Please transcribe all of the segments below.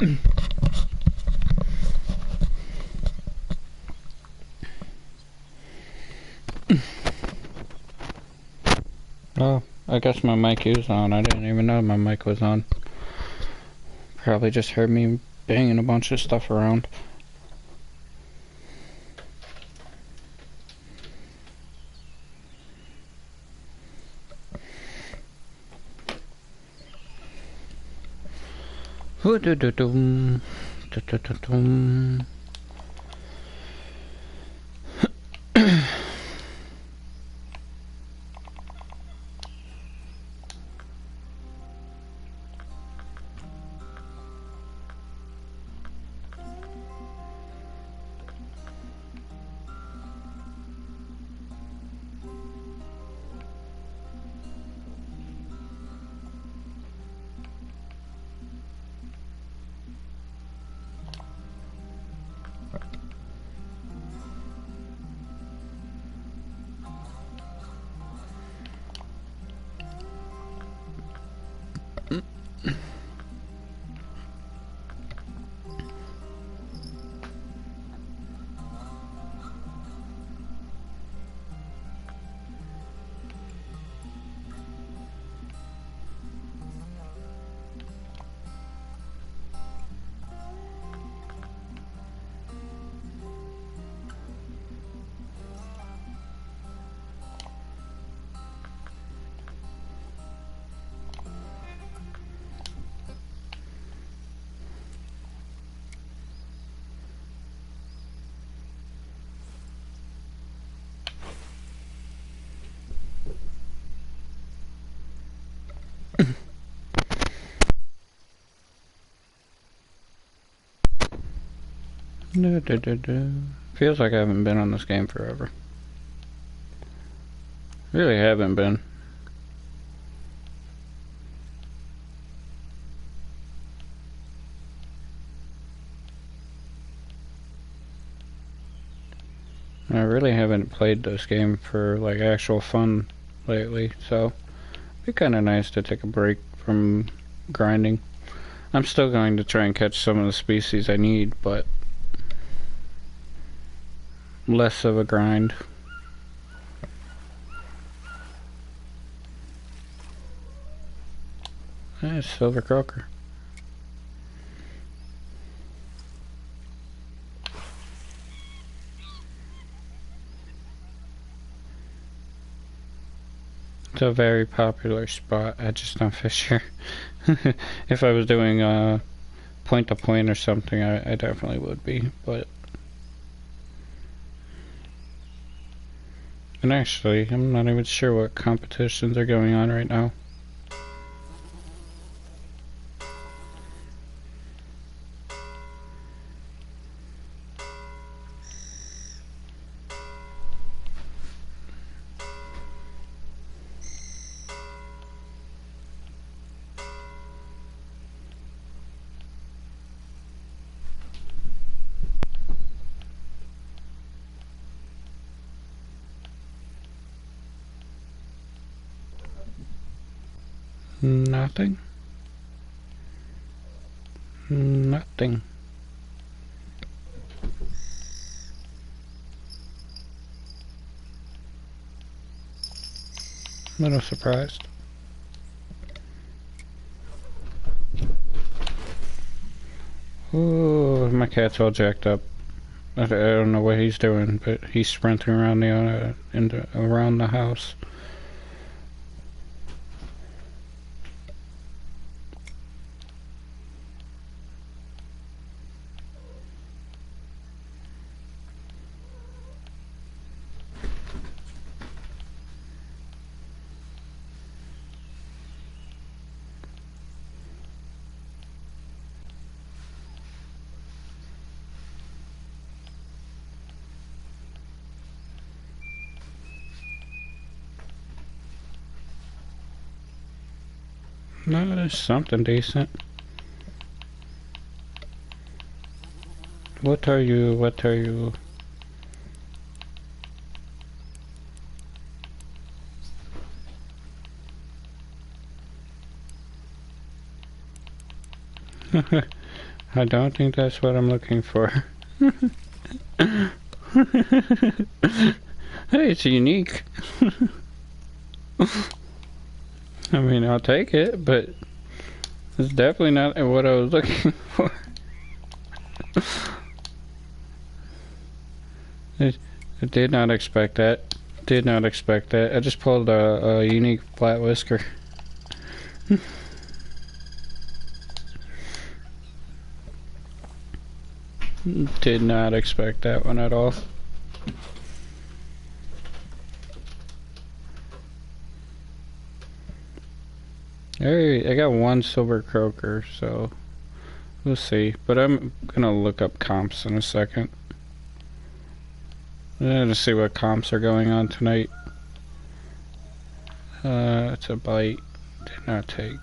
Oh, I guess my mic is on. I didn't even know my mic was on. Probably just heard me banging a bunch of stuff around. Feels like I haven't been on this game forever. Really haven't been. I really haven't played this game for like actual fun lately, so it'd be kind of nice to take a break from grinding. I'm still going to try and catch some of the species I need, but less of a grind. Silver croaker. It's a very popular spot. I just don't fish here. If I was doing point to point or something, I definitely would be, but and actually, I'm not even sure what competitions are going on right now. Nothing. Nothing. A little surprised. Oh, my cat's all jacked up. I don't know what he's doing, but he's sprinting around around the house. No, there's something decent. What are you? What are you? I don't think that's what I'm looking for. Hey, it's unique. I mean, I'll take it, but it's definitely not what I was looking for. I did not expect that. Did not expect that. I just pulled a unique flat whisker. Did not expect that one at all. Alright, I got one silver croaker, so we'll see. But I'm gonna look up comps in a second. I'm gonna see what comps are going on tonight. It's a bite. Did not take.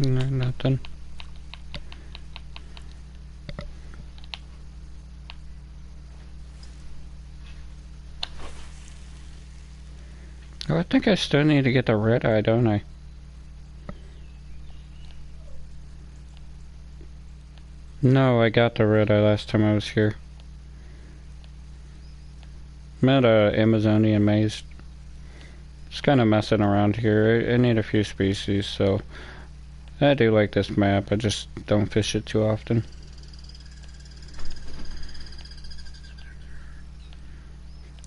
No, nothing. Oh, I think I still need to get the red eye, don't I? No, I got the red eye last time I was here. I'm at Amazonian maze. Just kind of messing around here. I need a few species, so I do like this map. I just don't fish it too often.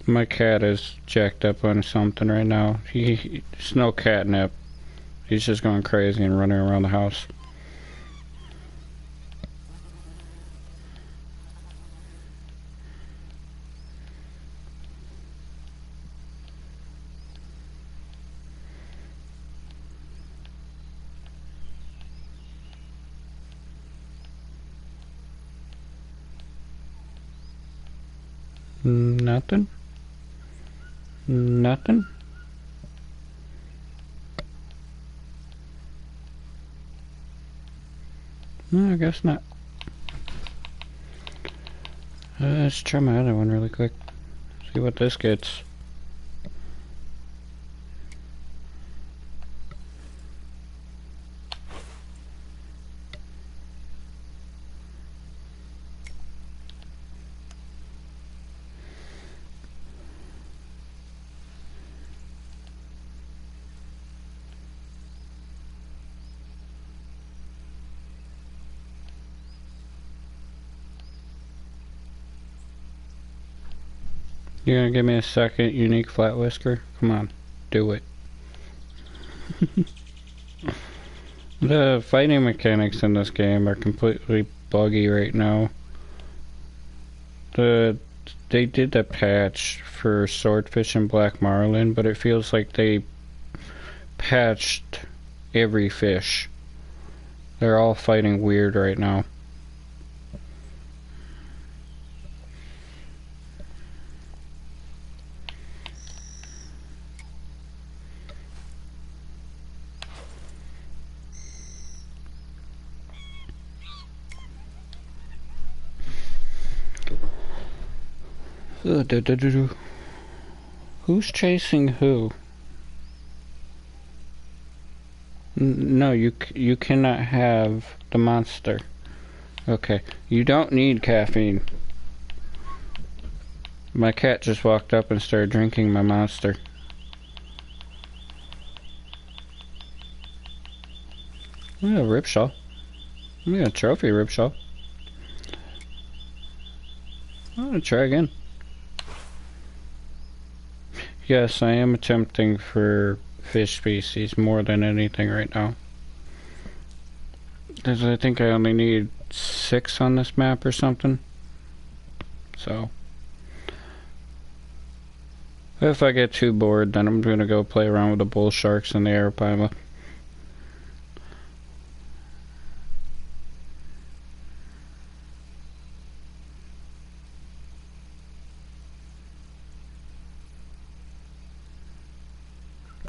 My cat is jacked up on something right now. It's no catnip. He's just going crazy and running around the house. Nothing? Nothing? No, I guess not. Let's try my other one really quick. See what this gets. You gonna give me a second unique flat whisker? Come on, do it. The fighting mechanics in this game are completely buggy right now. They did the patch for Swordfish and Black Marlin, but it feels like they patched every fish. They're all fighting weird right now. Who's chasing who? No, you cannot have the monster. Okay, you don't need caffeine. My cat just walked up and started drinking my monster. Oh, ripsaw. I'm gonna trophy ripsaw. I'm gonna try again. Yes, I am attempting for fish species more than anything right now. Because I think I only need 6 on this map or something. So if I get too bored, then I'm gonna go play around with the bull sharks and the arapaima.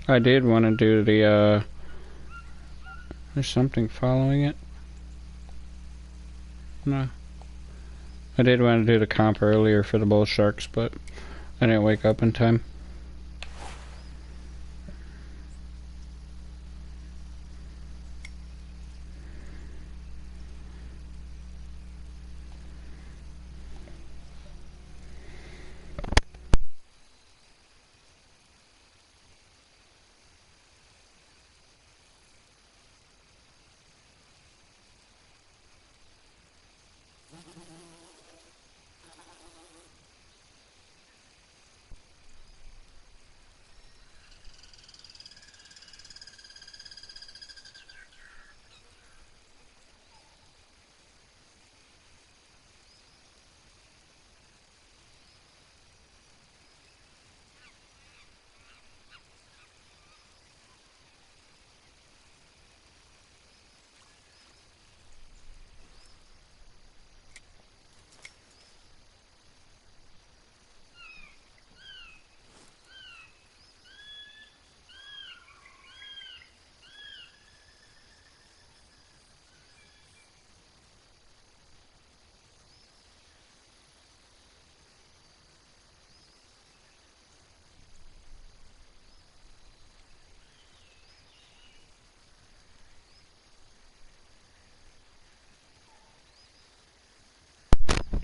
I did want to do the There's something following it. No. I did want to do the comp earlier for the bull sharks, but I didn't wake up in time.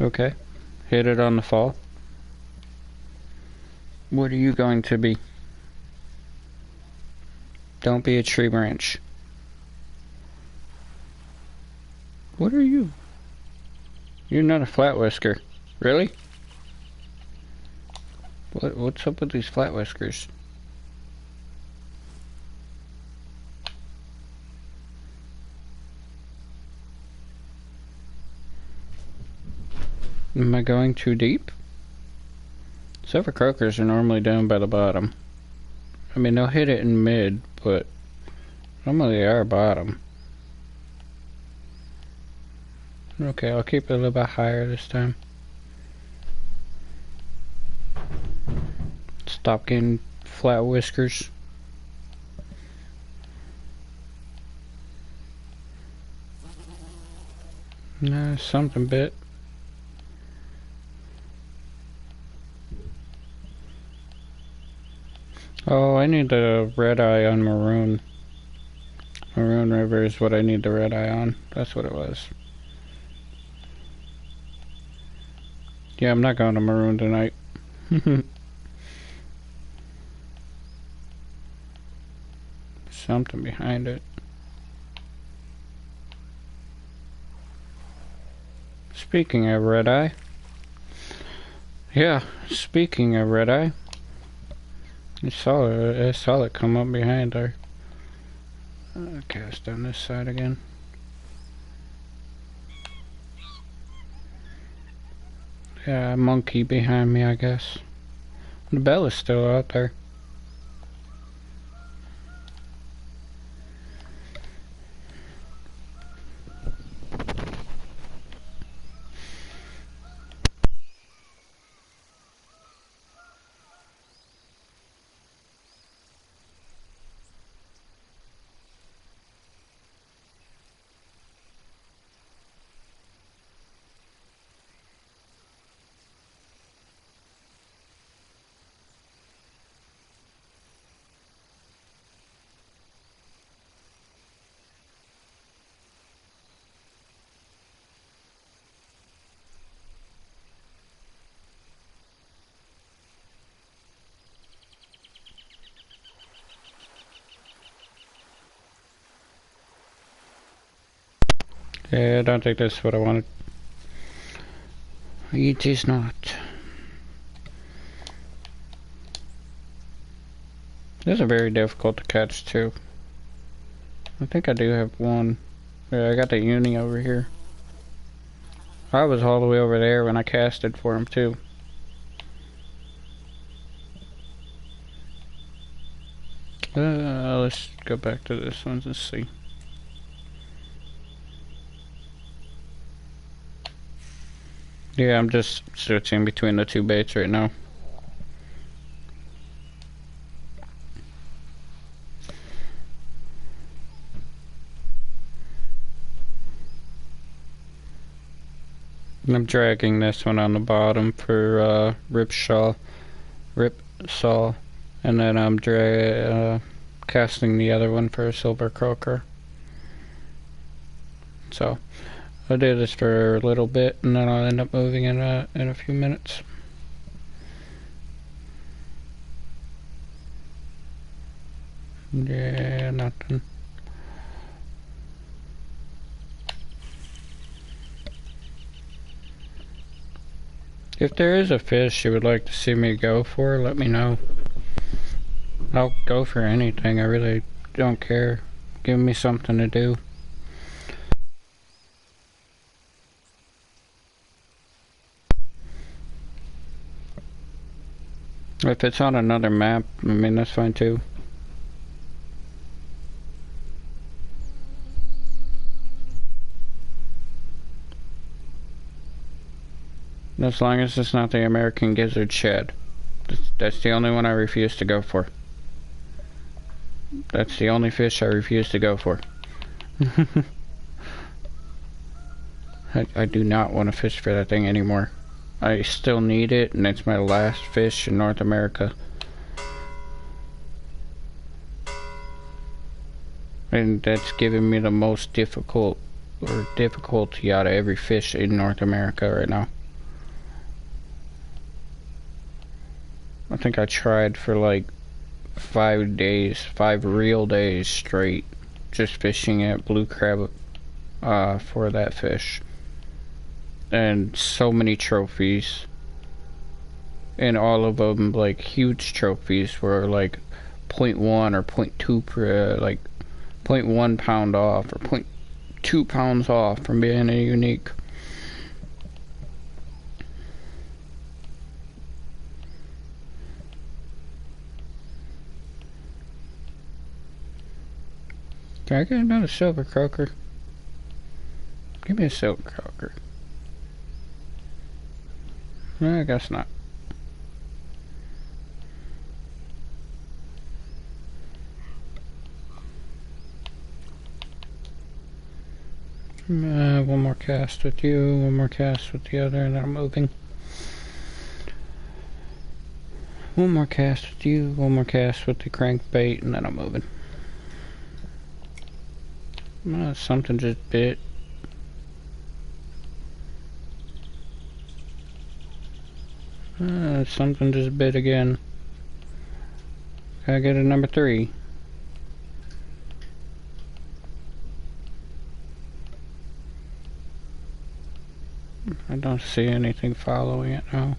Okay. Hit it on the fall. What are you going to be? Don't be a tree branch. What are you? You're not a flat whisker. Really? What's up with these flat whiskers? Am I going too deep? Silver croakers are normally down by the bottom. I mean, they'll hit it in mid, but normally they are bottom. Okay, I'll keep it a little bit higher this time. Stop getting flat whiskers. Nah, something bit. Oh, I need the red eye on Maroon. Maroon River is what I need the red eye on. That's what it was. Yeah, I'm not going to Maroon tonight. Something behind it. Speaking of red eye. Yeah, speaking of red eye. I saw it come up behind her. Cast down this side again. Yeah, a monkey behind me, I guess. The bell is still out there. Yeah, I don't think this is what I wanted. It is not. These are very difficult to catch too. I think I do have one. Yeah, I got the uni over here. I was all the way over there when I casted for him too. Let's go back to this one and see. Yeah, I'm just switching between the two baits right now. I'm dragging this one on the bottom for ripsaw, and then I'm casting the other one for a silver croaker. So I'll do this for a little bit, and then I'll end up moving in a few minutes. Yeah, nothing. If there is a fish you would like to see me go for, let me know. I'll go for anything, I really don't care. Give me something to do. If it's on another map, I mean, that's fine too. As long as it's not the American gizzard shad. That's the only one I refuse to go for. That's the only fish I refuse to go for. I do not want to fish for that thing anymore. I still need it, and it's my last fish in North America. And that's giving me the most difficulty out of every fish in North America right now. I think I tried for like 5 days, 5 real days straight, just fishing at blue crab for that fish. And so many trophies. And all of them like huge trophies were like 0.1 or 0.2 per, like 0.1 pound off or 0.2 pounds off from being a unique. Can I get another silver croaker? Give me a silver croaker. No, I guess not. One more cast with you, one more cast with the other, and then I'm moving. One more cast with you, one more cast with the crankbait, and then I'm moving. Something just bit. Something just bit again. Gotta get a number 3. I don't see anything following it now.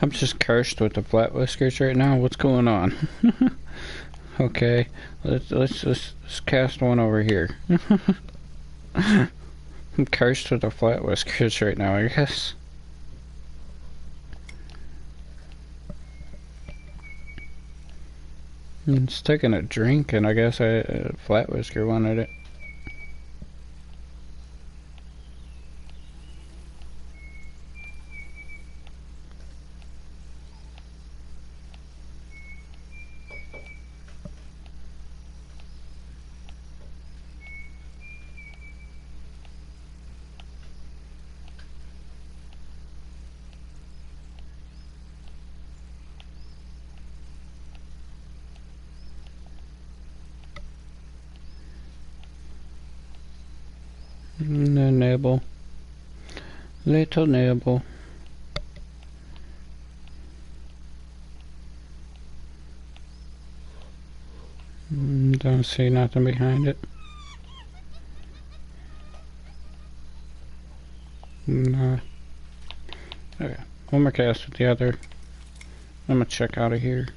I'm just cursed with the flat whiskers right now. What's going on? Okay, let's cast one over here. I'm cursed with the flat whiskers right now, I guess. It's taking a drink, and I guess flat whisker wanted it. No nibble. Little nibble. Don't see nothing behind it. No. Okay, one more cast with the other. I'm gonna check out of here.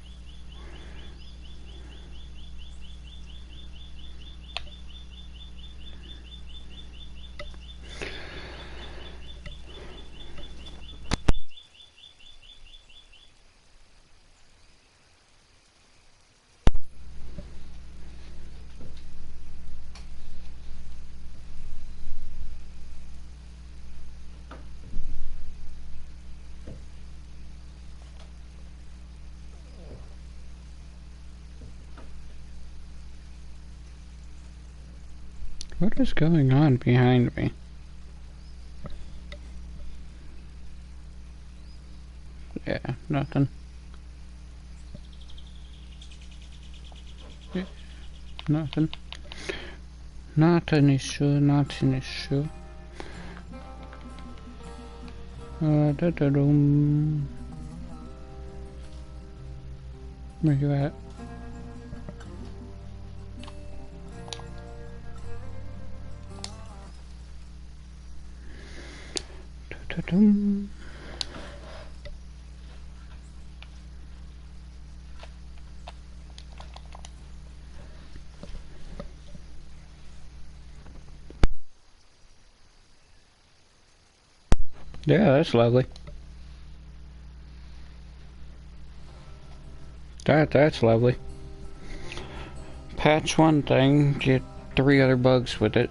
What is going on behind me? Yeah, nothing. Yeah, nothing. Not an issue, not an issue. Da-da-dum. Where you at? Da-da-dum. Yeah, that's lovely. That's lovely. Patch one thing, get 3 other bugs with it.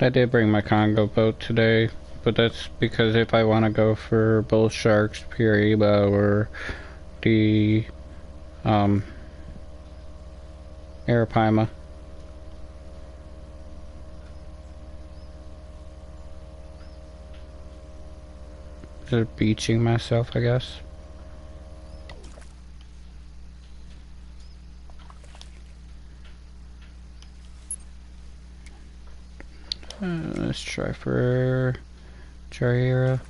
I did bring my Congo boat today, but that's because if I want to go for bull sharks, Piriba, or the Arapaima. Just beaching myself, I guess. Let's try for Jaira.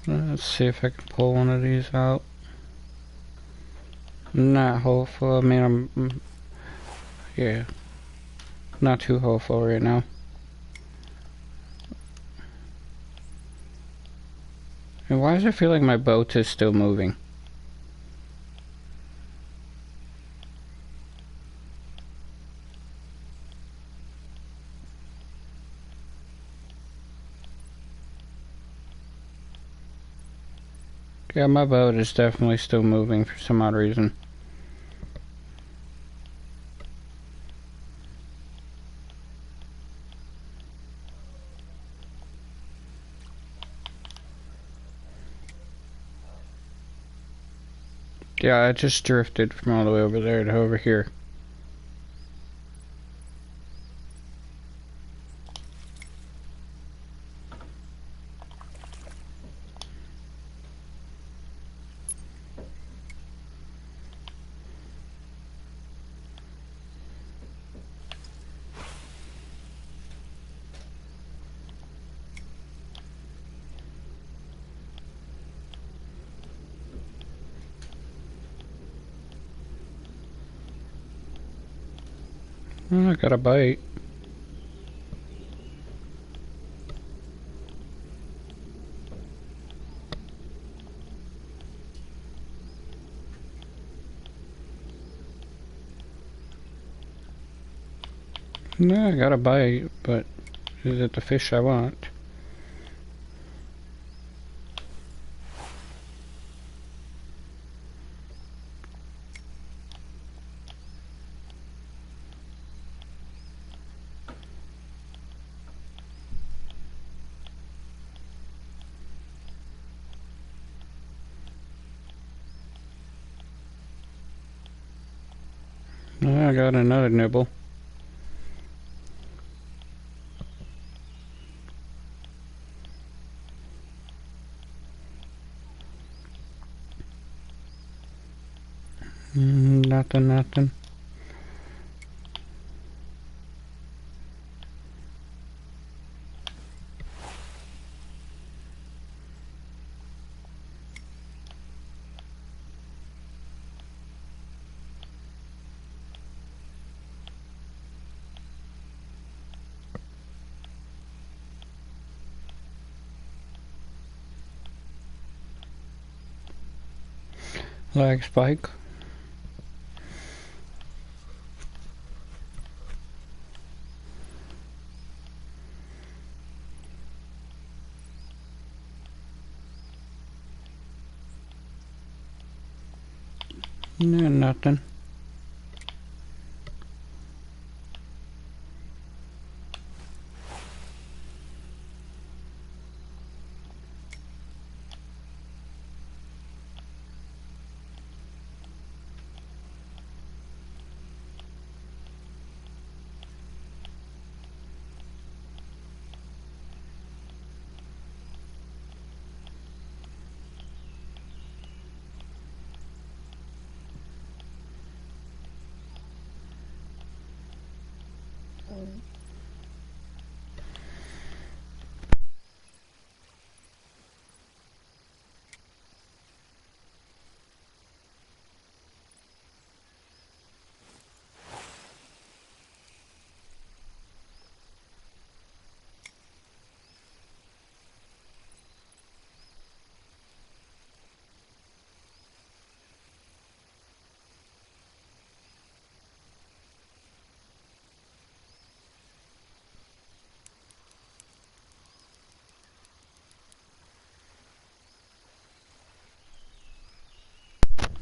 Let's see if I can pull one of these out. Not hopeful. I mean, yeah, not too hopeful right now. And why does it feel like my boat is still moving? Yeah, my boat is definitely still moving for some odd reason. Yeah, I just drifted from all the way over there to over here. Oh, I got a bite. No, I got a bite, but is it the fish I want? No, I got another nibble. Nothing, nothing. Lag spike. No, nothing.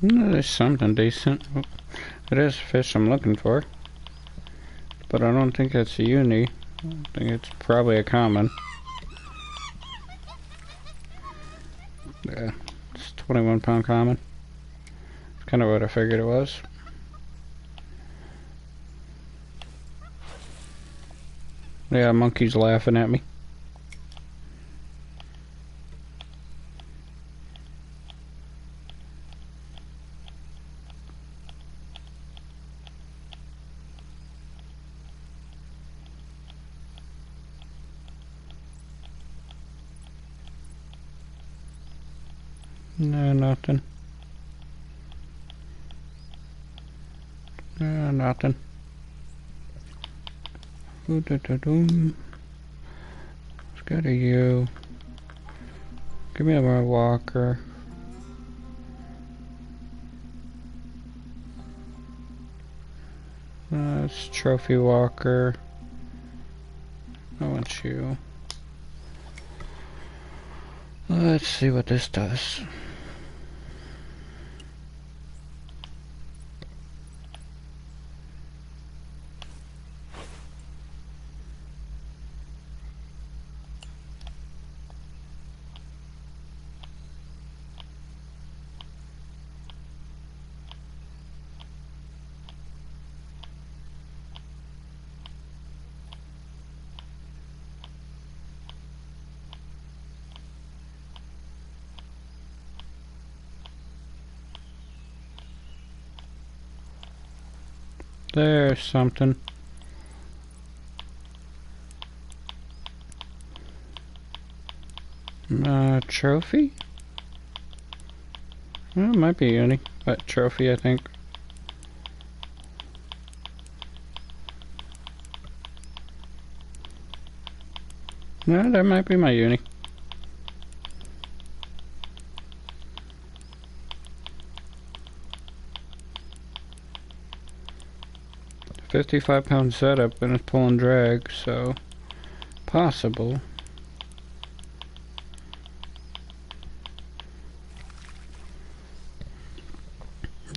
No, there's something decent. It is fish I'm looking for. But I don't think it's a uni. I think it's probably a common. Yeah, it's 21-pound common. It's kind of what I figured it was. Yeah, monkey's laughing at me. No, nothing. No, nothing. Let's go to you. Give me my walker. It's trophy walker. I want you. Let's see what this does. There's something. Trophy? Well, it might be uni, but trophy, I think. No, that might be my uni. 55-pound setup and it's pulling drag, so possible.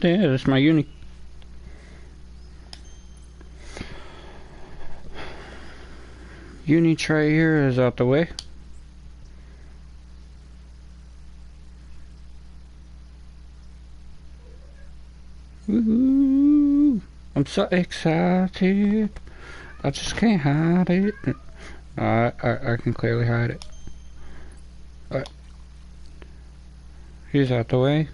Yeah, that's my uni. Uni tray here is out the way. Woohoo! I'm so excited. I just can't hide it. I can clearly hide it. He's out the way.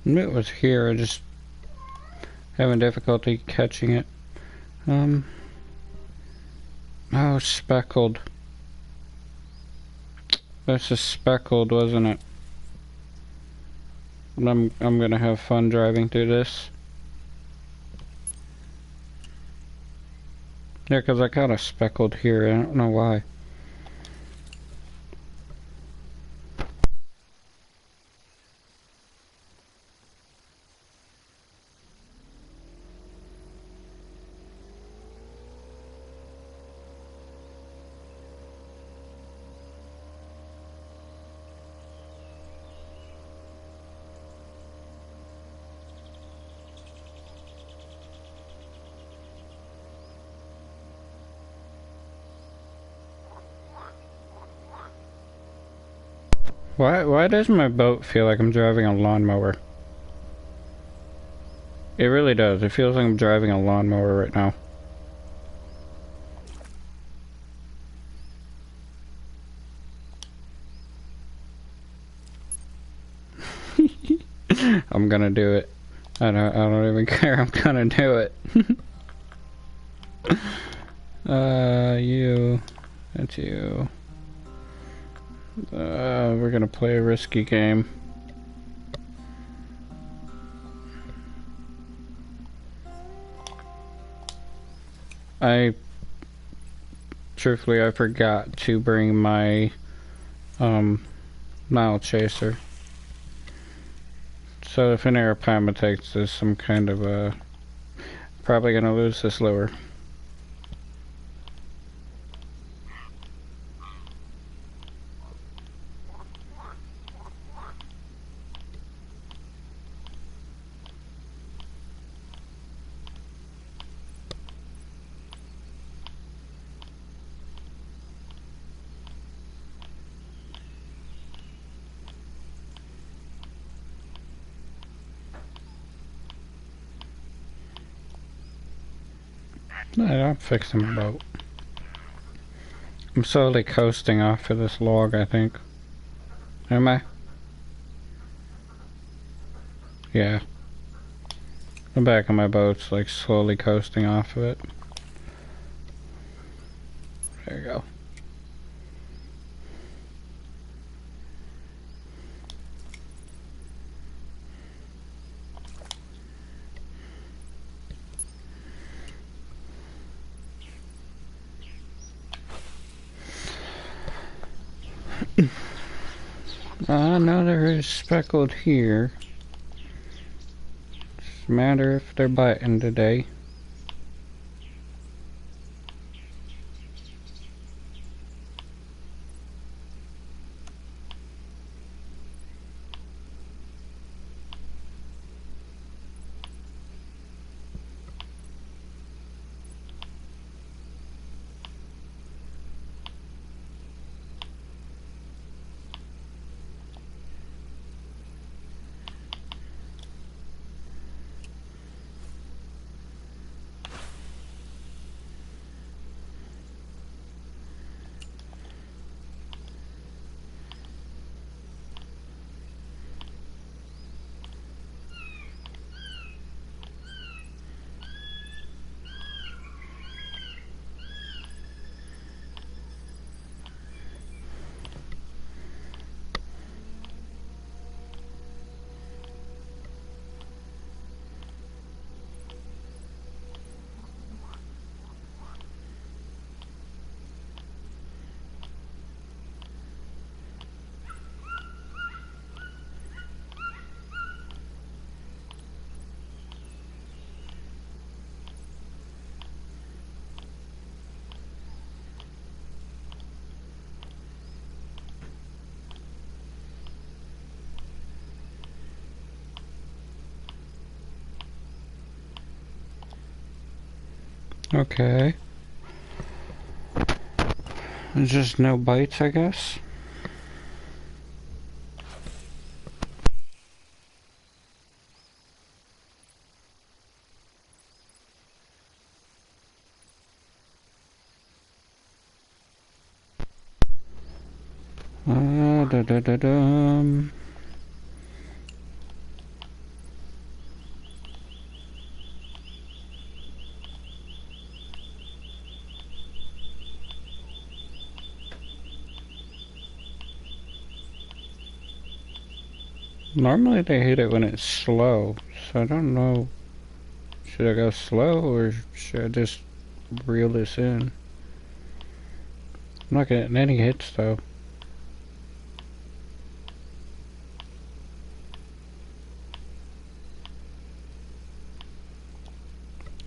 It was here. I just having difficulty catching it. Oh, speckled. That's just speckled, wasn't it? I'm gonna have fun driving through this. Yeah, 'cause I got a speckled here. I don't know why. Why does my boat feel like I'm driving a lawnmower? It really does. It feels like I'm driving a lawnmower right now. I'm gonna do it. I don't even care. I'm gonna do it. You. That's you. We're gonna play a risky game. Truthfully, I forgot to bring my, Nile Chaser. So if an Arapaima takes this, I'm kind of, probably gonna lose this lure. I'm fixing my boat. I'm slowly coasting off of this log, I think. Am I? Yeah. The back of my boat's like slowly coasting off of it. There you go. Another is speckled here. Just a matter if they're biting today. Okay. There's just no bites, I guess. Da da da dum. Normally they hit it when it's slow, so I don't know. Should I go slow or should I just reel this in? I'm not getting any hits though.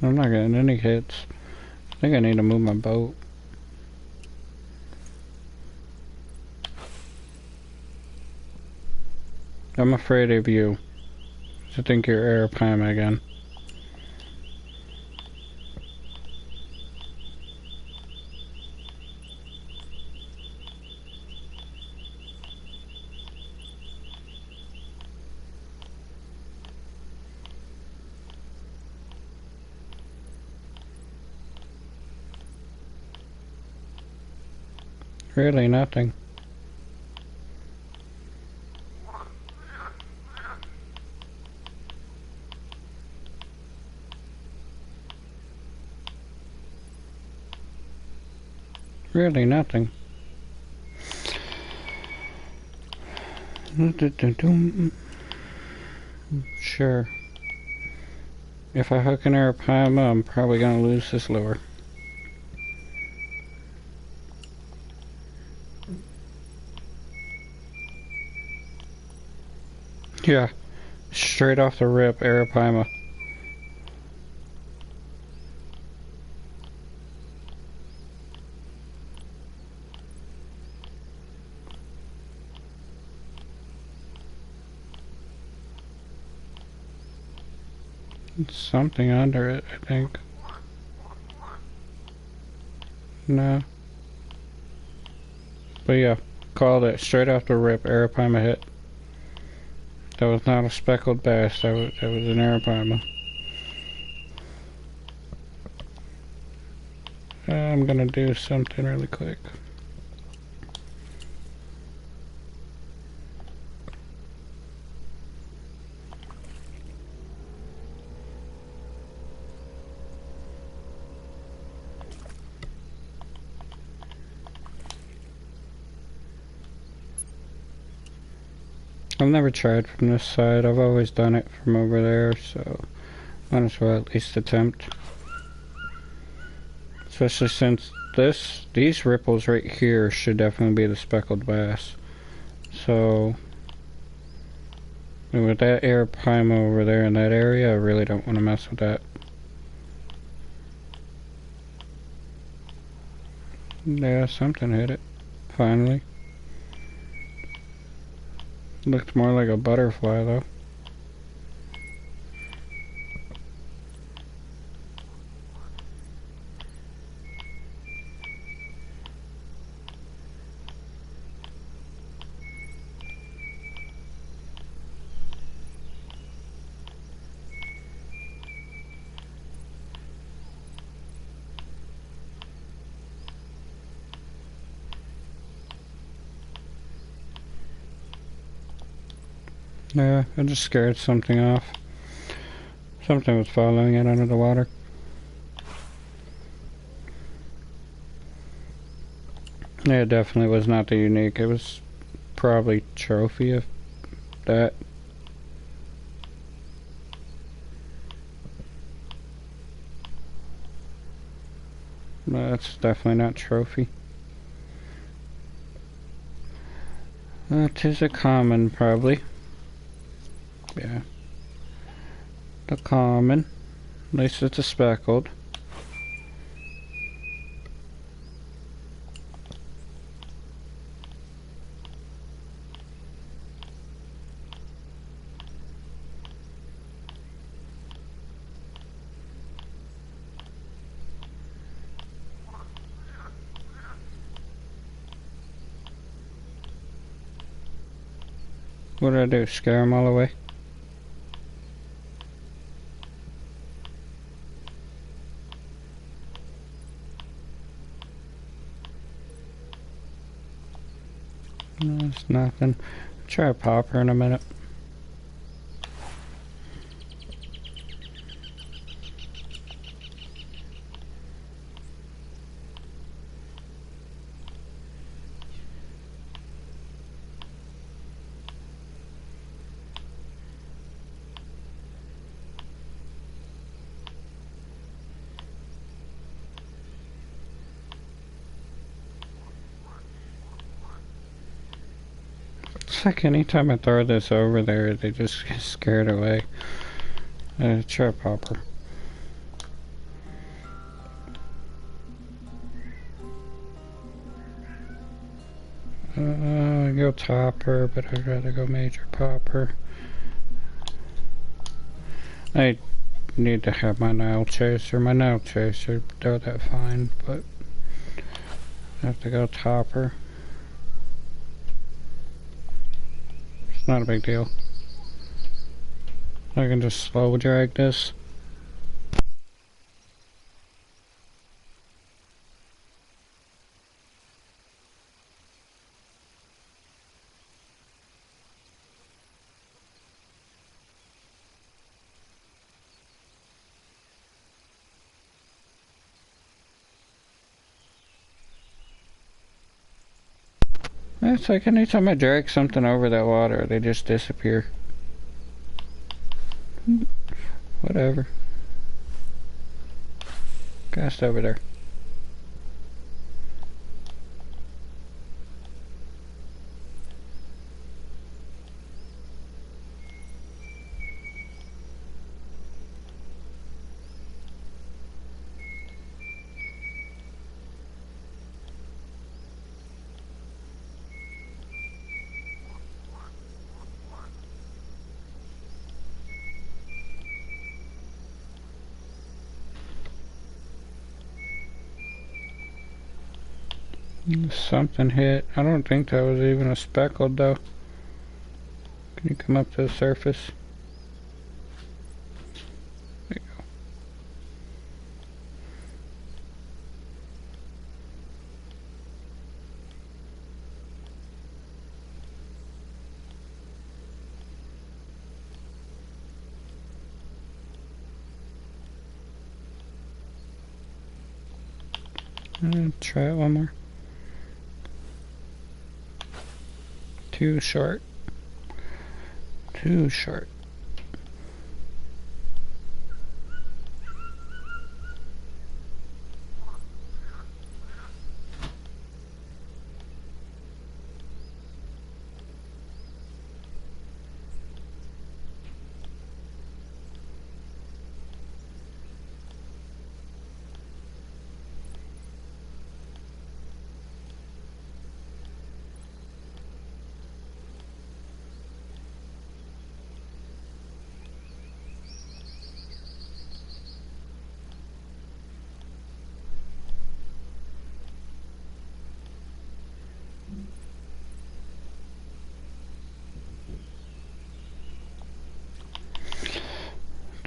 I'm not getting any hits. I think I need to move my boat. I'm afraid of you. I think you're Arapaima again. Really nothing. Really nothing. Sure. If I hook an Arapaima, I'm probably gonna lose this lure. Yeah. Straight off the rip, Arapaima. Something under it, I think. No. But yeah, called it straight off the rip, Arapaima hit. That was not a speckled bass, that was an Arapaima. I'm gonna do something really quick. I've never tried from this side, I've always done it from over there, so might as well at least attempt. Especially since these ripples right here should definitely be the speckled bass. So, with that Arapaima over there in that area, I really don't want to mess with that. Yeah, something hit it, finally. Looked more like a butterfly though. Yeah, I just scared something off. Something was following it under the water. Yeah, it definitely was not the unique. It was probably trophy of that. That's definitely not trophy. That is a common, probably. Yeah. The common. At least it's a speckled. What did I do? Scare them all away? No, it's nothing. Try a popper in a minute. It's like anytime I throw this over there, they just get scared away. Try a popper. I go topper, but I'd rather go major popper. I need to have my nail chaser. My nail chaser, throw that fine, but I have to go topper. It's not a big deal. I can just slow drag this. It's like anytime I drag something over that water, they just disappear. Whatever. Cast over there. Something hit. I don't think that was even a speckled though. Can you come up to the surface? There you go. Try it one more. Too short. Too short.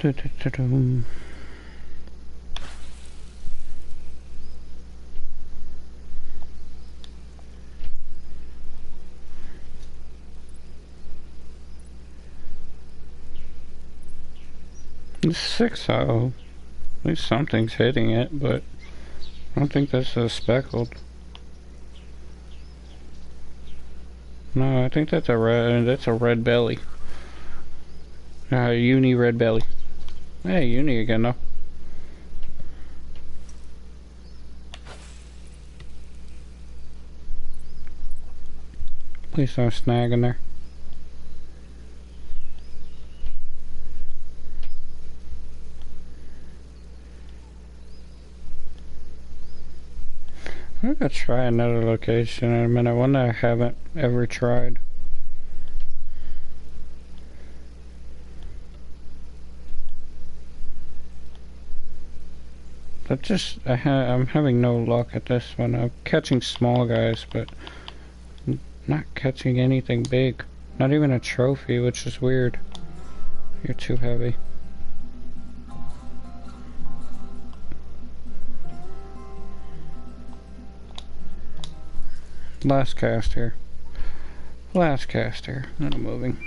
Da-da-da-dum. It's 6-0. At least something's hitting it, but I don't think that's a speckled. No, I think that's a red belly. Uni red belly. Hey, uni again though. Please don't snag in there. I'm gonna try another location in a minute, one that I haven't ever tried. But I'm having no luck at this one. I'm catching small guys, but not catching anything big. Not even a trophy, which is weird. You're too heavy. Last cast here. Last cast here. Not moving.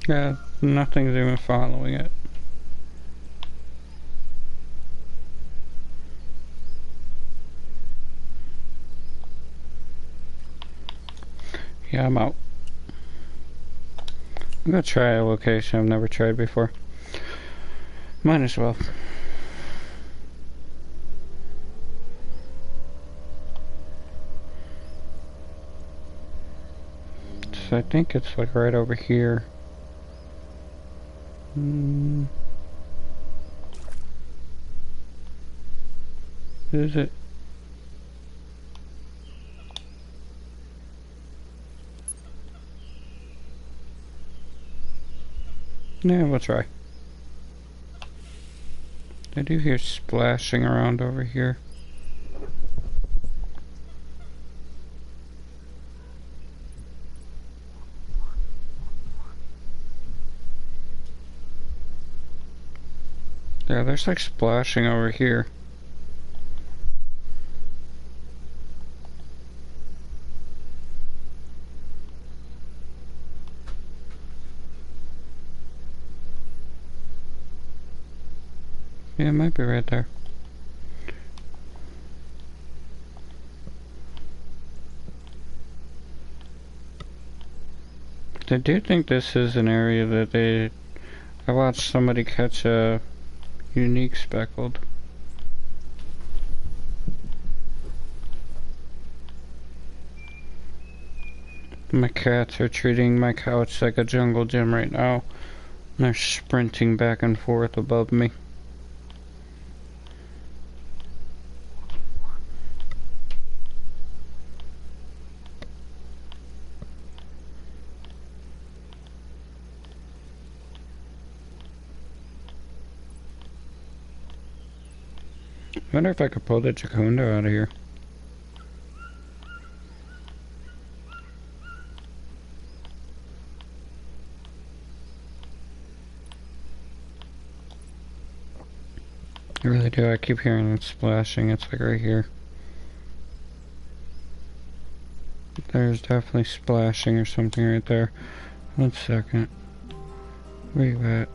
Yeah, nothing's even following it. Yeah, I'm out. I'm gonna try a location I've never tried before. Might as well. So I think it's like right over here. Is it? Yeah, we'll try. I do hear splashing around over here. Yeah, there's like splashing over here. Yeah, it might be right there. I do think this is an area that I watched somebody catch a unique speckled. My cats are treating my couch like a jungle gym right now. They're sprinting back and forth above me. I wonder if I could pull the Jaconda out of here. I really do. I keep hearing it splashing. It's like right here. There's definitely splashing or something right there. 1 second. Where you at?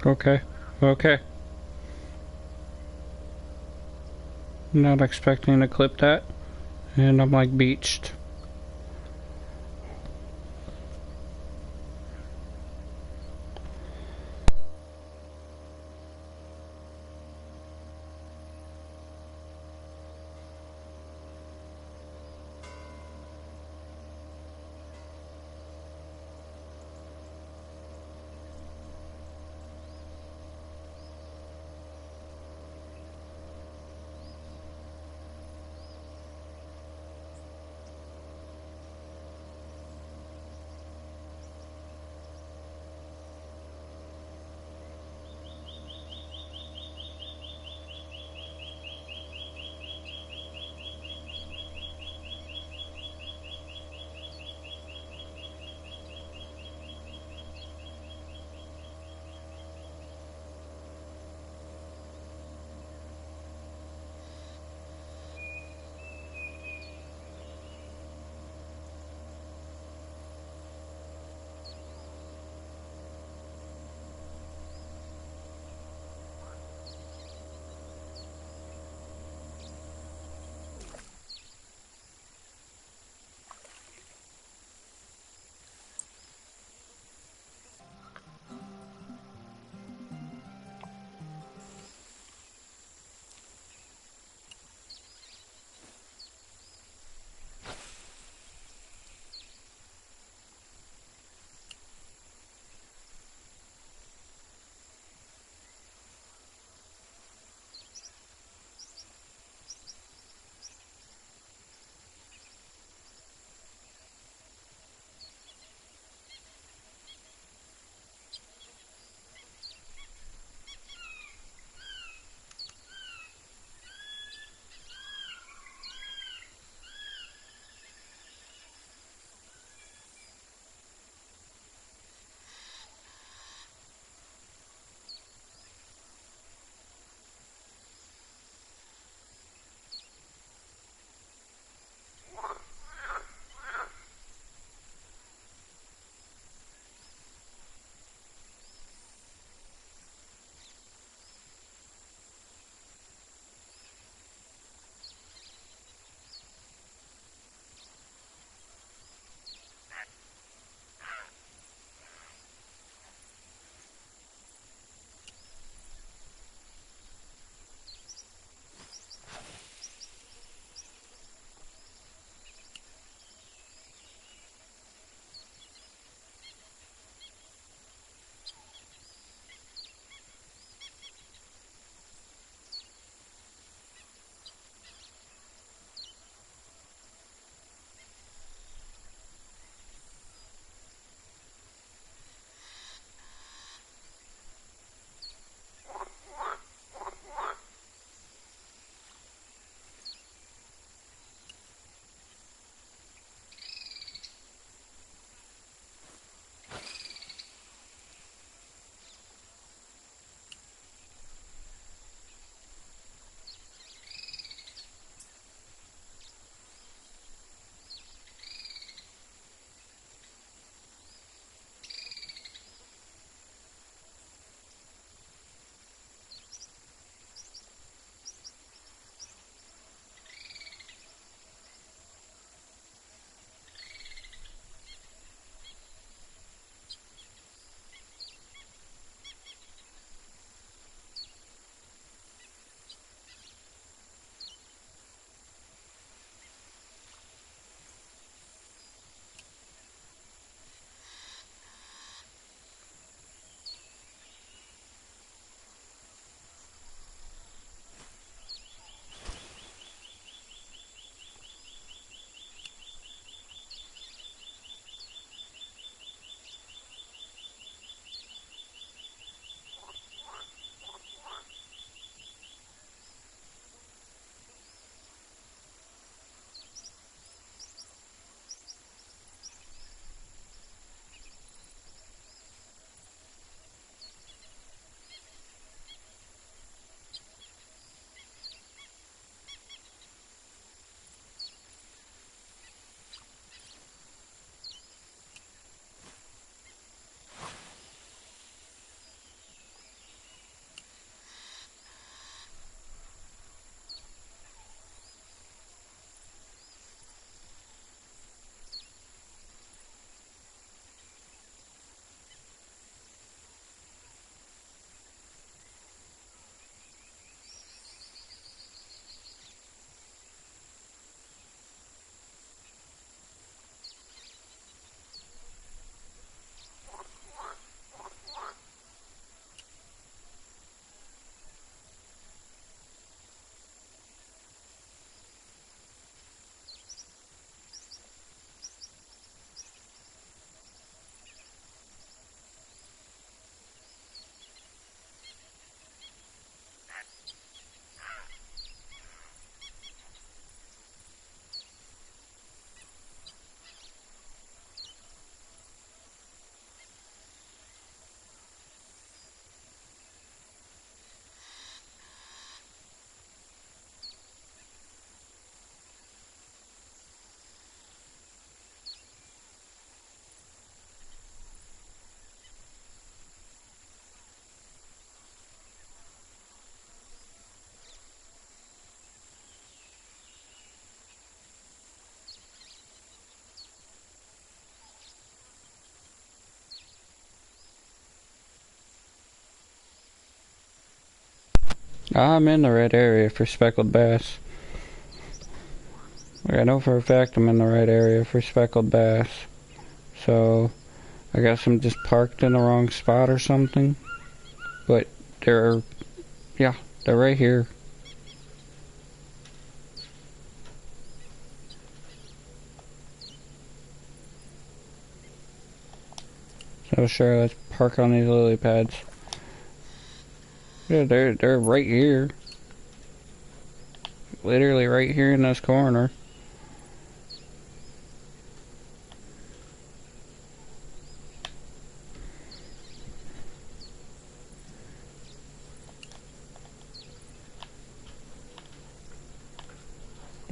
Okay. Okay. Not expecting to clip that. And I'm like beached. I'm in the right area for speckled bass. Like, I know for a fact I'm in the right area for speckled bass. So, I guess I'm just parked in the wrong spot or something. But they're, yeah, they're right here. So sure, let's park on these lily pads. Yeah, they're right here. Literally right here in this corner.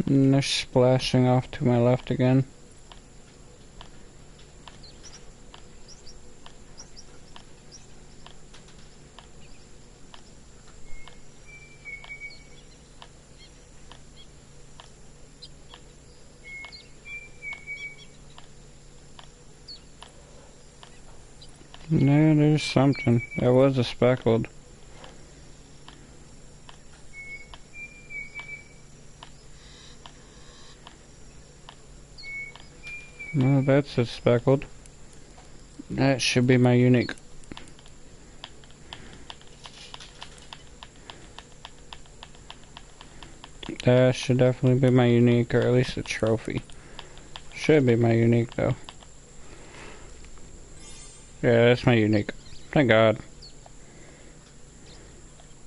And they're splashing off to my left again. No, there's something. There was a speckled. No, that's a speckled. That should be my unique. That should definitely be my unique, or at least a trophy. Should be my unique, though. Yeah, that's my unique. Thank God.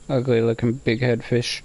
Ugly looking big head fish.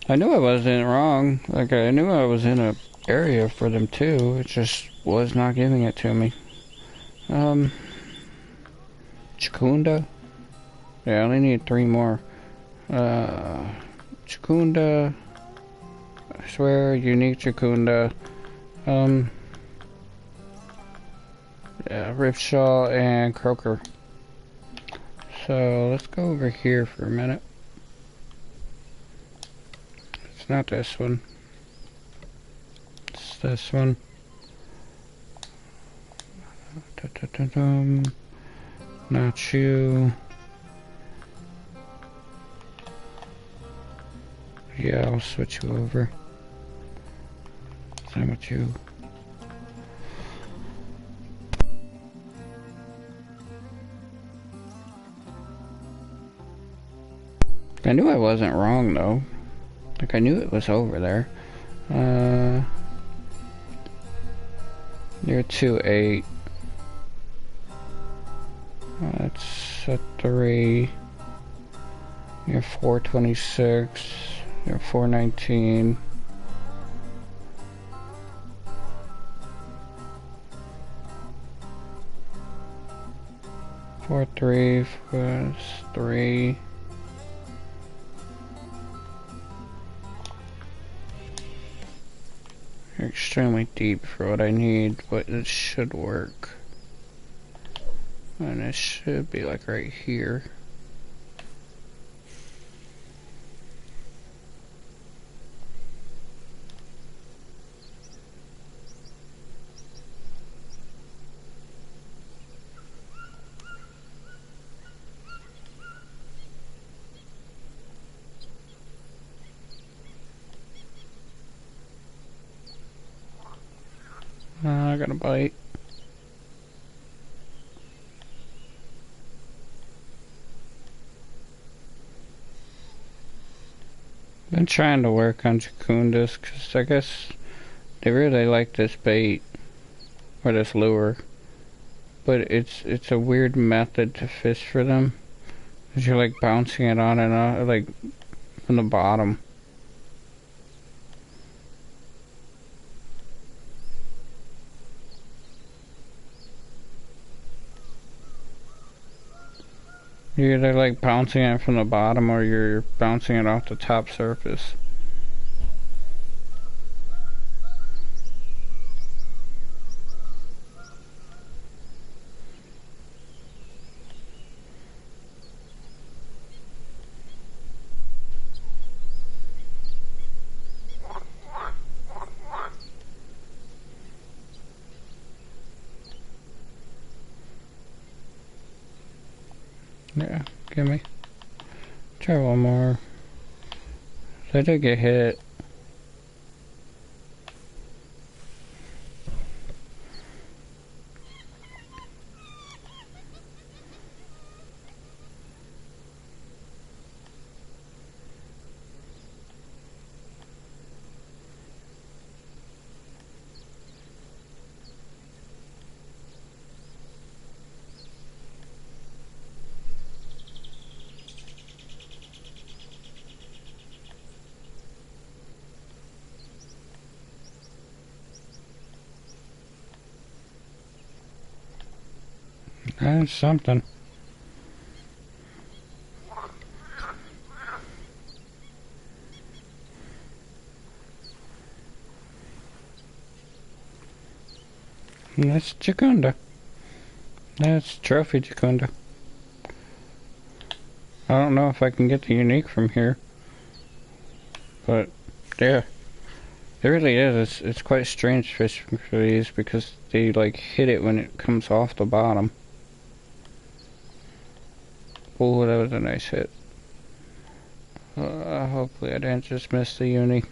I knew I wasn't wrong. Like, I knew I was in a area for them too. It just was not giving it to me. Chakunda? Yeah, I only need 3 more. Chakunda. I swear, unique Chakunda. Yeah, Ripshaw and Croaker. So, let's go over here for a minute. It's not this one. It's this one. Not you. Yeah, I'll switch you over. Same with you. I knew I wasn't wrong though. Like, I knew it was over there. You're 2-8. That's a 3. You're 426. You're 419. Four, 3, 3. You're extremely deep for what I need, but it should work. And it should be like right here. I got a bite. Been trying to work on Jacundas because I guess they really like this bait or this lure, but it's a weird method to fish for them. Cause you're like bouncing it on and on, like from the bottom. You're either like bouncing it from the bottom or you're bouncing it off the top surface. Yeah, gimme. Try one more. I did get hit. That's something. And that's Jacunda. That's Trophy Jacunda. I don't know if I can get the unique from here. But, yeah. It really is. It's quite strange fishing for these because they, like, hit it when it comes off the bottom. Oh, that was a nice hit. Hopefully I didn't just miss the uni.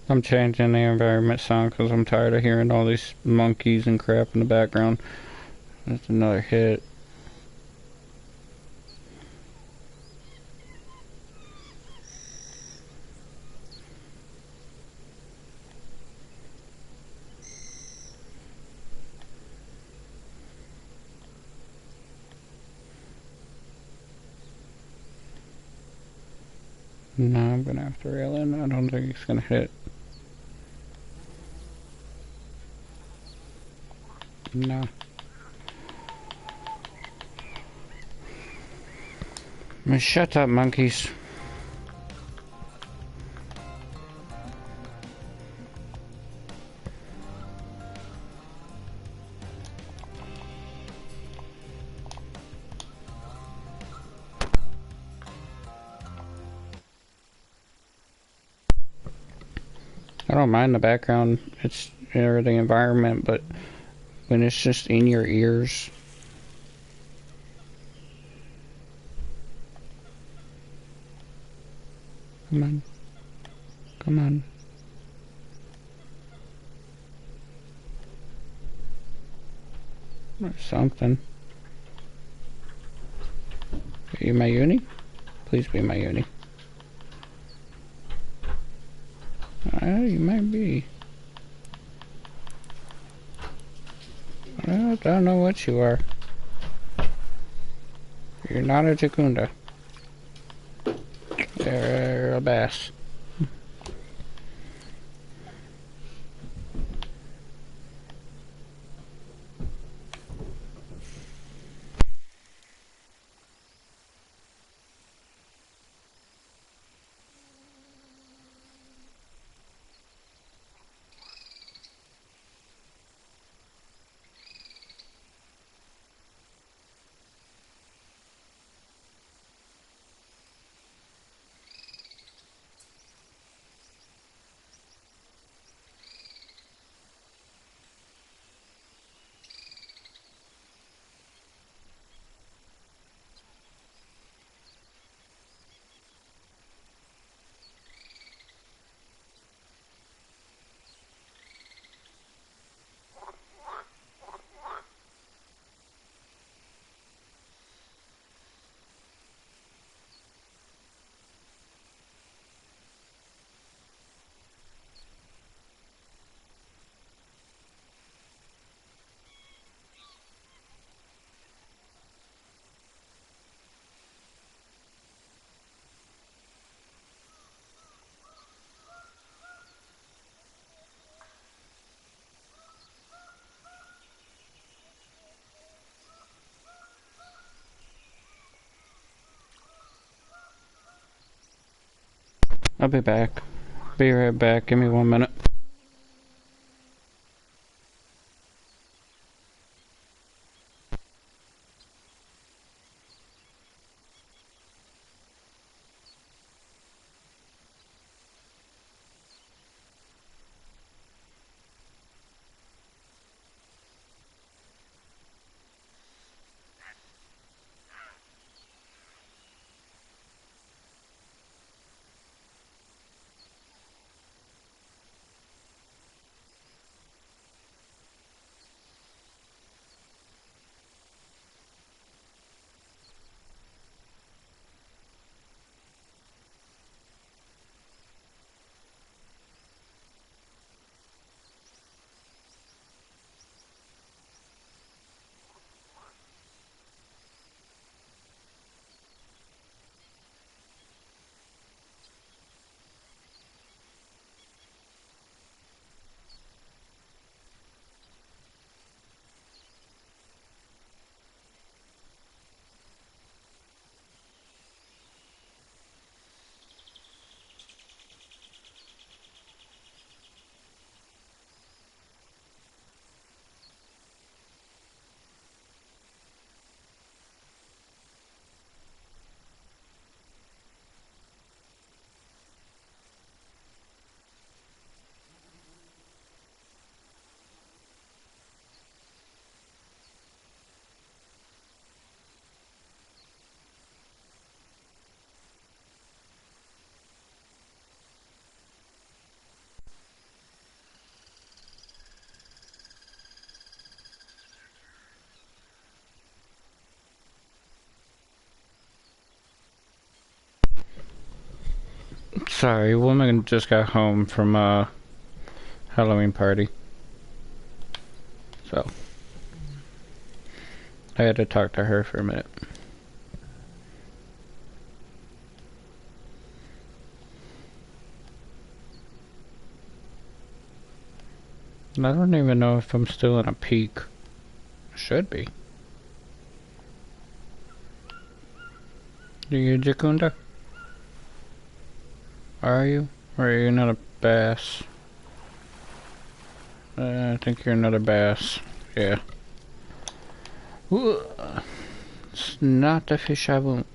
I'm changing the environment sound because I'm tired of hearing all these monkeys and crap in the background. That's another hit. No, I'm gonna have to rail in. I don't think it's gonna hit. No. Shut up, monkeys. I don't mind the background, it's or the environment, but when it's just in your ears. Come on. Come on. Or something. Are you my uni? Please be my uni. You might be. I don't know what you are. You're not a Jacunda. You're a bass. I'll be back. Be right back. Give me 1 minute. Sorry, woman just got home from a Halloween party. So, I had to talk to her for a minute. And I don't even know if I'm still in a peak. Should be. Do you, Jakunda? Are you? Or are you not a bass? I think you're another bass. Yeah. Ooh, it's not a fish I want.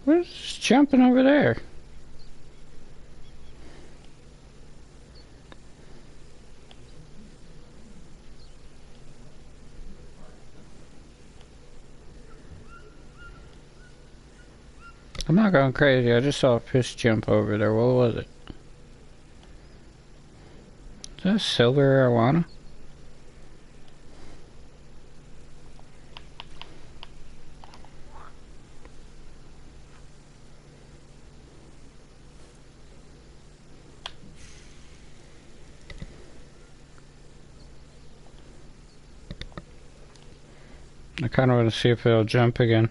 What's jumping over there? I'm not going crazy. I just saw a fish jump over there. What was it? Is that a silver arowana? I kind of want to see if it'll jump again.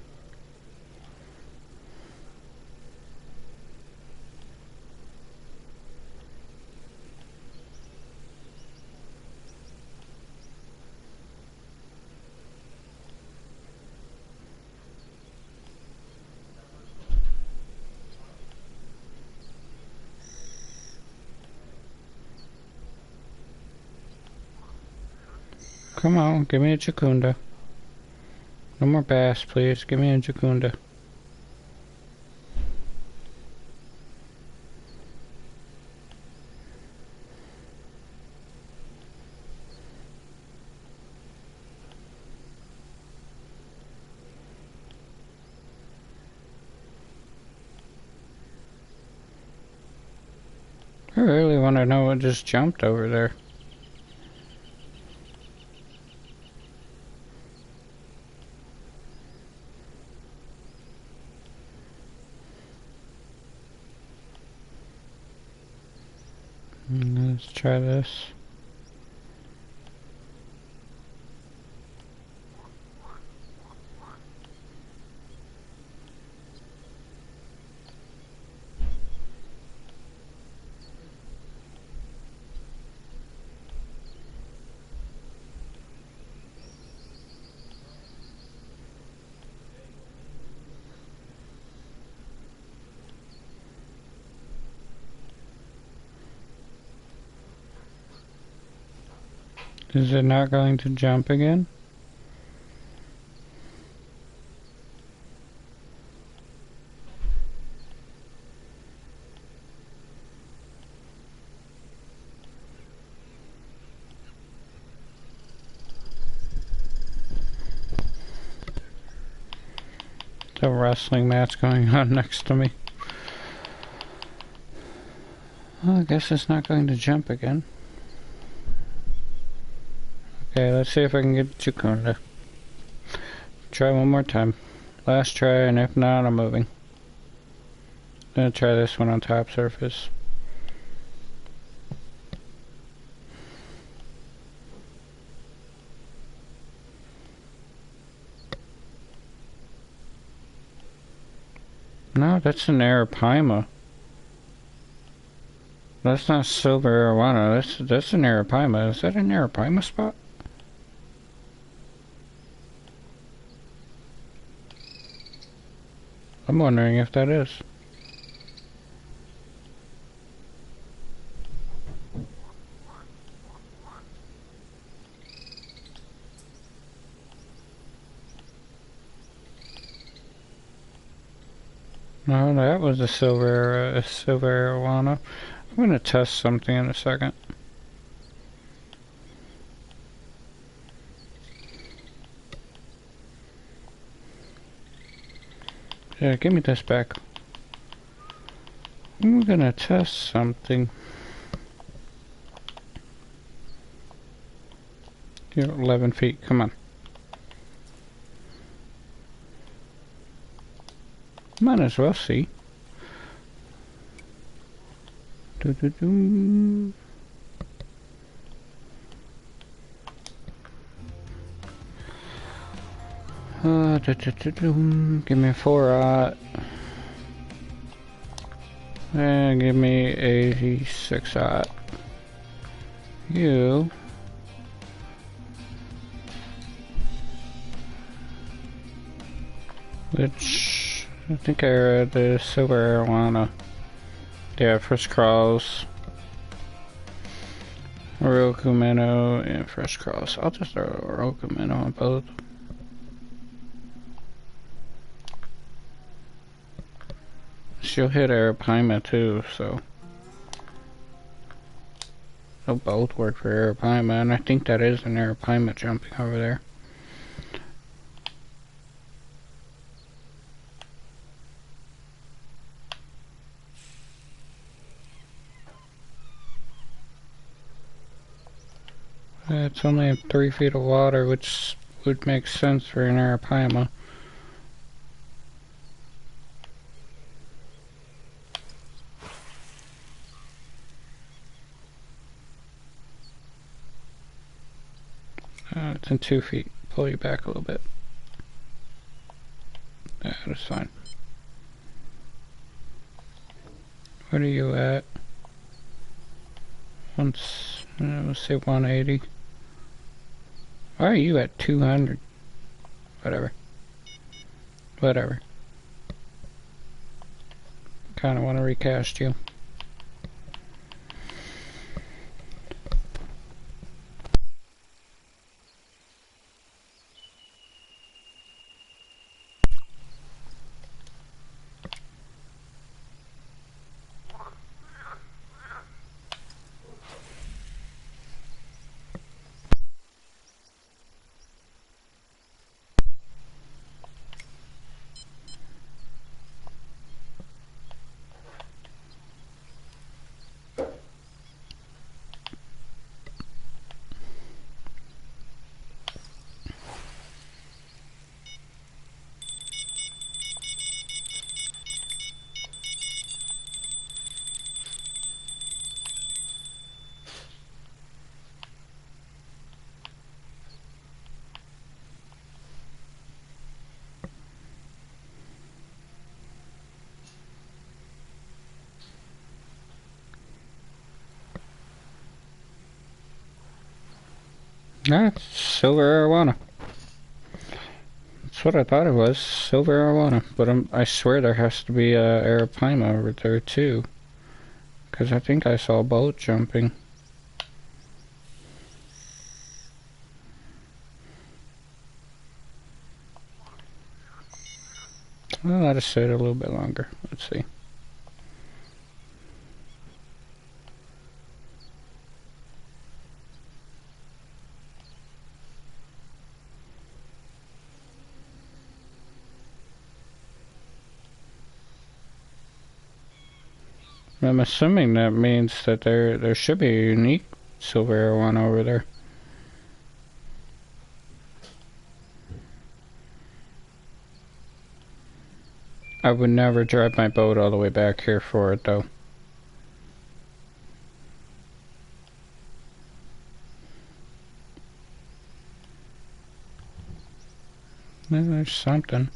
Come on, give me a Chakunda. No more bass, please. Give me a jacunda. I really want to know what just jumped over there. Let's try this. Is it not going to jump again? The wrestling match going on next to me. Well, I guess it's not going to jump again. Okay, let's see if I can get jacunda. Try one more time. Last try, and if not, I'm moving. I'm gonna try this one on top surface. No, that's an arapaima. That's not silver arowana. That's an arapaima. Is that an arapaima spot? I'm wondering if that is. No, that was a silver arowana. I'm gonna test something in a second. Yeah, give me this back. I'm gonna test something. You're 11 feet, come on. Might as well see. Doo-doo-doo. Give me a 4-aught. And give me 86-aught. You. Which, I think I read the silver arowana. Yeah, fresh crawls. Oroku minnow and fresh crawls. I'll just throw Oroku minnow on both. She'll hit arapaima too, so they'll both work for arapaima, and I think that is an arapaima jumping over there. It's only in 3 feet of water, which would make sense for an arapaima. It's in 2 feet. Pull you back a little bit. Yeah, that's fine. What are you at? Let's say 180. Why are you at 200? Whatever. Whatever. Kinda wanna recast you. That's silver arowana. That's what I thought it was, silver arowana. But I swear there has to be a arapaima over there too. Because I think I saw a boat jumping. Well, let us sit a little bit longer. Let's see. I'm assuming that means that there should be a unique silver one over there. I would never drive my boat all the way back here for it though. There's something.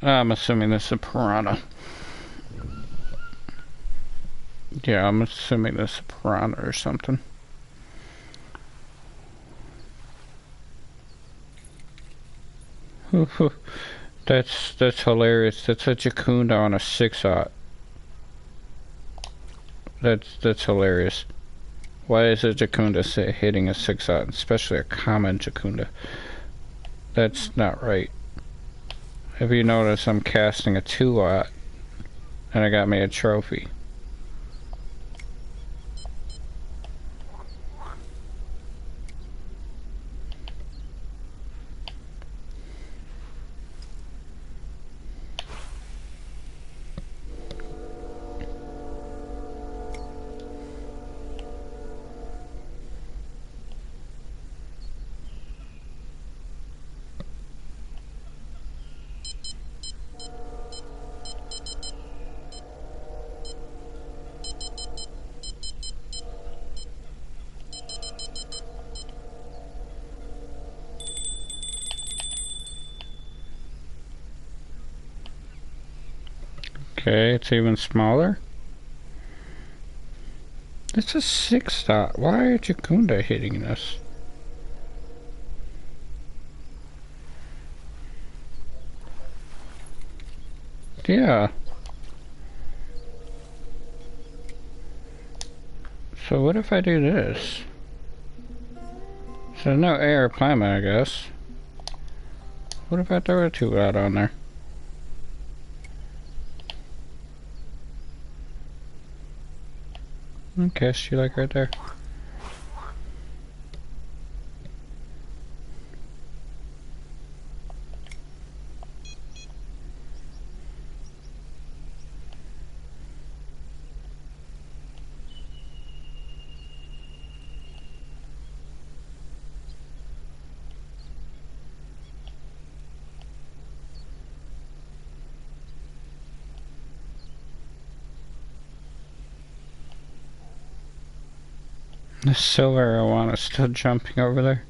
I'm assuming this is a piranha. Yeah, I'm assuming this is a piranha or something. That's hilarious. That's a Jacunda on a 6-aught. That's hilarious. Why is a Jacunda hitting a 6-aught, especially a common Jacunda? That's not right. If you notice, I'm casting a 2-aught, and I got me a trophy. Okay, it's even smaller. It's a 6-aught. Why are Jacunda hitting this? Yeah. So what if I do this? So no air climate, I guess. What if I throw a 2-aught on there? Okay, she like right there. The silver arowana is still jumping over there.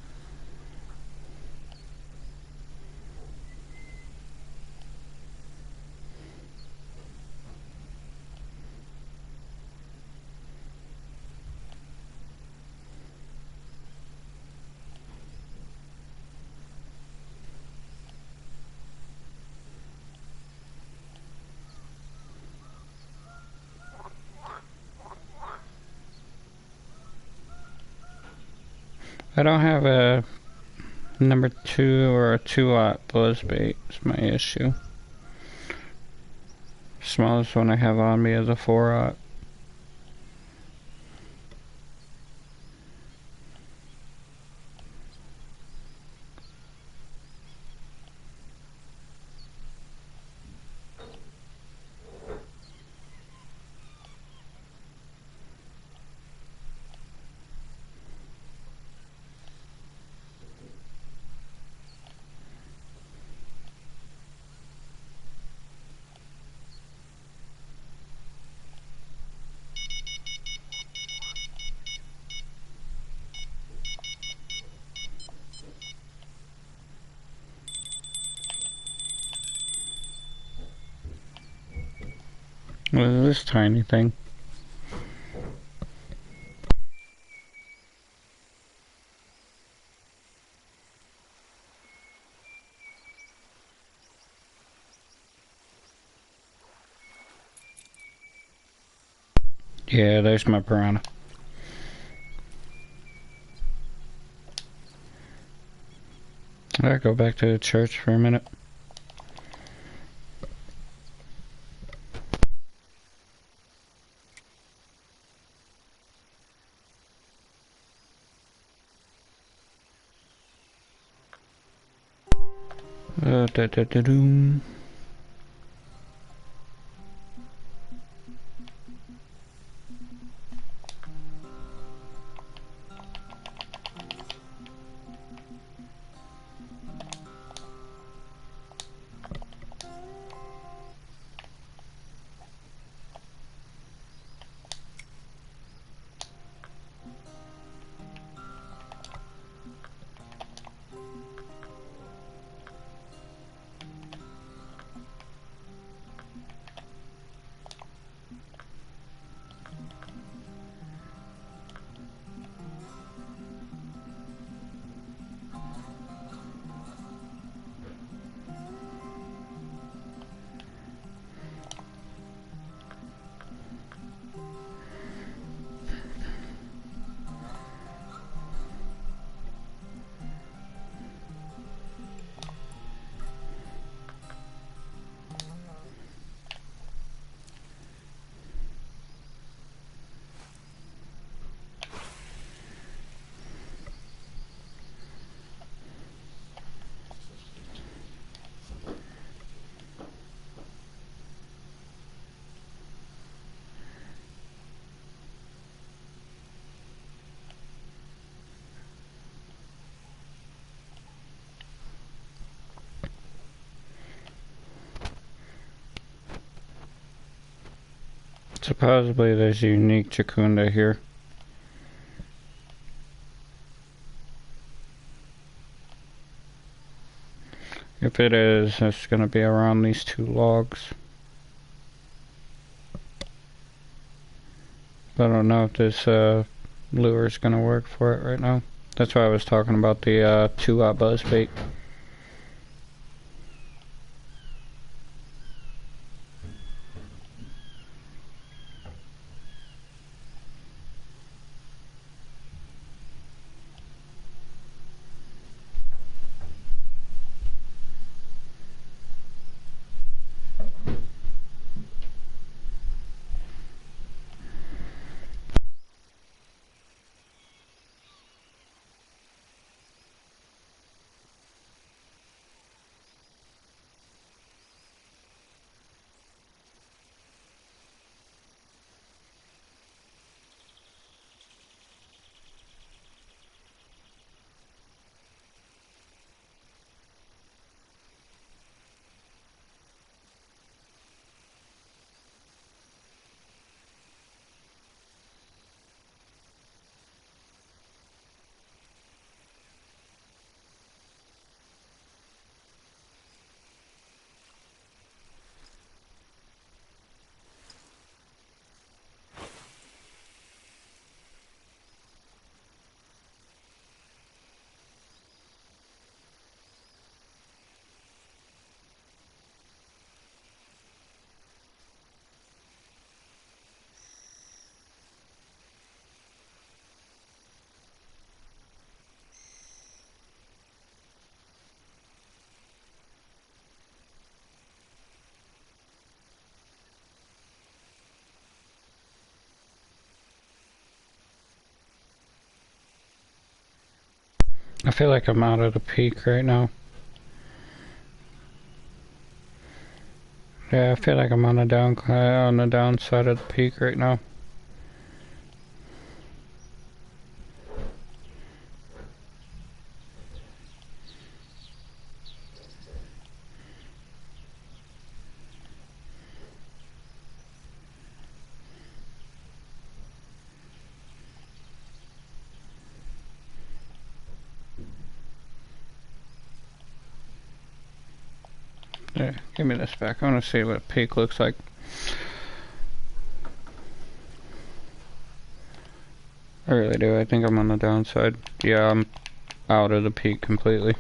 I don't have a number 2 or a 2-aught buzzbait. Is my issue. Smallest one I have on me is a 4-aught. Well, this tiny thing. Yeah, there's my piranha. Alright, go back to the church for a minute. Da-da-da-doom. Supposedly there's a unique Chakunda here. If it is, it's gonna be around these two logs. But I don't know if this lure is gonna work for it right now. That's why I was talking about the 2-aught buzz bait. I feel like I'm out of the peak right now. Yeah, I feel like I'm on the downside of the peak right now. Yeah, give me this back. I want to see what peak looks like. I really do. I think I'm on the downside. Yeah, I'm out of the peak completely.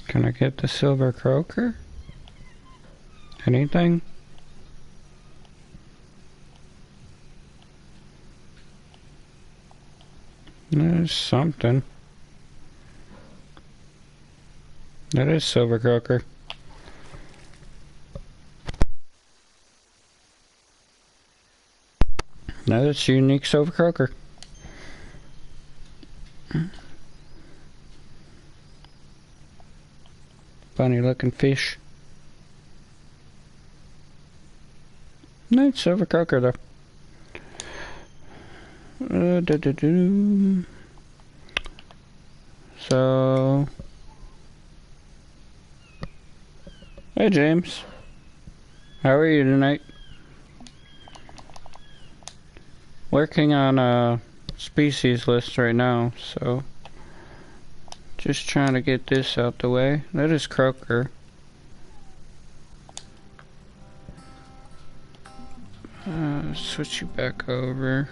Can I get the silver croaker? Anything? There's something. That is silver croaker. Now that's unique silver croaker. Funny looking fish. Nice silver croaker though. So, hey James, how are you tonight? Working on a species list right now, so just trying to get this out the way. That is croaker. Switch you back over.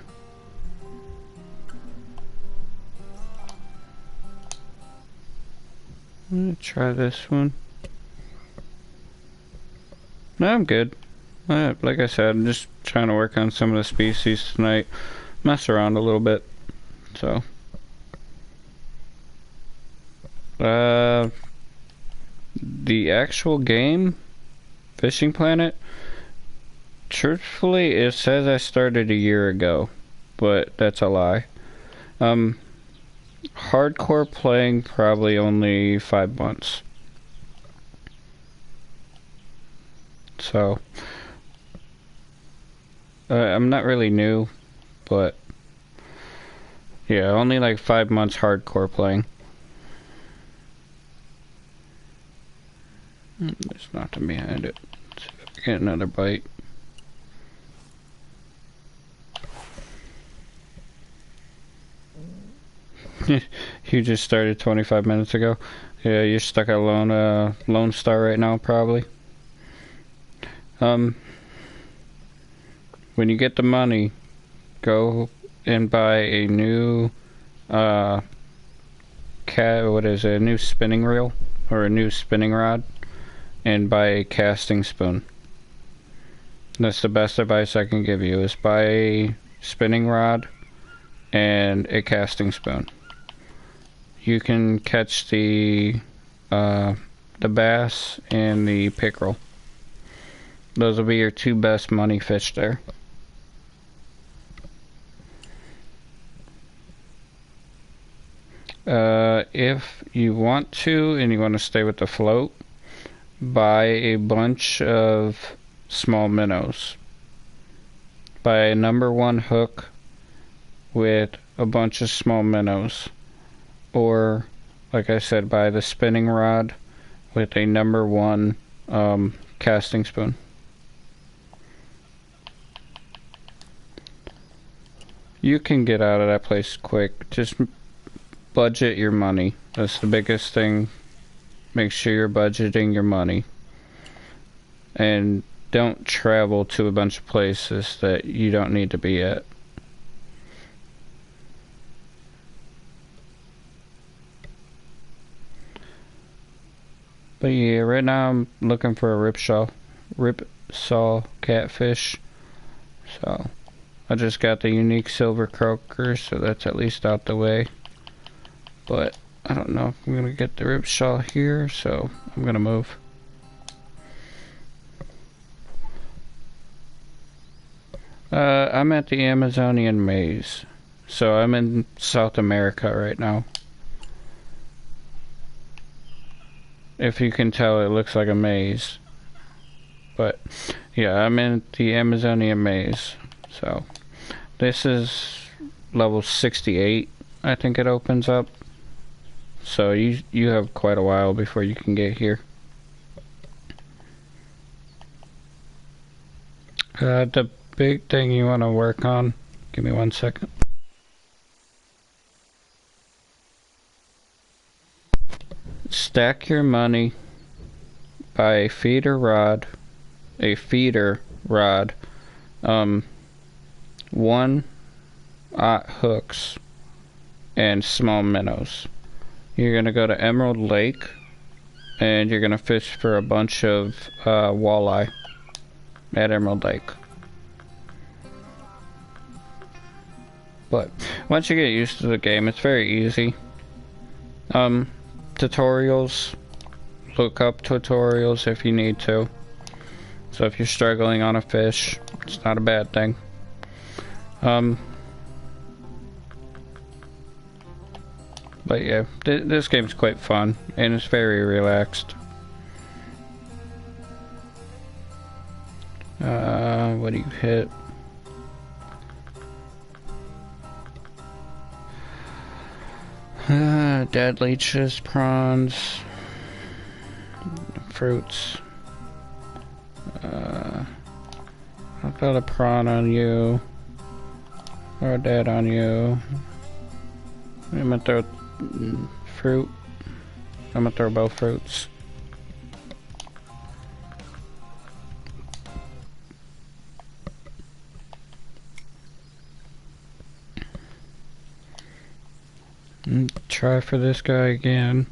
I'm gonna try this one. No, I'm good. Like I said, I'm just trying to work on some of the species tonight. Mess around a little bit. So. The actual game, Fishing Planet, truthfully, it says I started a year ago, but that's a lie. Hardcore playing probably only 5 months. So, I'm not really new, but yeah, only like 5 months hardcore playing. There's nothing behind it. Let's see if I get another bite. You just started 25 minutes ago. Yeah, you're stuck at Lone Star right now, probably. When you get the money, go and buy a new a new spinning reel or a new spinning rod, and buy a casting spoon. That's the best advice I can give you, is buy a spinning rod and a casting spoon. You can catch the bass and the pickerel. Those will be your two best money fish there. If you want to and you want to stay with the float, buy a bunch of small minnows. Buy a #1 hook with a bunch of small minnows. Or, like I said, buy the spinning rod with a #1 casting spoon. You can get out of that place quick. Just budget your money. That's the biggest thing. Make sure you're budgeting your money. And don't travel to a bunch of places that you don't need to be at. But yeah, right now I'm looking for a ripsaw catfish. So I just got the unique silver croaker, so that's at least out the way. But I don't know if I'm gonna get the ripsaw here, so I'm gonna move. I'm at the Amazonian maze, so I'm in South America right now. If you can tell, it looks like a maze. But yeah, I'm in the Amazonian maze. So this is level 68, I think it opens up. So you have quite a while before you can get here. The big thing you want to work on, give me 1 second. Stack your money, buy a feeder rod, 1/0 hooks, and small minnows. You're gonna go to Emerald Lake, and you're gonna fish for a bunch of walleye at Emerald Lake. But once you get used to the game, it's very easy. Tutorials, look up tutorials if you need to. So if you're struggling on a fish, it's not a bad thing. But yeah, this game's quite fun, and it's very relaxed. What do you hit? Dead leeches, prawns, fruits. I'll got a prawn on you, or a dead on you. I'm gonna throw fruit. I'm gonna throw both fruits. Try for this guy again.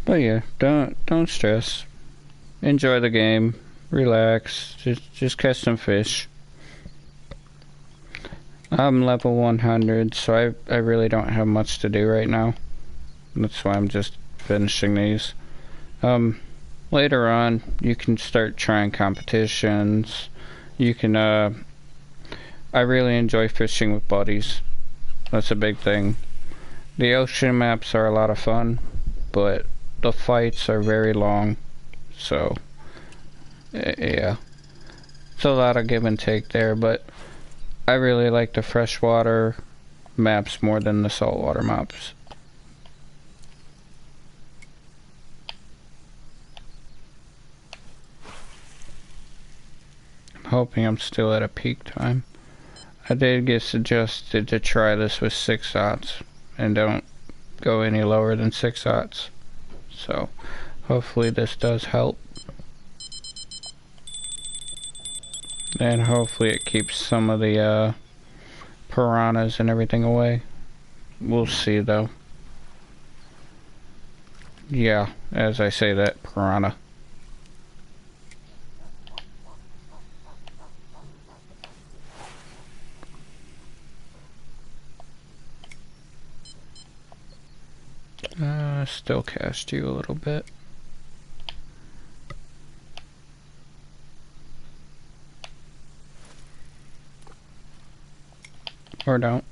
But yeah, don't stress. Enjoy the game. Relax. Just catch some fish. I'm level 100, so I really don't have much to do right now. That's why I'm just finishing these. Later on, you can start trying competitions. You can, I really enjoy fishing with buddies. That's a big thing. The ocean maps are a lot of fun, but the fights are very long. So, yeah. It's a lot of give and take there, but I really like the freshwater maps more than the saltwater maps. Hoping I'm still at a peak time. I did get suggested to try this with 6/0 and don't go any lower than 6/0. So hopefully this does help. And hopefully it keeps some of the piranhas and everything away. We'll see though. Yeah, as I say that, piranha. Still cast you a little bit. Or don't.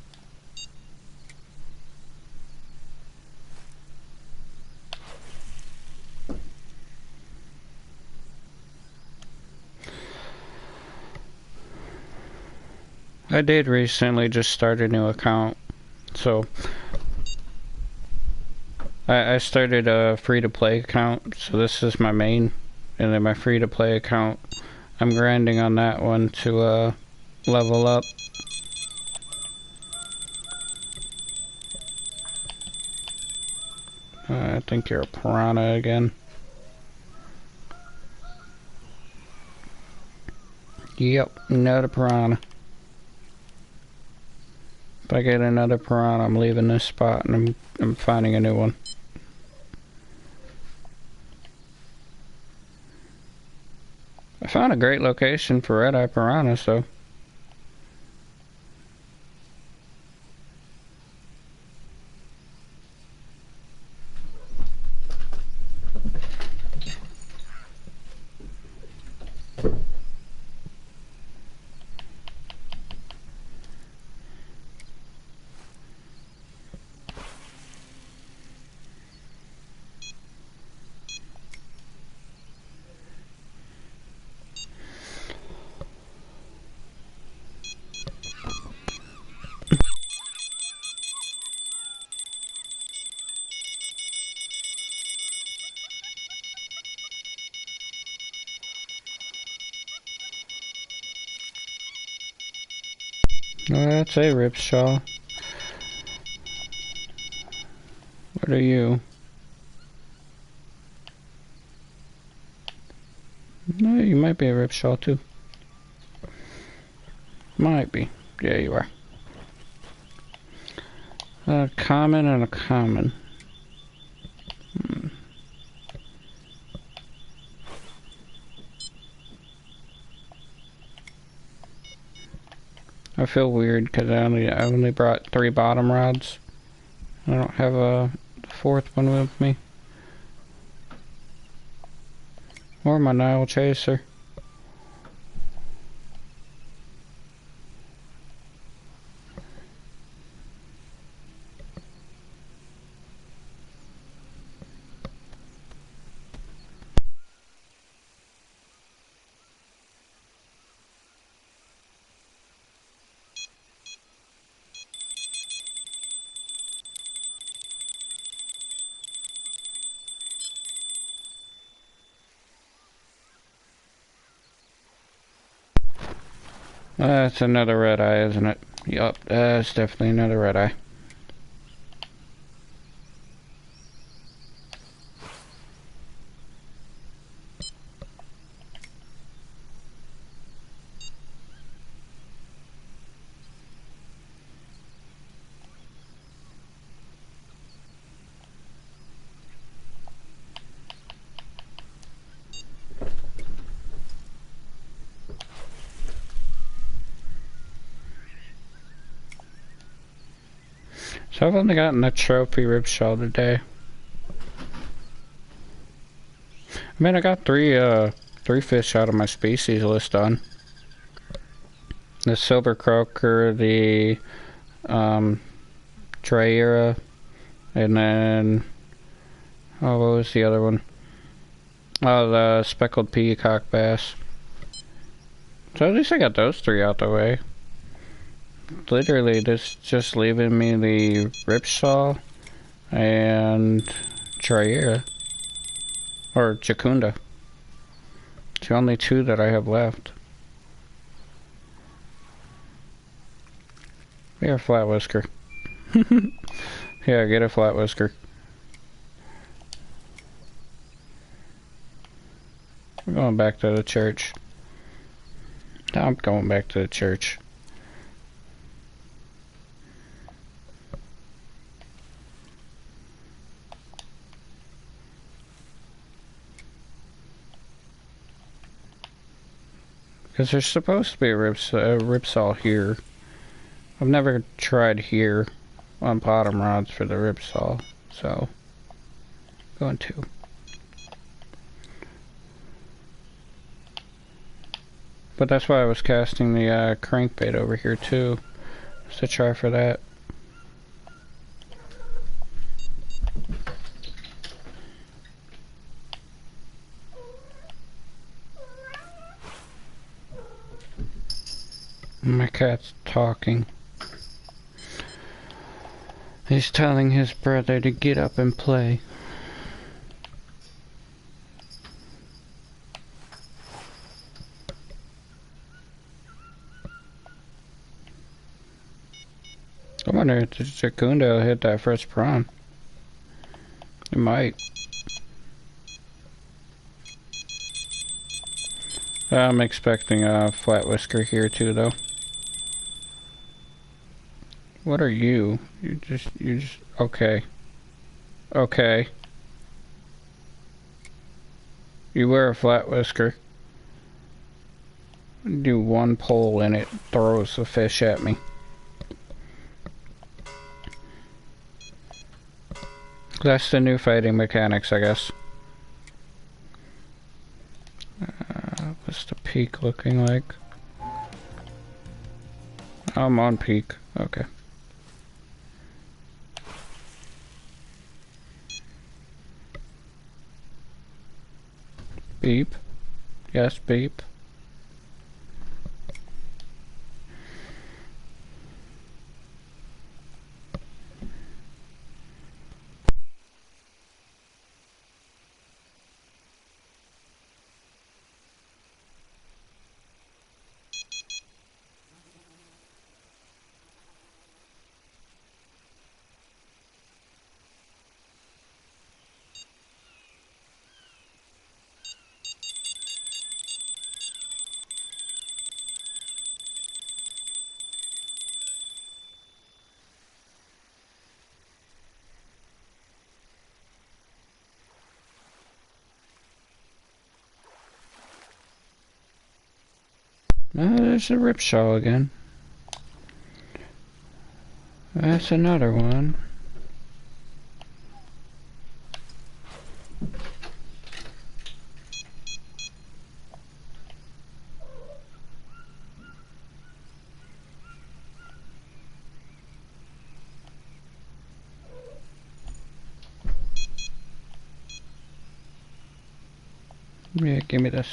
I did recently just start a new account, so I started a free-to-play account, so this is my main, and then my free-to-play account, I'm grinding on that one to level up. I think you're a piranha again. Yep, another piranha. If I get another piranha, I'm leaving this spot and I'm finding a new one. I found a great location for red-eye piranhas, though. Well, that's a ripsaw. What are you? No, you might be a ripsaw too. Might be. Yeah, you are. A common and a common. I feel weird because I only brought 3 bottom rods. I don't have a 4th one with me. Or my Nile chaser. That's another red eye, isn't it? Yup, that's definitely another red eye. So I've only gotten a trophy ripsaw today. I mean, I got three fish out of my species list done. The silver croaker, the Triera, and then what was the other one? Oh, the speckled peacock bass. So at least I got those 3 out the way. Literally, this just leaving me the ripsaw and Triera. Or Jacunda. It's the only 2 that I have left. Yeah, flat whisker. Yeah, get a flat whisker. We're going back to the church. Now I'm going back to the church. Because there's supposed to be a ripsaw here. I've never tried here on bottom rods for the ripsaw, so going to. But that's why I was casting the crankbait over here too, just to try for that. My cat's talking. He's telling his brother to get up and play. I wonder if the Jacunda will hit that first prawn. It might. I'm expecting a flat whisker here too, though. What are you? You just, okay. Okay. You wear a flat whisker. Do one pull and it throws the fish at me. That's the new fighting mechanics, I guess. What's the peak looking like? I'm on peak. Okay. Beep. Yes, beep. There's a ripsaw again. That's another one. Yeah, give me this.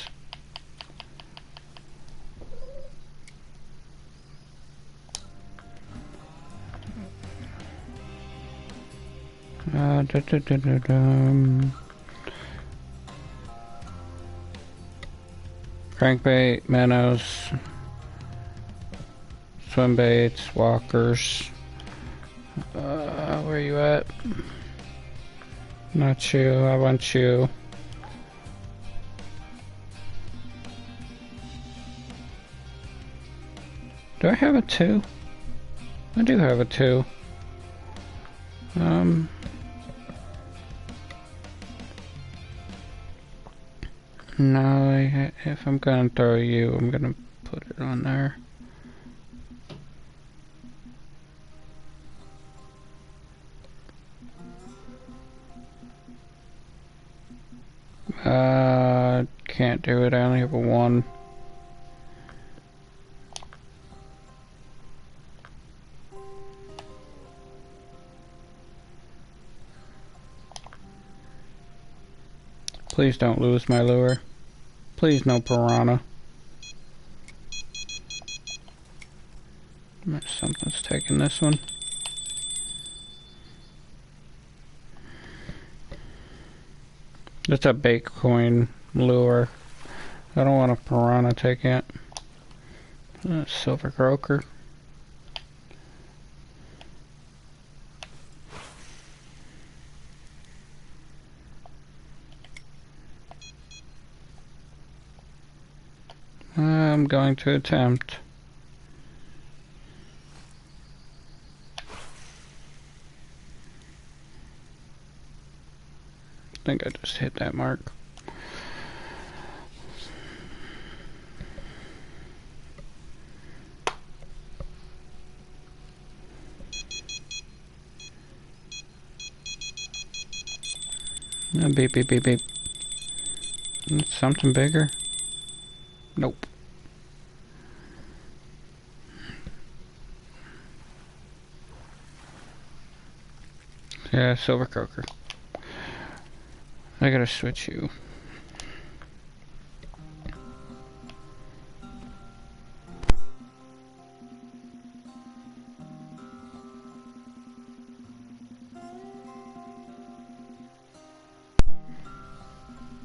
Crankbait, minnows, swim baits, walkers. Where you at? Not you, I want you. Do I have a 2? I do have a 2. No, if I'm gonna throw you, I'm gonna put it on there. Can't do it, I only have a 1. Please don't lose my lure. Please no piranha. Something's taking this one. It's a bait coin lure. I don't want a piranha taking it. Silver croaker. I'm going to attempt. I think I just hit that mark. Beep, beep, beep, beep. Something bigger? Nope. Yeah, silver croaker. I gotta switch you.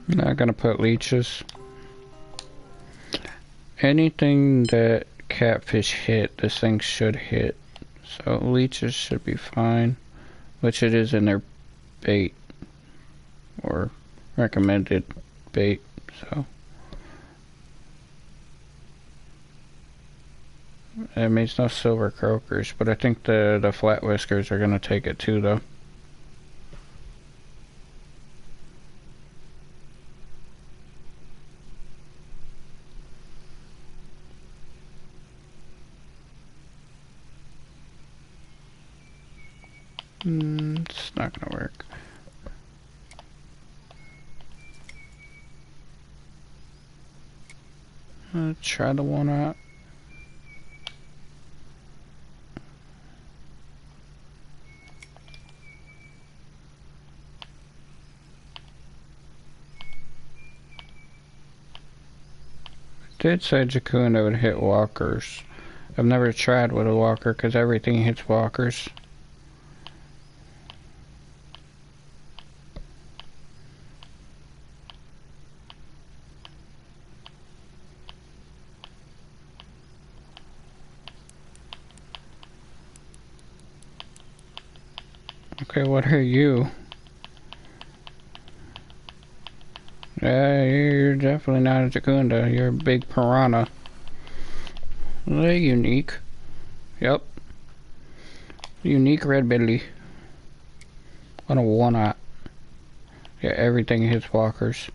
Not gonna put leeches. Anything that catfish hit, this thing should hit. So leeches should be fine, which it is in their bait or recommended bait. So it means no silver croakers, but I think the flat whiskers are gonna take it too, though. It's not gonna work. Try the one out. Did say Jakuna would hit walkers. I've never tried with a walker because everything hits walkers. Okay, what are you? Yeah, you're definitely not a Jakunda. You're a big piranha. They're unique. Yep. Unique red belly. On a one-eye. Yeah, everything hits walkers.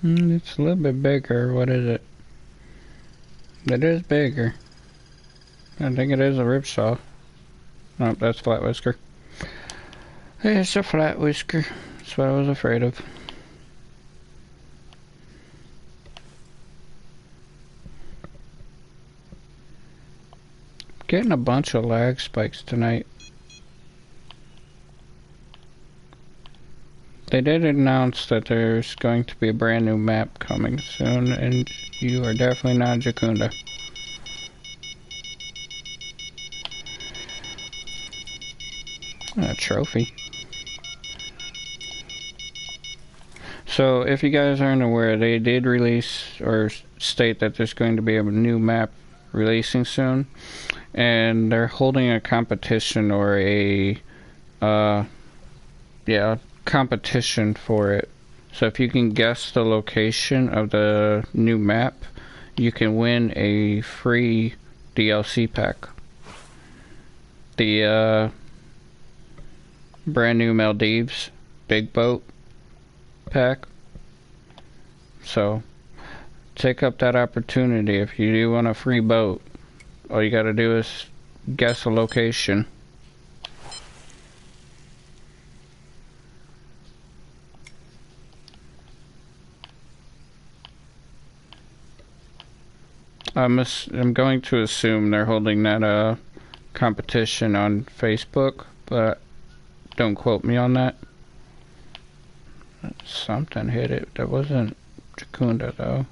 It's a little bit bigger. What is it? It is bigger. I think it is a ripsaw. Nope, that's flat whisker. It's a flat whisker. That's what I was afraid of. Getting a bunch of lag spikes tonight. They did announce that there's going to be a brand new map coming soon, and you are definitely not Jakunda. A trophy. So, if you guys aren't aware, they did release or state that there's going to be a new map releasing soon, and they're holding a competition or a, competition for it. So if you can guess the location of the new map, you can win a free DLC pack. The brand new Maldives big boat pack. So take up that opportunity. If you do want a free boat, all you gotta do is guess a location. I'm going to assume they're holding that competition on Facebook, but don't quote me on that. something hit it. That wasn't Jacunda though.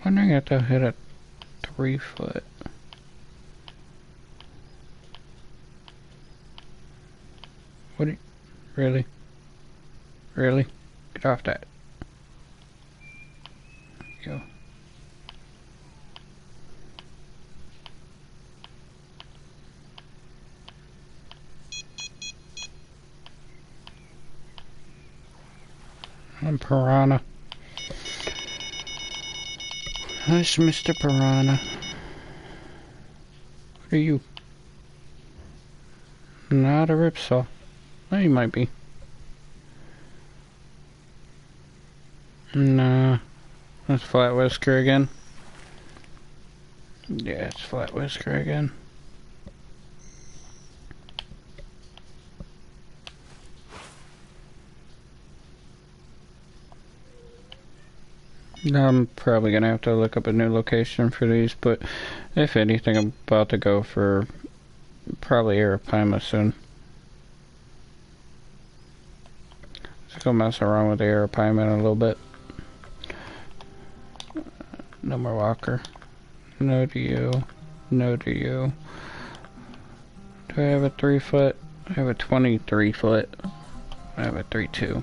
Wondering if they'll hit a 3 foot. What do you, really? Really? Get off that. There you go. I'm Piranha. Nice, Mr. Piranha. What are you? Not a ripsaw. Well, you might be. Nah. That's Flat Whisker again. Yeah, it's Flat Whisker again. I'm probably gonna have to look up a new location for these, but if anything, I'm about to go for probably Arapaima soon. Let's go mess around with the Arapaima in a little bit. No more walker. No to you. No to you. Do I have a 3 foot? I have a 23 foot. I have a 3.2.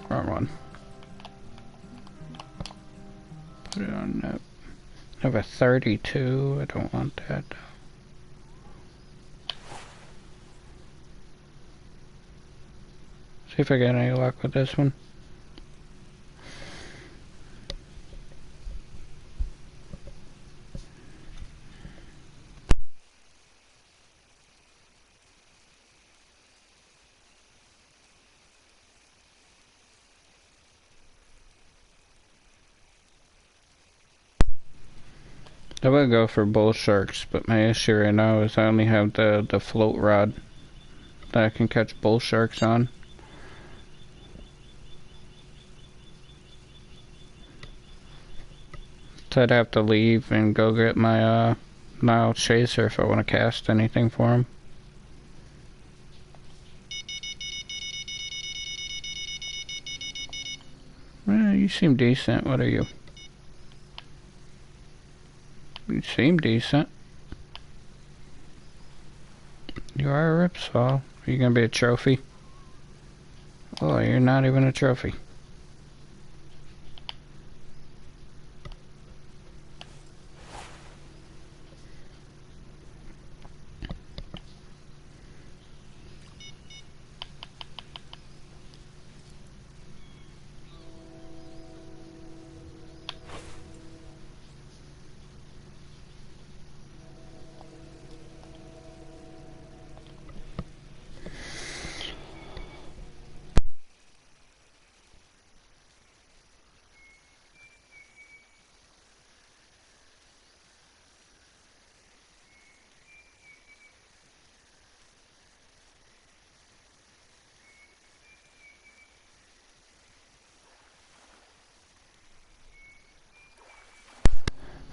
Wrong one. Put it on that. I have a 32. I don't want that. See if I get any luck with this one. I would go for bull sharks, but my issue right now is I only have the float rod that I can catch bull sharks on. So I'd have to leave and go get my Nile chaser if I want to cast anything for him. Well, you seem decent. What are you? You seem decent. You are a ripsaw. Are you gonna be a trophy? Oh, you're not even a trophy.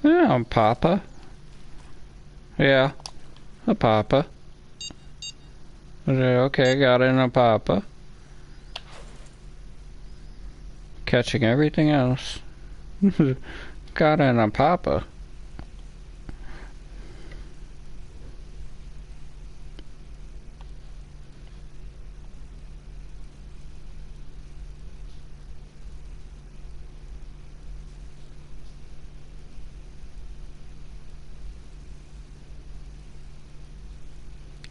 Yeah, I'm Papa. Yeah, a Papa. Okay, got it in a Papa. Catching everything else. Got it in a Papa.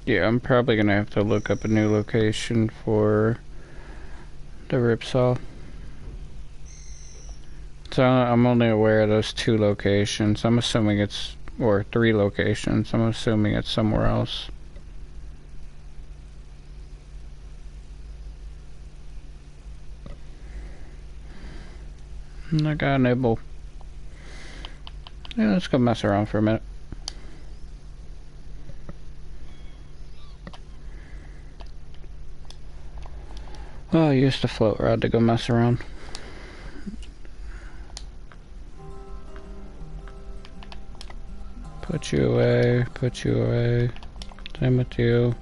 Yeah, I'm probably gonna have to look up a new location for the ripsaw. So I'm only aware of those 2 locations. I'm assuming it's, or 3 locations. I'm assuming it's somewhere else. And I got a nibble. Yeah, let's go mess around for a minute. Oh, I used the float rod to go mess around. Put you away, put you away. Same with you.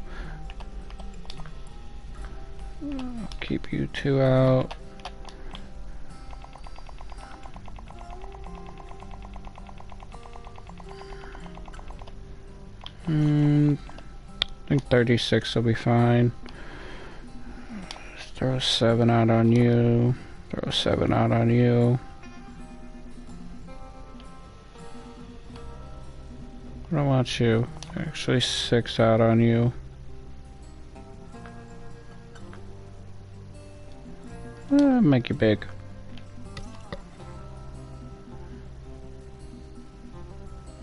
Keep you two out. I think 36 will be fine. Just throw 7 out on you. Throw 7 out on you. I don't want you. Actually 6 out on you. Make you big.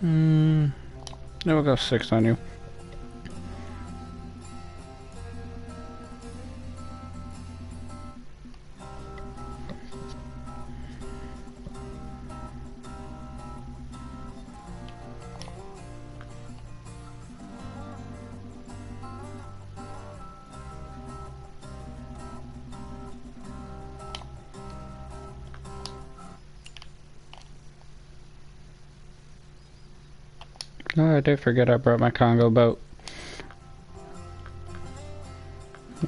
Then we'll go 6 on you. Oh, I did forget I brought my Congo boat.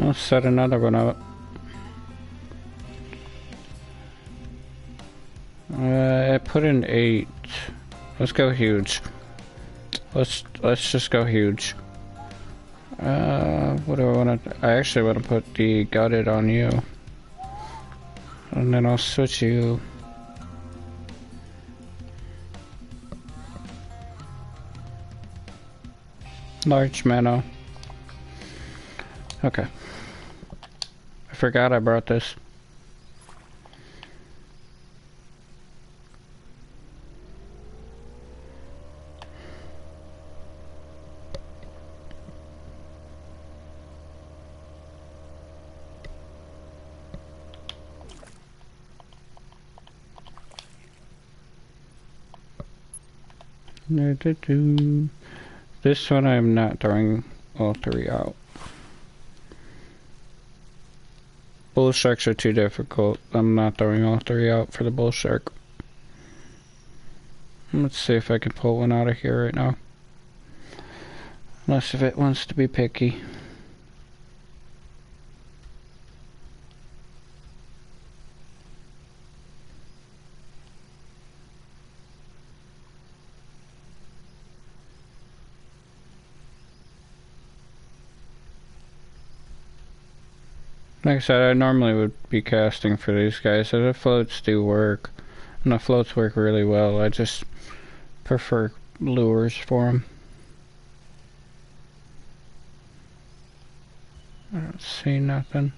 I'll set another one up. I put in 8. Let's go huge. Let's just go huge. What do I want to? I actually want to put the gutted on you, and then I'll switch you. Large minnow. Okay. I forgot I brought this. This one I'm not throwing all 3 out. Bull sharks are too difficult. I'm not throwing all 3 out for the bull shark. Let's see if I can pull one out of here right now. Unless if it wants to be picky. Like I said, I normally would be casting for these guys, so the floats do work. And the floats work really well. I just prefer lures for them. I don't see nothing.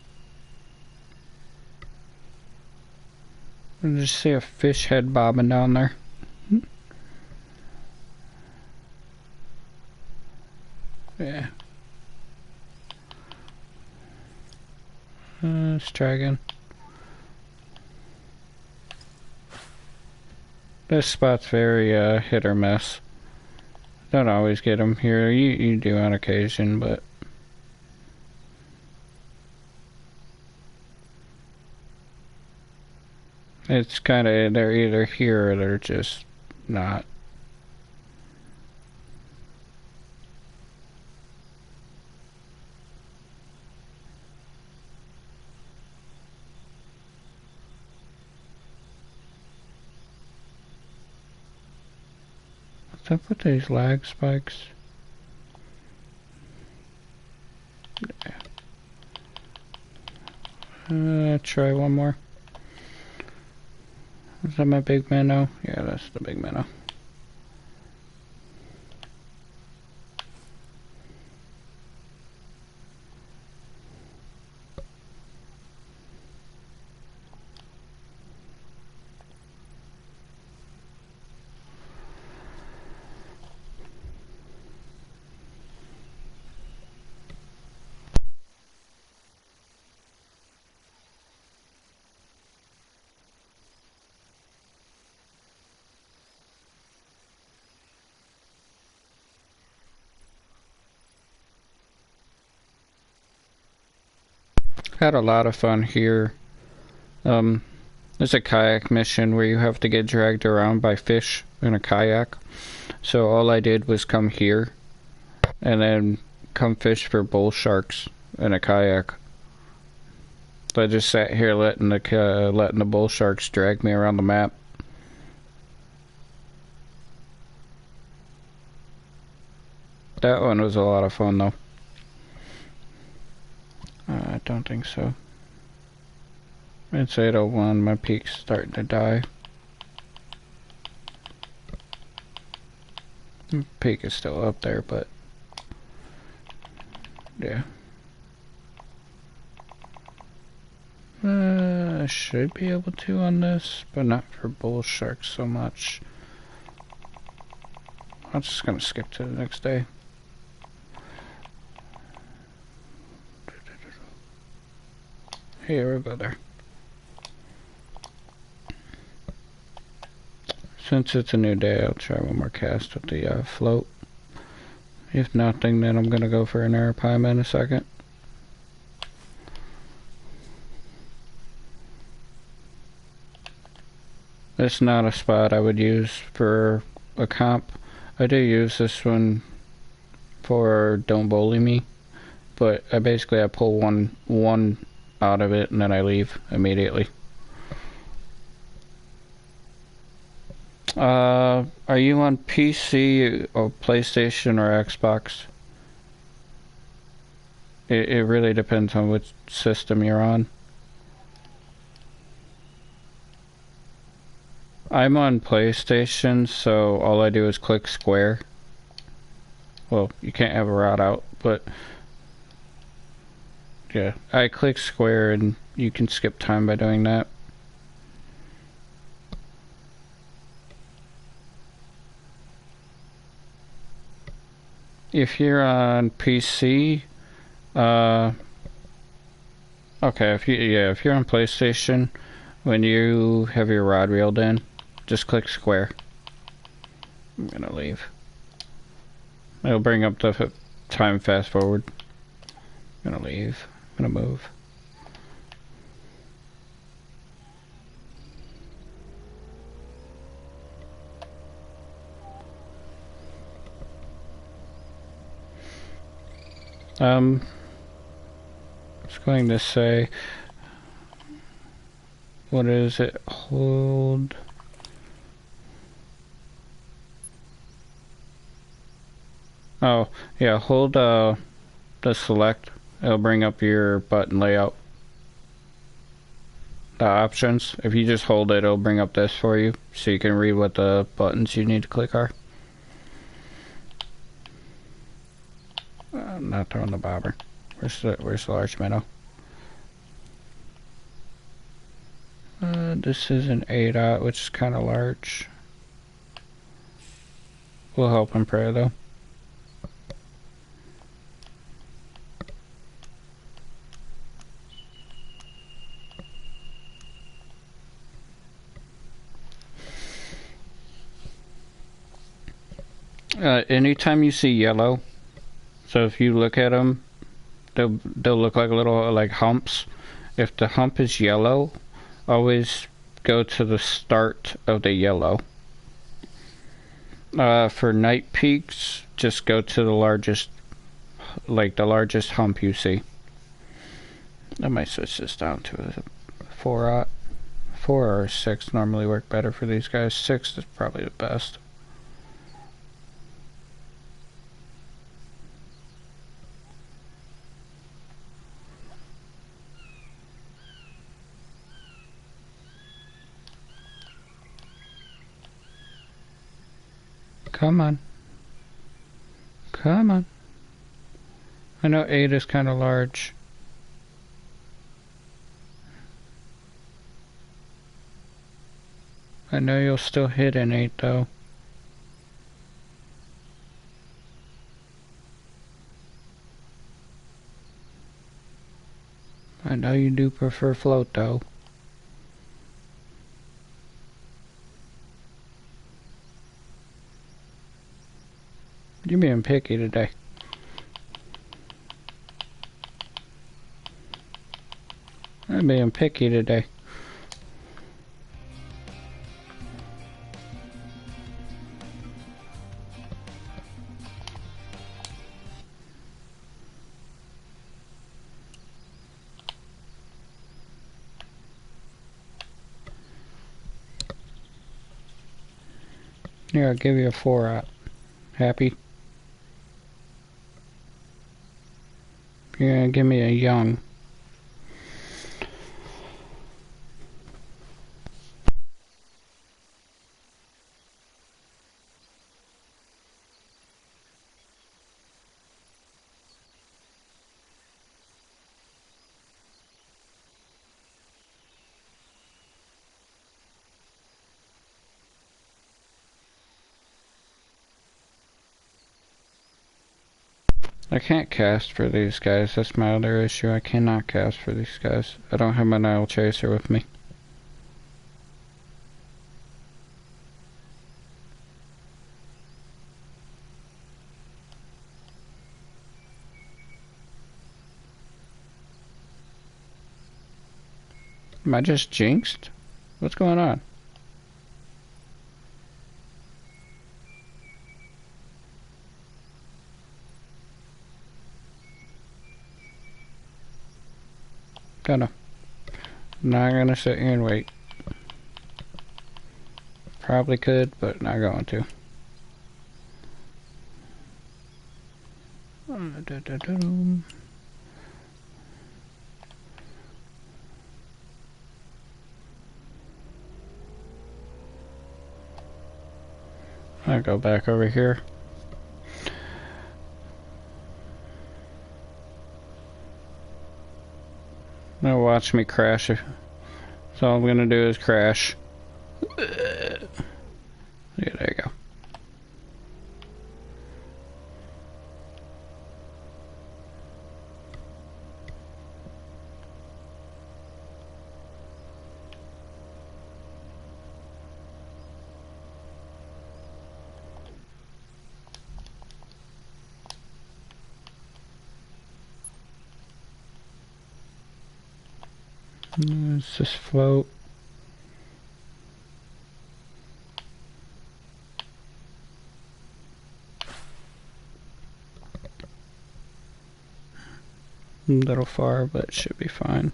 I just see a fish head bobbing down there. Yeah. Let's try again. This spot's very hit or miss. Don't always get them here. You do on occasion, but it's kind of, they're either here or they're just not. What's up with these lag spikes? Try one more. Is that my big minnow? Yeah, that's the big minnow. Had a lot of fun here. There's a kayak mission where you have to get dragged around by fish in a kayak. So all I did was come here and then come fish for bull sharks in a kayak. So I just sat here letting the bull sharks drag me around the map. That one was a lot of fun though. I don't think so. It's 8:01, my peak's starting to die. Peak is still up there, but yeah. I should be able to on this, but not for bull sharks so much. I'm just gonna skip to the next day. Here, we'll go there. Since it's a new day, I'll try one more cast with the float. If nothing, then I'm gonna go for an arapaima in a second. It's not a spot I would use for a comp. I do use this one for Don't Bully Me, but I pull one out of it and then I leave immediately. Are you on PC or PlayStation or Xbox? It really depends on which system you're on. I'm on PlayStation, so all I do is click square. Well, you can't have a route out, but yeah, I click square and you can skip time by doing that. If you're on PC, okay, if you're on PlayStation, when you have your rod reeled in, just click square. I'm gonna leave. It'll bring up the time fast forward. I'm gonna leave. I'm gonna move. I was going to say, what is it? Hold. Oh, yeah, hold the select. It'll bring up your button layout. The options. If you just hold it, it'll bring up this for you, so you can read what the buttons you need to click are. I'm not throwing the bobber. Where's the large minnow? This is an 8/0, which is kind of large. We'll help in prayer though. Anytime you see yellow, so if you look at them, they'll look like little like humps. If the hump is yellow, always go to the start of the yellow. For night peaks, just go to the largest, like the largest hump you see. I might switch this down to a 4/0. 4 or 6 normally work better for these guys. 6 is probably the best. Come on. Come on. I know 8 is kind of large. I know you'll still hit an 8 though. I know you do prefer float though. You're being picky today. I'm being picky today. Here, I'll give you a 4 out. Happy? You're gonna give me a young. I can't cast for these guys. That's my other issue. I cannot cast for these guys. I don't have my Nile Chaser with me. Am I just jinxed? What's going on? Not gonna sit here and wait. Probably could, but not going to. I'll go back over here. Now watch me crash. So all I'm gonna do is crash. Yeah, there you go. Let's just float. A little far, but it should be fine.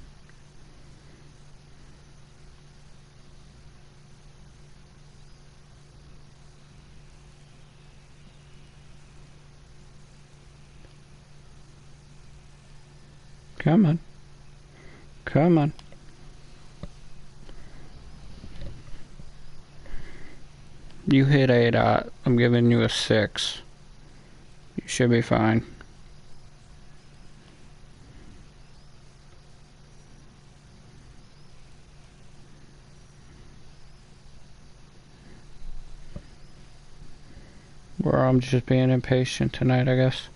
Come on. Come on. You hit a dot. I'm giving you a 6. You should be fine. Or I'm just being impatient tonight, I guess.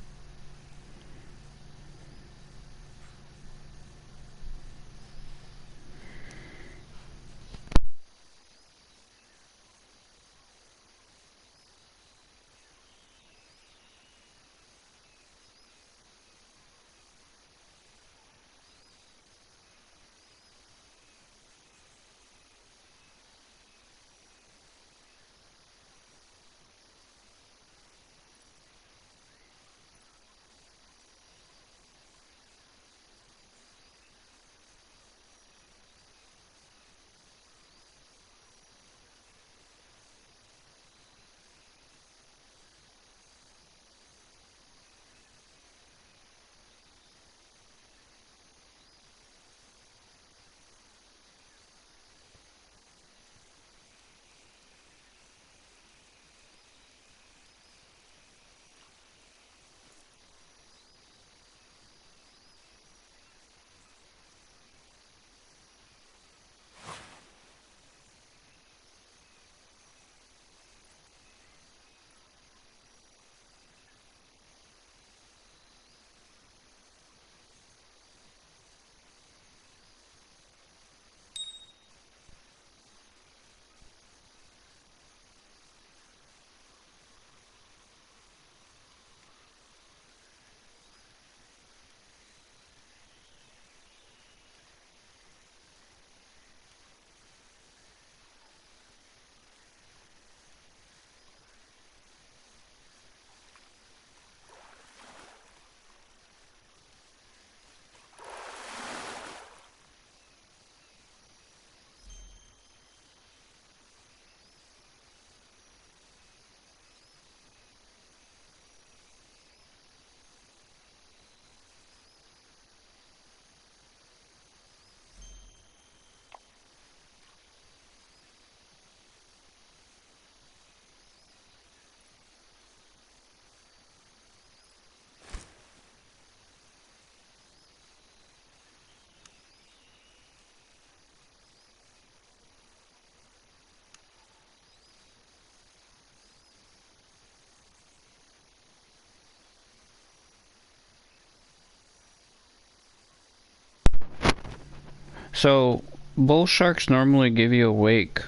So bull sharks normally give you a wake.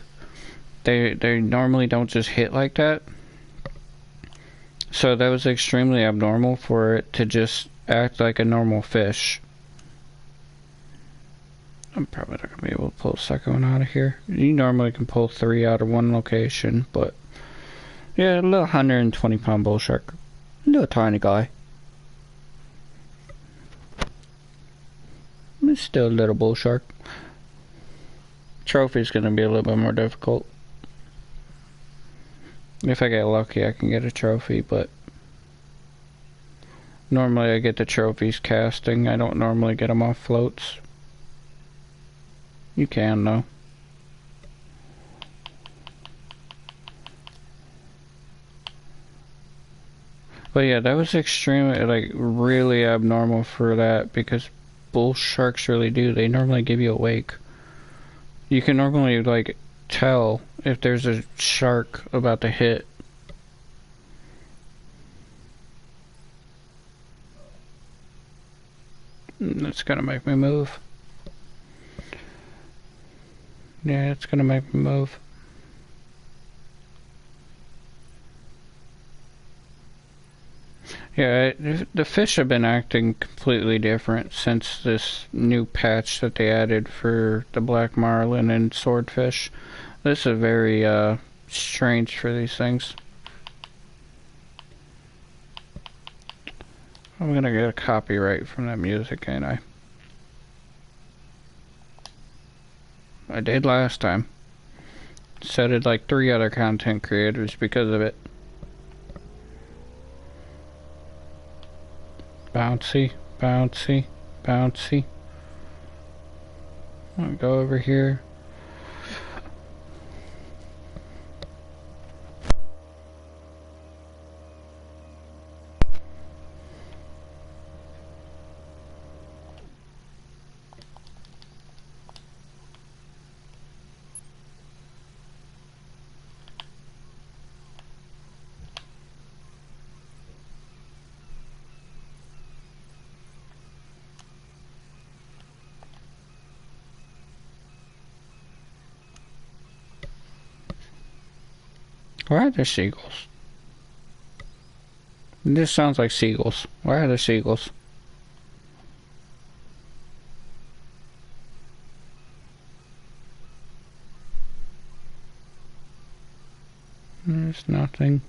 They normally don't just hit like that. So that was extremely abnormal for it to just act like a normal fish. I'm probably not going to be able to pull a second one out of here. You normally can pull 3 out of one location, but yeah, a little 120-pound bull shark. Little tiny guy. It's still a little bull shark. Trophy's going to be a little bit more difficult. If I get lucky, I can get a trophy, but normally I get the trophies casting. I don't normally get them off floats. You can, though. But yeah, that was extremely, like, really abnormal for that, because bull sharks really do. They normally give you a wake. You can normally, like, tell if there's a shark about to hit. It's gonna make me move. Yeah, it's gonna make me move. Yeah, the fish have been acting completely different since this new patch that they added for the black marlin and swordfish. This is very strange for these things. I'm gonna get a copyright from that music, ain't I? I did last time. So did like 3 other content creators because of it. Bouncy, bouncy, bouncy. I'll go over here. Why are there seagulls? This sounds like seagulls. Why are there seagulls? There's nothing.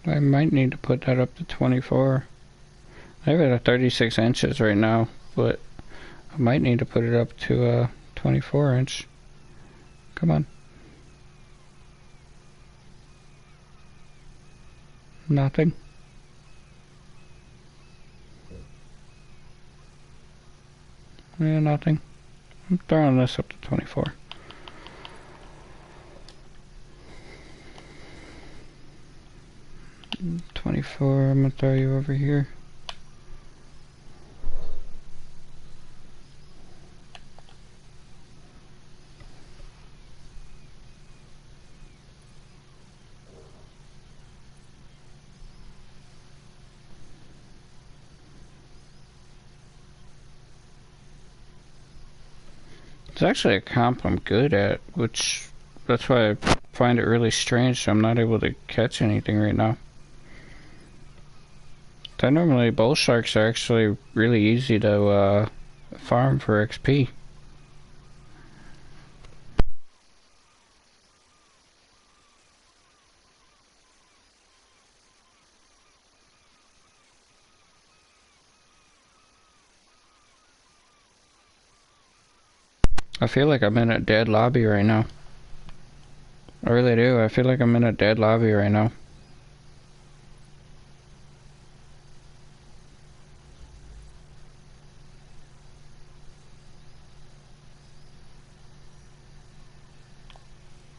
I might need to put that up to 24. I have it at 36 inches right now, but I might need to put it up to 24 inch. Come on. Nothing. Yeah, nothing. I'm throwing this up to 24. I'm gonna throw you over here. It's actually a comp I'm good at, which that's why I find it really strange I'm not able to catch anything right now. So normally bull sharks are actually really easy to farm for XP. I feel like I'm in a dead lobby right now. I really do. I feel like I'm in a dead lobby right now.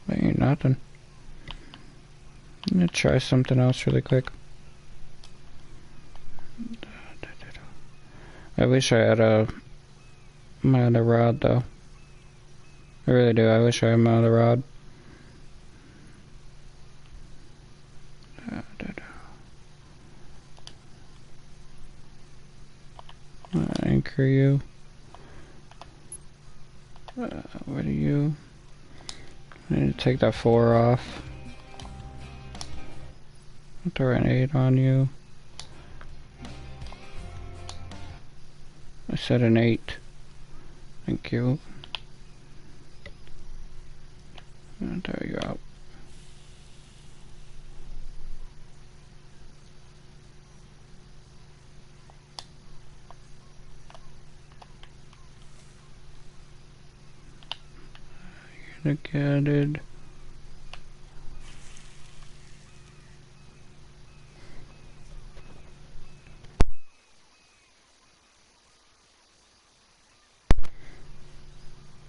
Ain't nothing. I'm gonna try something else really quick. I wish I had my other rod though. I really do. I wish I had my other rod. are you? What are you? I need to take that 4 off. I'll throw an 8 on you. I said an 8. Thank you. I'll throw you out. Get it.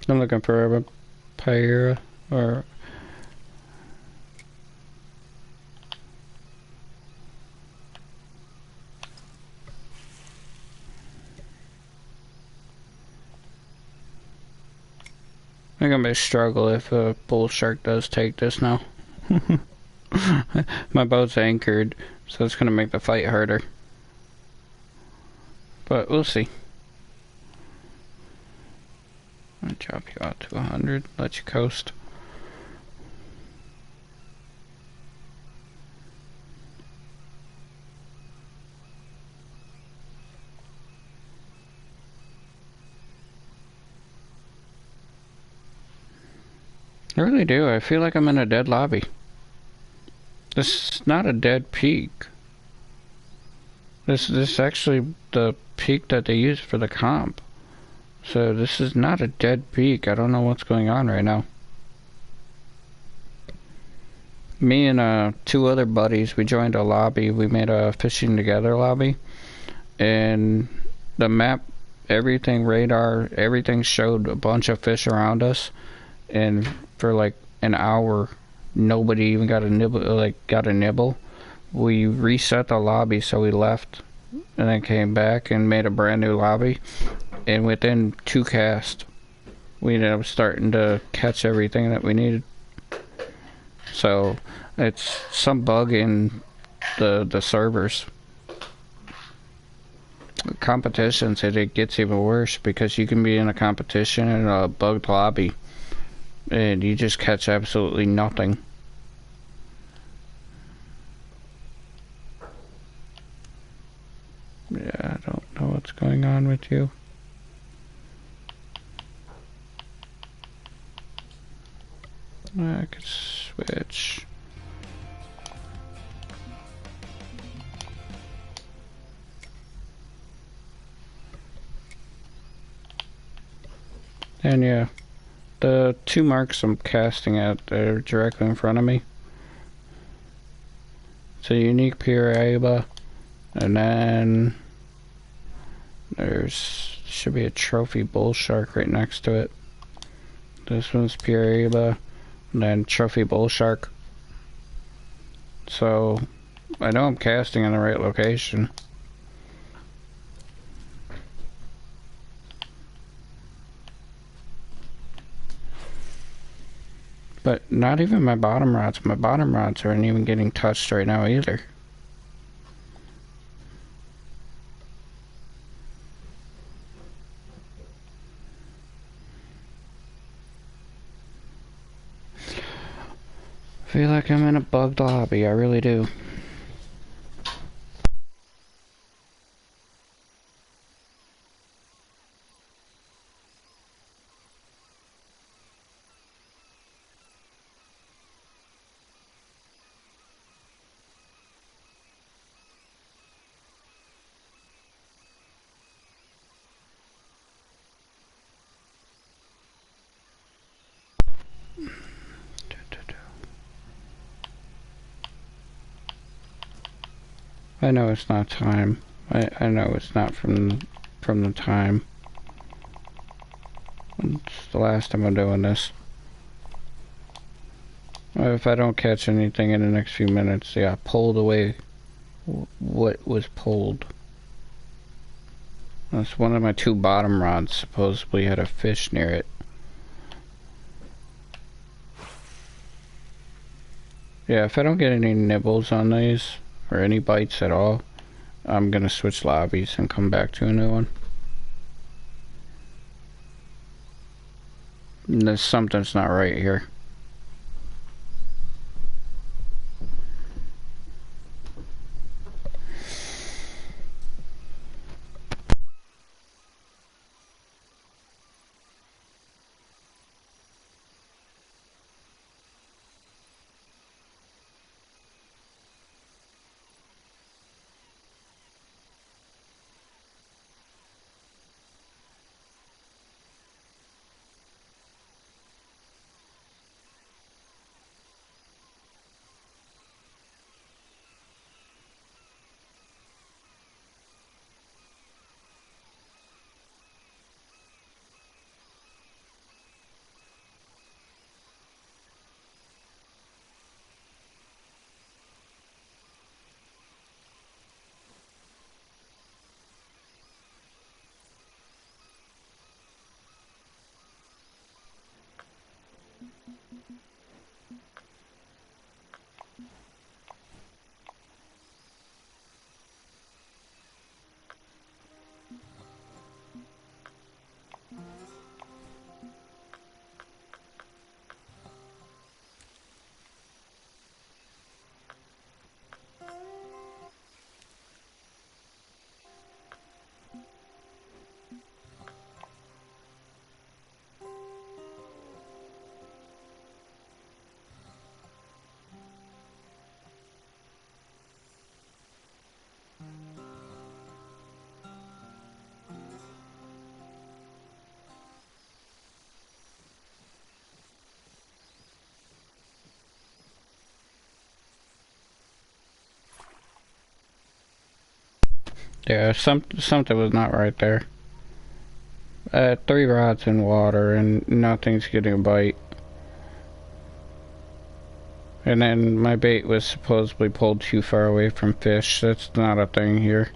I'm looking for a pair or I'm gonna be a struggle if a bull shark does take this now. My boat's anchored, so it's gonna make the fight harder. But we'll see. I'll drop you out to 100, let you coast. I really do. I feel like I'm in a dead lobby. This is not a dead peak. This is actually the peak that they use for the comp. So this is not a dead peak. I don't know what's going on right now. Me and 2 other buddies, we joined a lobby. We made a fishing together lobby. And the map, everything, radar, everything showed a bunch of fish around us. And for like an hour, nobody even got a nibble. We reset the lobby, so we left and then came back and made a brand new lobby. And within 2 casts, we ended up starting to catch everything that we needed. So it's some bug in the servers. Competitions, it gets even worse because you can be in a competition in a bugged lobby and you just catch absolutely nothing. Yeah, I don't know what's going on with you. I could switch. And yeah, the 2 marks I'm casting at, they're directly in front of me. It's a unique Piraiba, and then should be a trophy bull shark right next to it. This one's Piraiba, and then trophy bull shark. So I know I'm casting in the right location. But not even my bottom rods. My bottom rods aren't even getting touched right now either. I feel like I'm in a bugged lobby, I really do. I know it's not time. I know it's not from the time. It's the last time I'm doing this. If I don't catch anything in the next few minutes, yeah, I pulled away what was pulled. That's one of my 2 bottom rods supposedly had a fish near it. Yeah, if I don't get any nibbles on these, or any bites at all, I'm gonna switch lobbies and come back to a new one. Something's not right here. Yeah, something was not right there. 3 rods in water and nothing's getting a bite. And then my bait was supposedly pulled too far away from fish. That's not a thing here.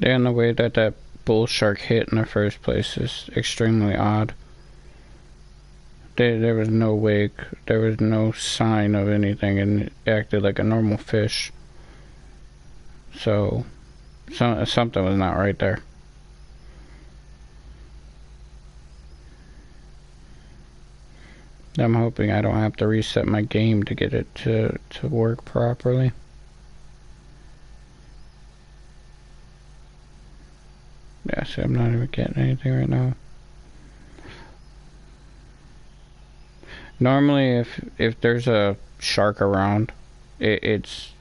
And the way that that bull shark hit in the first place is extremely odd. There was no wake, there was no sign of anything, and it acted like a normal fish. So something was not right there. I'm hoping I don't have to reset my game to get it to work properly. Yeah, see, I'm not even getting anything right now. Normally, if there's a shark around, it's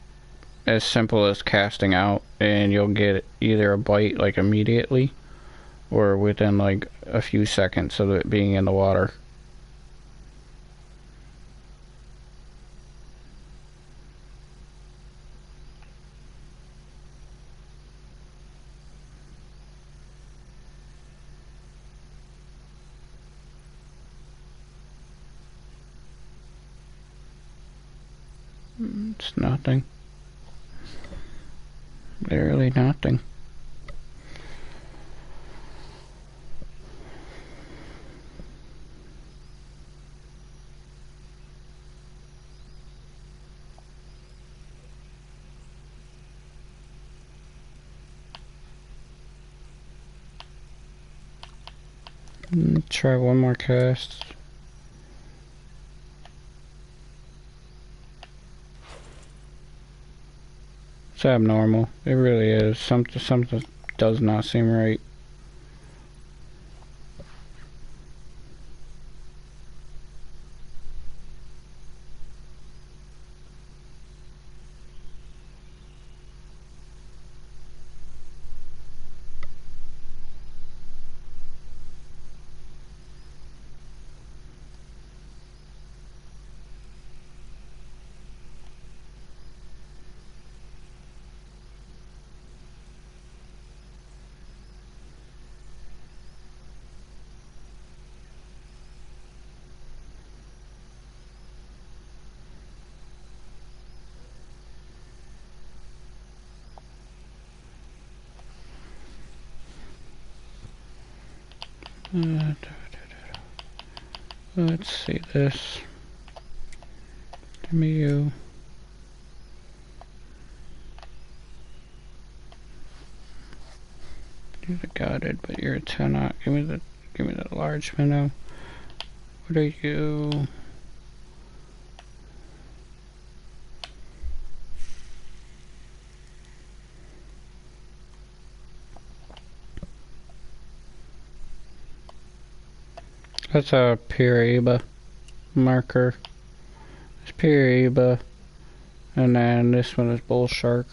as simple as casting out, and you'll get either a bite like immediately, or within like a few seconds of it being in the water. It's nothing. Literally nothing. Try one more cast. It's abnormal. It really is. Something does not seem right. Let's see this. Give me you. You're the guided, but you're a 10-aught. Give me the large minnow. What are you? That's a Piriba marker. It's Piriba, and then this one is bull shark.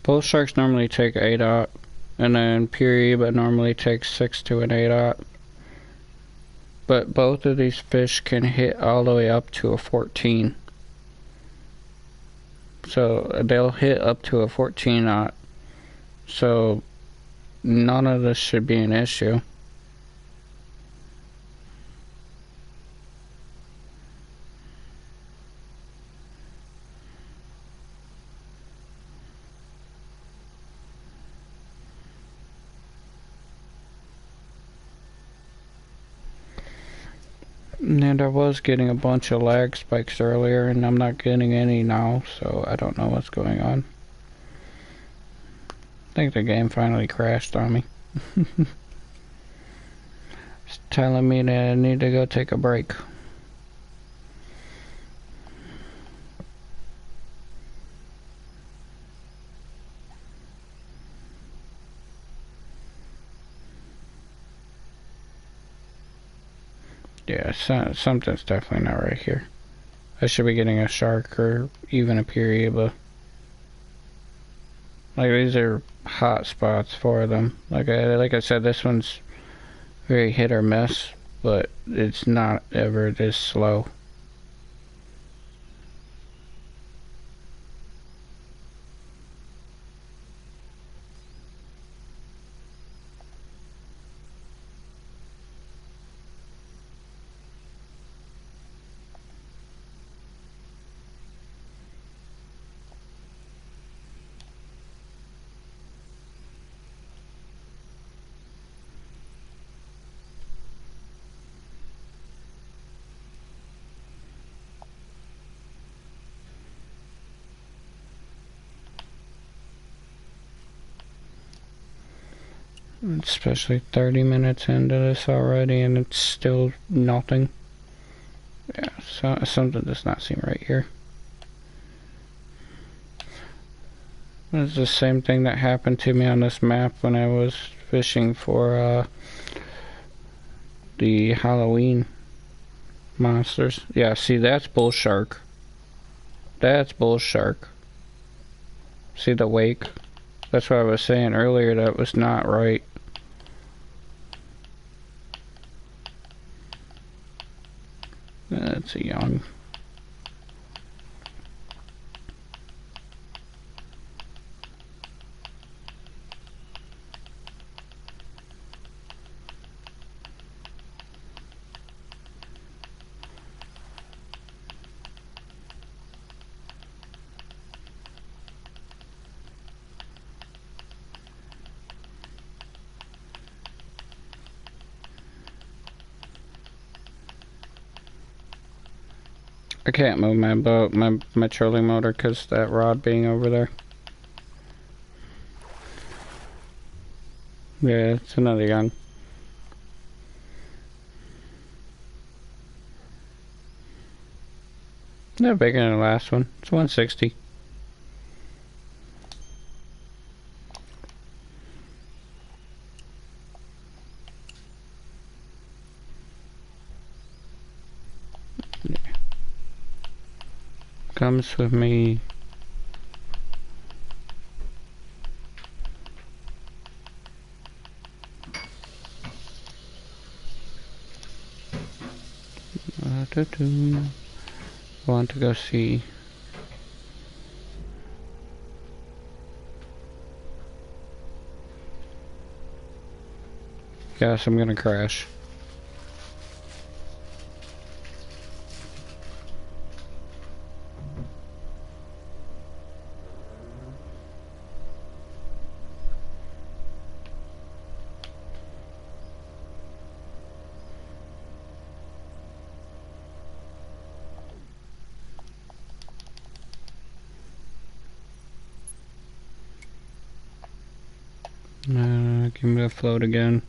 Bull sharks normally take 8-aught, and then Piriba normally takes 6 to an 8-aught. But both of these fish can hit all the way up to a 14. So they'll hit up to a 14-aught. So none of this should be an issue. And I was getting a bunch of lag spikes earlier, and I'm not getting any now, so I don't know what's going on. I think the game finally crashed on me. It's telling me that I need to go take a break. Yeah, something's definitely not right here. I should be getting a shark or even a Piriba. Like, these are hot spots for them. Like I said, this one's very hit or miss, but it's not ever this slow. Especially 30 minutes into this already, and it's still nothing. Yeah, so something does not seem right here. It's the same thing that happened to me on this map when I was fishing for the Halloween monsters. Yeah, see, that's bull shark. That's bull shark. See the wake? That's what I was saying earlier, that was not right. That's a young. I can't move my boat, my trolling motor, because that rod being over there. Yeah, it's another young. They're bigger than the last one. It's 160. Yeah. Comes with me. Want to go see. Yes, I'm gonna crash. Give me the float again.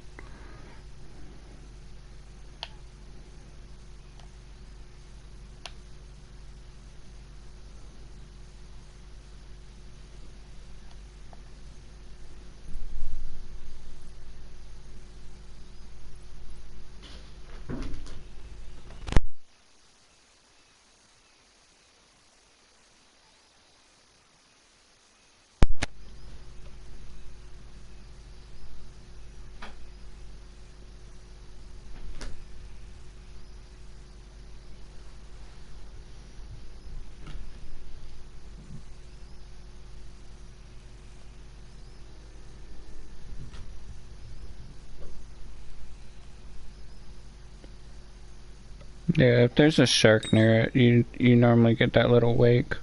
Yeah, if there's a shark near it, you normally get that little wake.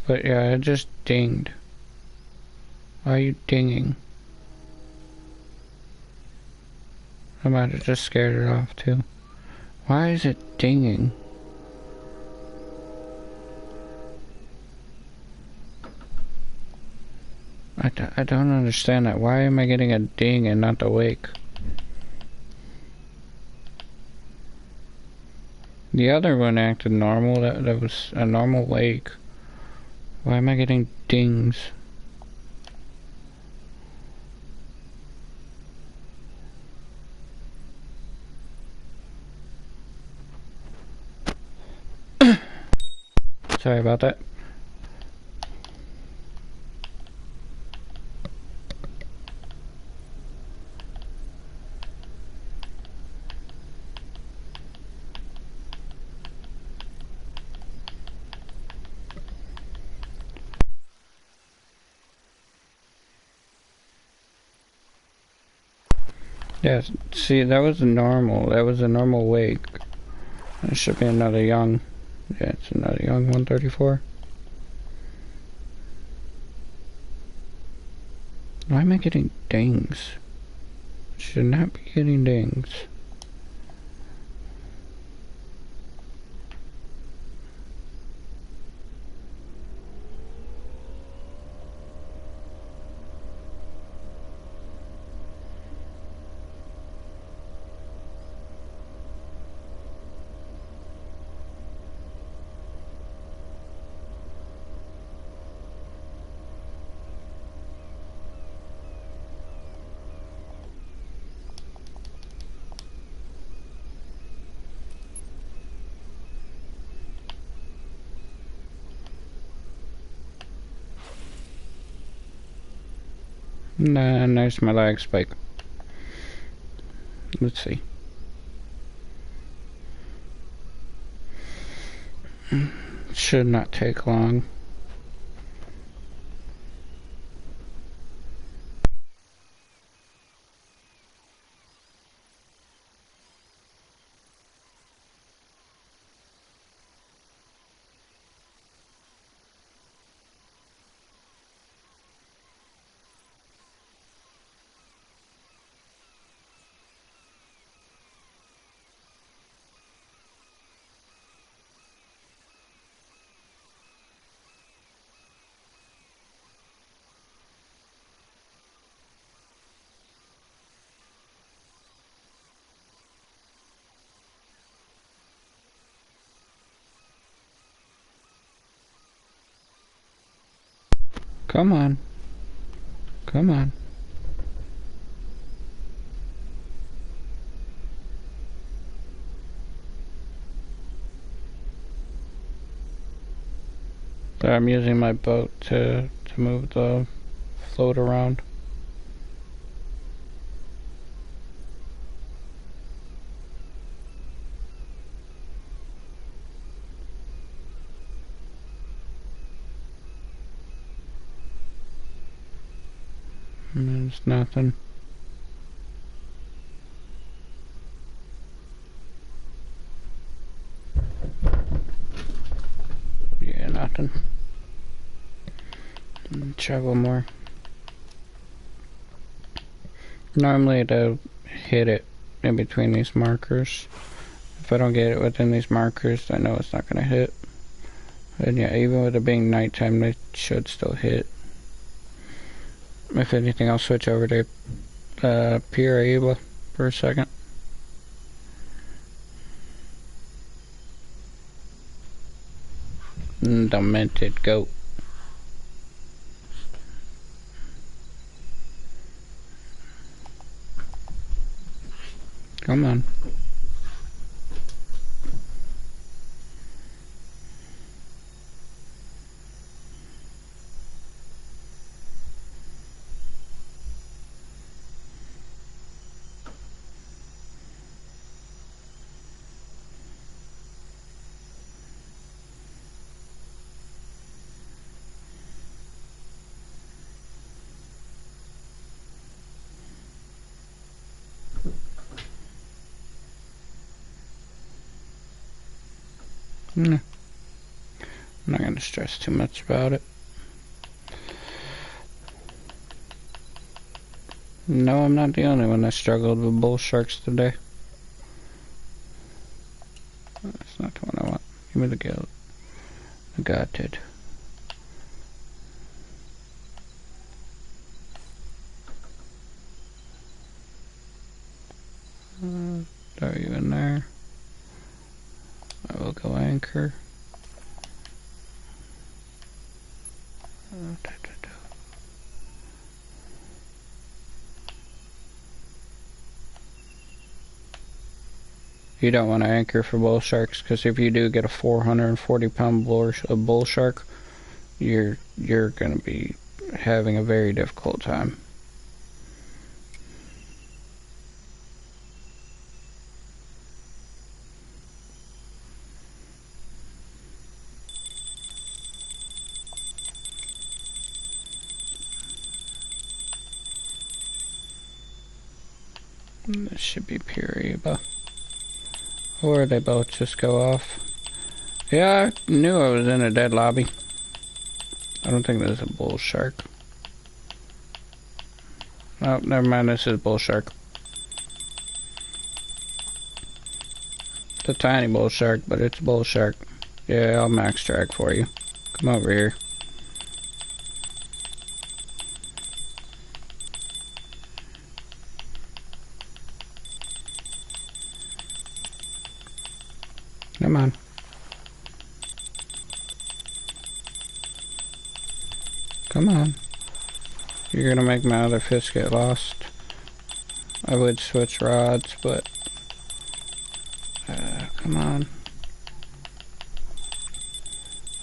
But yeah, it just dinged. Why are you dinging? I might have just scared it off too. Why is it dinging? I don't understand that. Why am I getting a ding and not the wake? The other one acted normal. That was a normal wake. Why am I getting dings? Sorry about that. Yeah, see, that was a normal. That was a normal wake. It should be another young. Yeah, it's another young 134. Why am I getting dings? Should not be getting dings. Nah, nice, my lag spike. Let's see. Should not take long. Come on. Come on. I'm using my boat to move the float around. There's nothing. Yeah, nothing. Try one more. Normally it'll hit it in between these markers. If I don't get it within these markers, I know it's not gonna hit. And yeah, even with it being nighttime, it should still hit. If anything, I'll switch over to Piraiba for a second. Demented goat. Come on. No. I'm not going to stress too much about it. No, I'm not the only one that struggled with bull sharks today. That's not the one I want. Give me the goat. I got it. Throw you in there. I will go anchor. You don't want to anchor for bull sharks, because if you do get a 440-pound bull shark, you're going to be having a very difficult time. This should be Piraiba. Or they both just go off. Yeah, I knew I was in a dead lobby. I don't think there's a bull shark. Oh, never mind, this is bull shark. It's a tiny bull shark, but it's a bull shark. Yeah, I'll max drag for you. Come over here. Come on. Come on. You're gonna make my other fish get lost. I would switch rods, but... come on.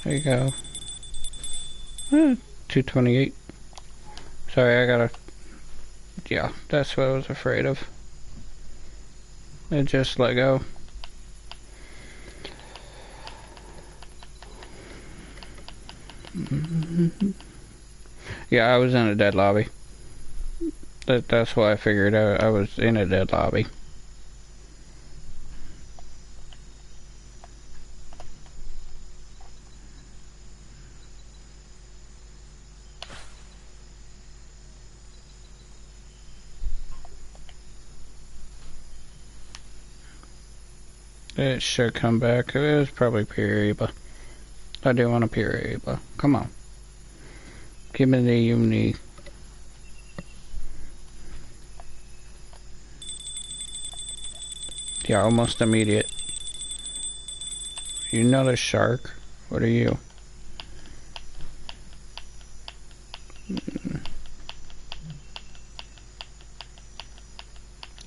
There you go. 228. Sorry, I gotta... Yeah, that's what I was afraid of. It just let go. Yeah, I was in a dead lobby. That's why I figured I was in a dead lobby. It should come back. It was probably Piraiba. I do want a Piraiba. Come on. Give me the uni. Yeah, almost immediate. You're not a shark. What are you?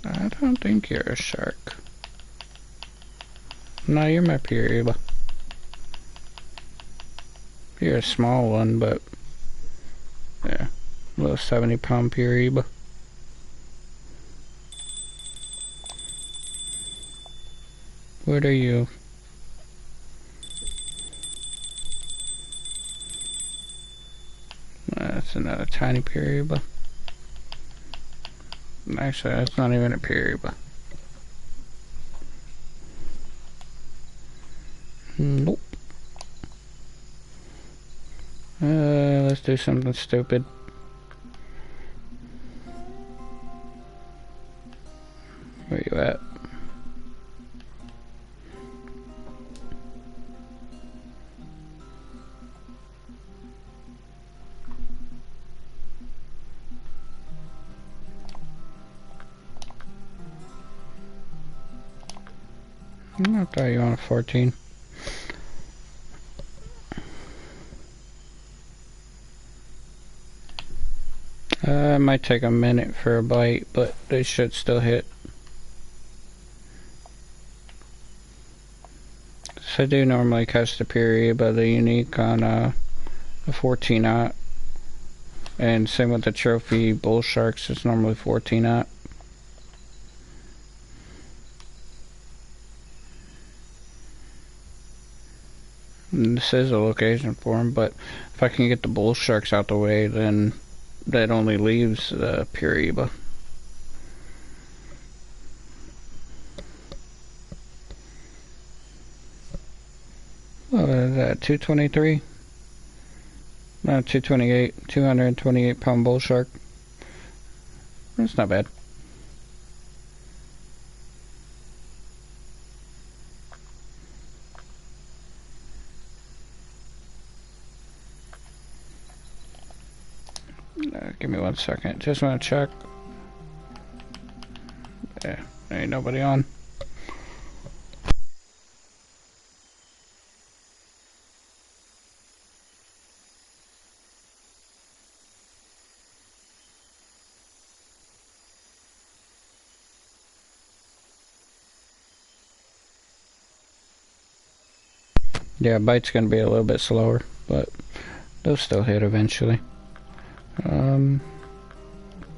I don't think you're a shark. No, you're my Piraiba. You're a small one, but... yeah, a little 70-pound Piraiba. What are you? That's another tiny Piraiba. Actually, that's not even a Piraiba. Nope. Let's do something stupid. Where you at? I thought you wanted 14. It might take a minute for a bite, but they should still hit. So I do normally catch the period, but the unique on a 14-aught. And same with the trophy bull sharks, it's normally 14-aught. This is a location for them, but if I can get the bull sharks out the way, then that only leaves the Puriba. What is that, 223? No, 228. 228 pound bull shark. That's not bad. Give me 1 second. Just want to check. Yeah, there ain't nobody on. Yeah, bite's gonna be a little bit slower, but they'll still hit eventually.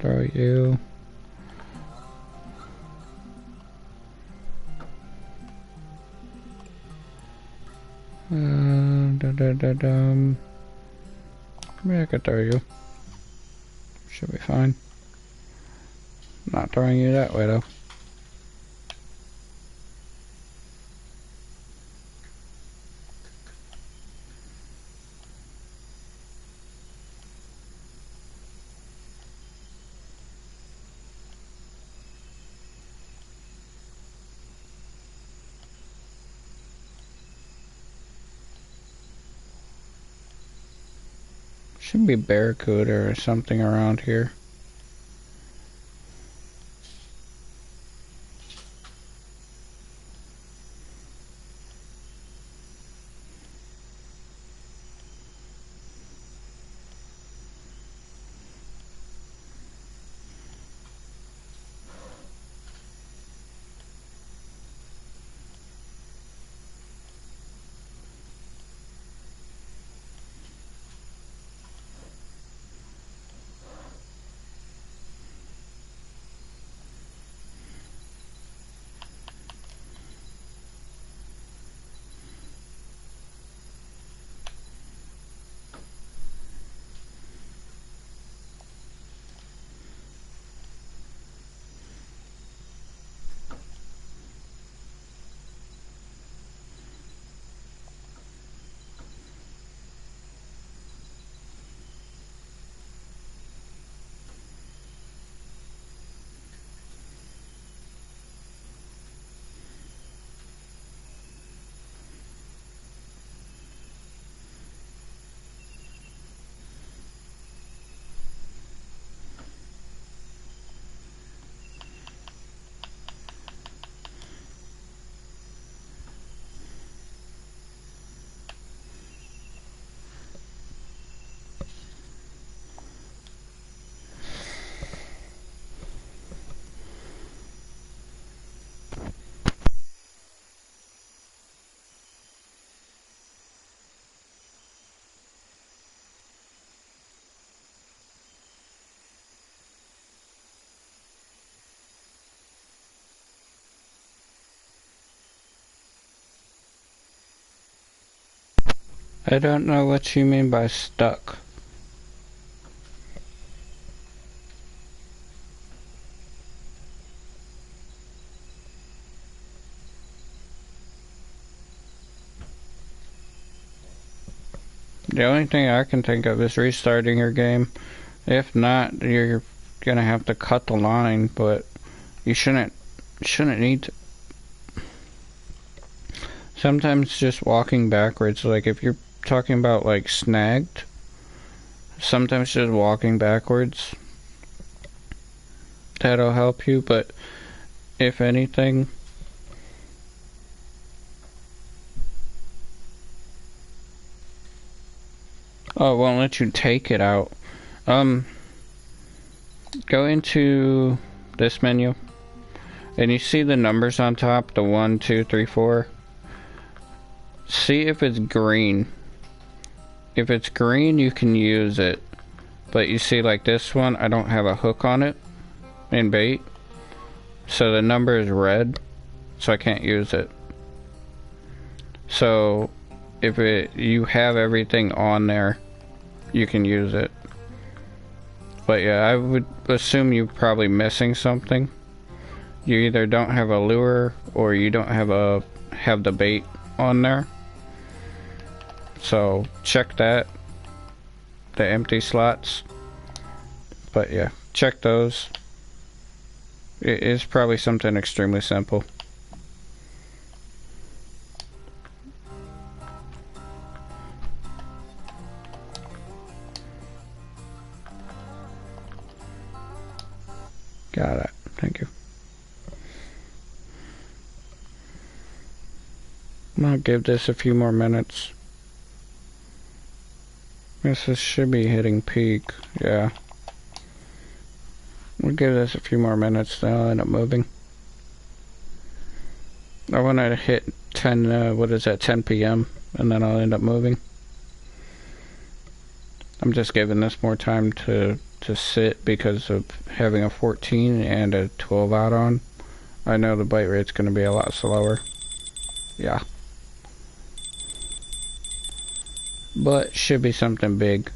Throw you. Maybe I could throw you. Should be fine. Not throwing you that way though. Should be barracuda or something around here. I don't know what you mean by stuck. The only thing I can think of is restarting your game. If not, you're gonna have to cut the line, but you shouldn't need to. Sometimes just walking backwards, like if you're talking about like snagged, sometimes just walking backwards, that'll help you, but if anything, Oh, it won't let you take it out. Go into this menu, and you see the numbers on top, the 1, 2, 3, 4. See if it's green. If it's green, you can use it. But you see, like this one, I don't have a hook on it in bait. So the number is red, so I can't use it. So if you have everything on there, you can use it. But yeah, I would assume you're probably missing something. You either don't have a lure or you don't have the bait on there. So check that, the empty slots. But yeah, check those. It is probably something extremely simple. Got it. Thank you. I'll give this a few more minutes. Guess this should be hitting peak. Yeah. We'll give this a few more minutes, then I'll end up moving. I want to hit 10, what is that, 10 p.m. and then I'll end up moving. I'm just giving this more time to sit because of having a 14 and a 12 out on. I know the bite rate's going to be a lot slower. Yeah. But should be something big.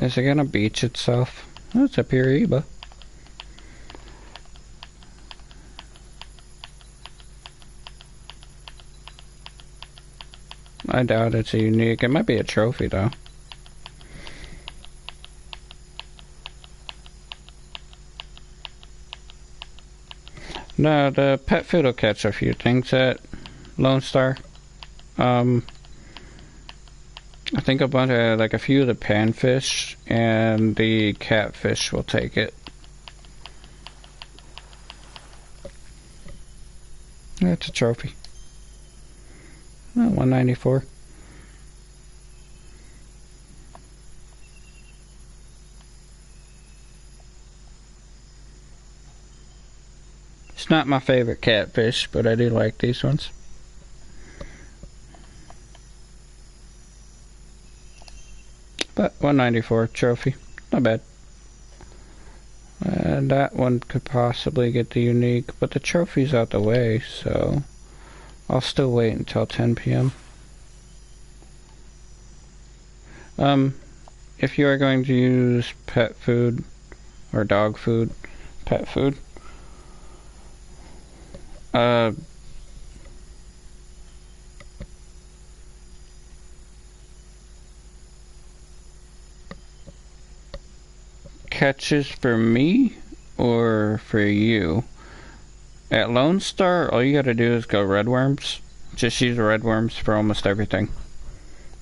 Is it gonna beach itself? That's a Piriba. I doubt it's a unique. It might be a trophy though. No, the pet food will catch a few things at Lone Star. I think a bunch of, like a few of the panfish and the catfish will take it. That's a trophy. Oh, 194. It's not my favorite catfish, but I do like these ones. But 194 trophy, not bad. And that one could possibly get the unique, but the trophy's out the way, so I'll still wait until 10 p.m. If you are going to use pet food or dog food, pet food, catches for me or for you. At Lone Star, all you gotta do is go red worms. Just use red worms for almost everything.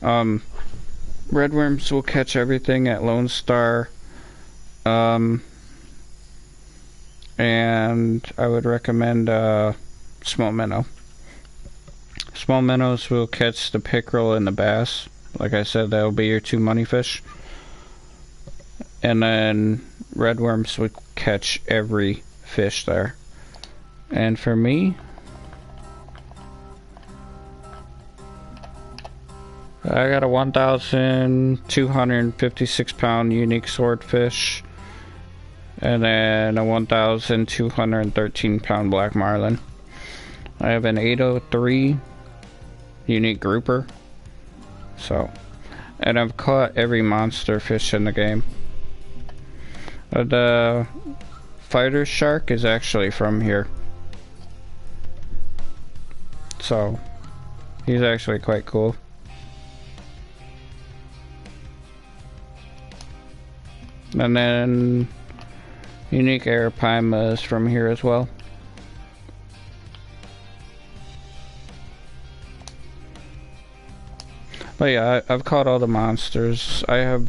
Red worms will catch everything at Lone Star. And I would recommend small minnow. Small minnows will catch the pickerel and the bass. Like I said, that'll be your two money fish. And then red worms would catch every fish there. And for me, I got a 1,256 pound unique swordfish, and then a 1,213 pound black marlin. I have an 803 unique grouper. So, and I've caught every monster fish in the game. The fighter shark is actually from here. So, he's actually quite cool. And then unique arapaima is from here as well. But yeah, I've caught all the monsters. I have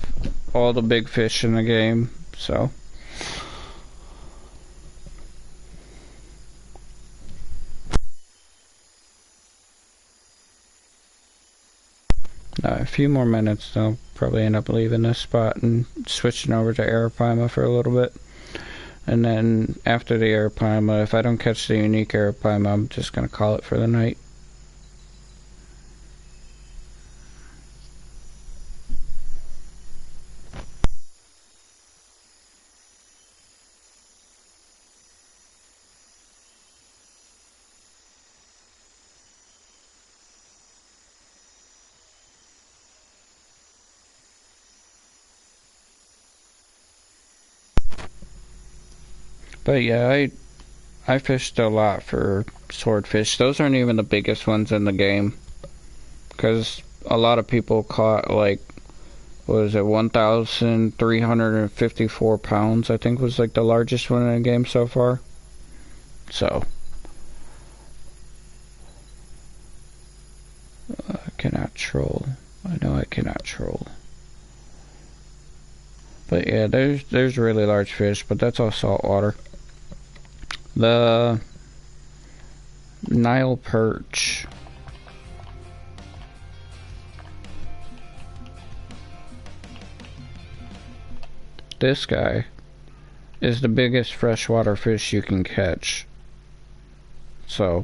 all the big fish in the game, so. A few more minutes, I'll probably end up leaving this spot and switching over to Arapaima for a little bit. And then after the Arapaima, if I don't catch the unique Arapaima, I'm just going to call it for the night. But yeah, I fished a lot for swordfish. Those aren't even the biggest ones in the game, because a lot of people caught like, what was it, 1,354 pounds, I think was like the largest one in the game so far. So I cannot troll. I know I cannot troll. But yeah, there's really large fish, but that's all salt water. The Nile perch. This guy is the biggest freshwater fish you can catch. So,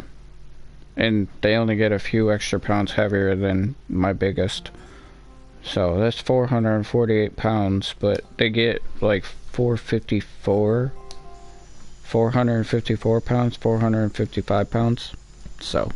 and they only get a few extra pounds heavier than my biggest. So that's 448 pounds, but they get like 454 pounds, 455 pounds. So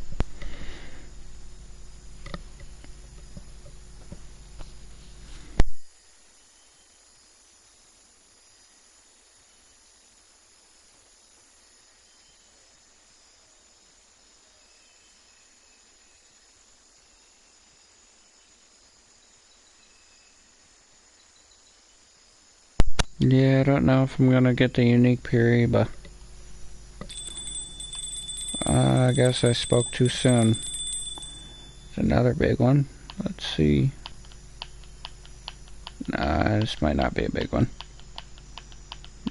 yeah, I don't know if I'm gonna get the unique Piri, but I guess I spoke too soon. It's another big one. Let's see. Nah, this might not be a big one.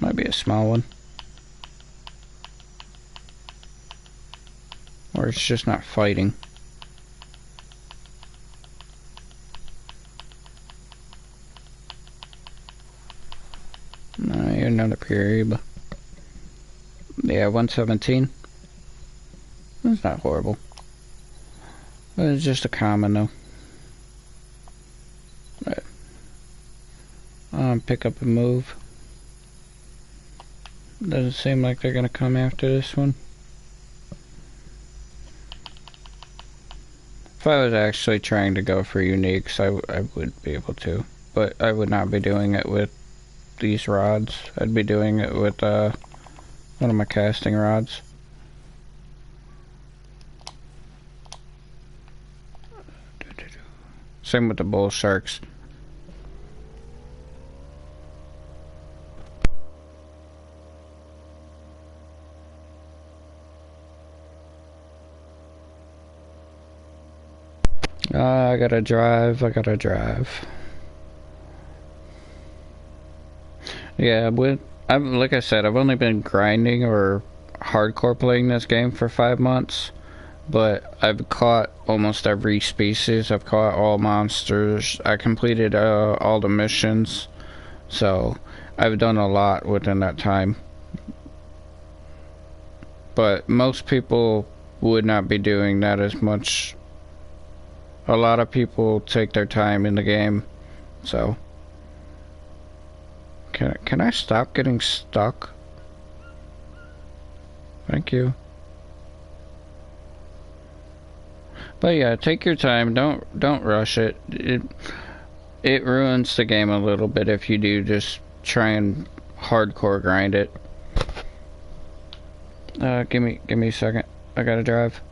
Might be a small one. Or it's just not fighting. Nah, you're another Piri, but yeah, 117. That's not horrible. But it's just a common though. Right. Pick up and move. Doesn't seem like they're gonna come after this one. If I was actually trying to go for uniques, I would be able to. But I would not be doing it with these rods. I'd be doing it with one of my casting rods. Same with the bull sharks. I gotta drive. Yeah, like I said, I've only been grinding or hardcore playing this game for 5 months, but I've caught almost every species. I've caught all monsters. I completed all the missions, so I've done a lot within that time. But most people would not be doing that as much. A lot of people take their time in the game, so can I stop getting stuck? Thank you. But yeah, take your time. Don't rush it. It ruins the game a little bit if you do just try and hardcore grind it. Give me a second. I gotta drive.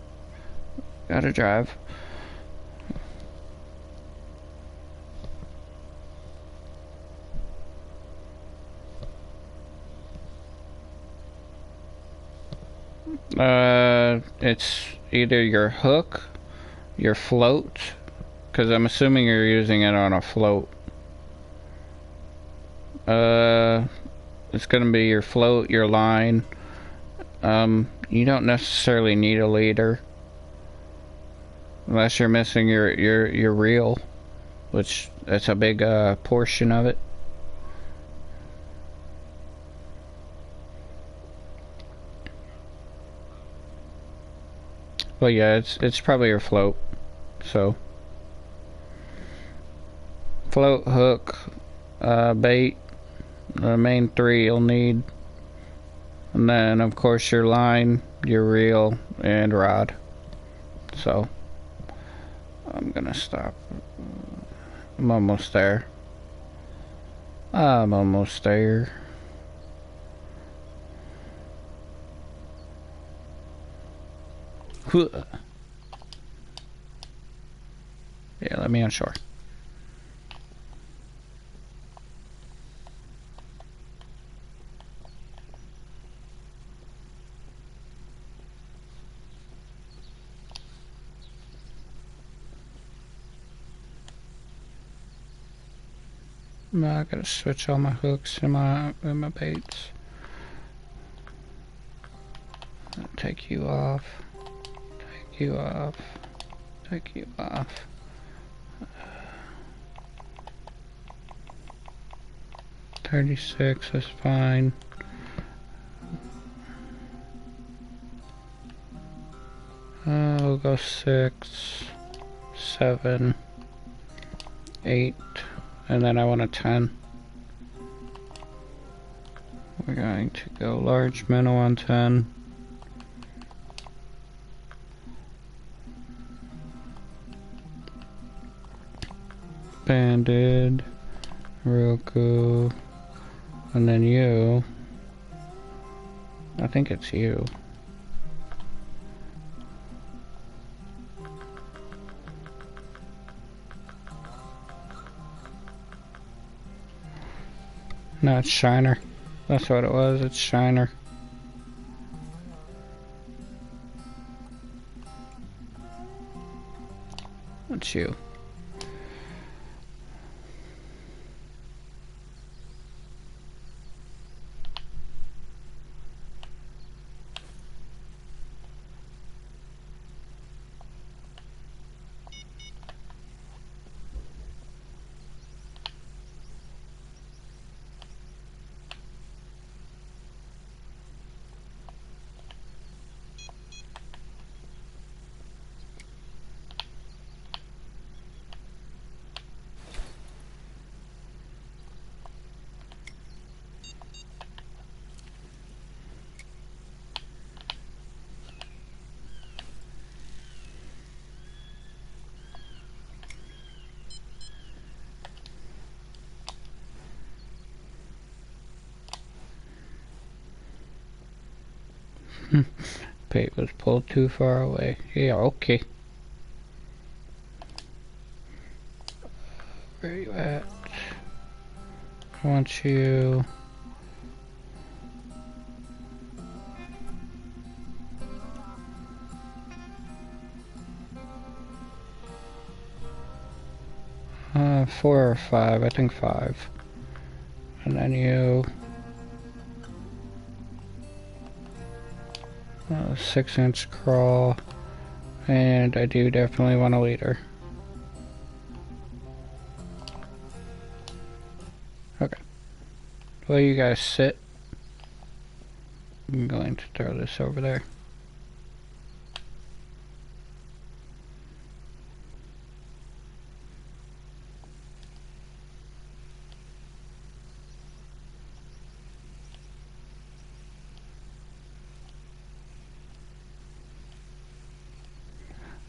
It's either your hook, your float, Because I'm assuming you're using it on a float. It's gonna be your float, your line. You don't necessarily need a leader. Unless you're missing your reel. Which, that's a big, portion of it. Well, yeah, it's probably your float. So, float, hook, bait, the main three you'll need. And then, of course, your line, your reel, and rod. So, I'm gonna stop. I'm almost there. I'm almost there. Yeah, let me on shore. I gotta switch all my hooks and my baits. Take you off. Take you off. Take you off. $36 is fine. We'll go 6, 7, 8, and then I want a 10. We're going to go large minnow on 10. Banded, Roku, and then you. I think it's you. No, it's Shiner. That's what it was, it's Shiner. That's you. Bait was pulled too far away. Yeah, okay. Where are you at? I want you... four or five, I think 5. And then you... 6-inch crawl. And I do definitely want a leader. Okay. Well, you guys sit. I'm going to throw this over there.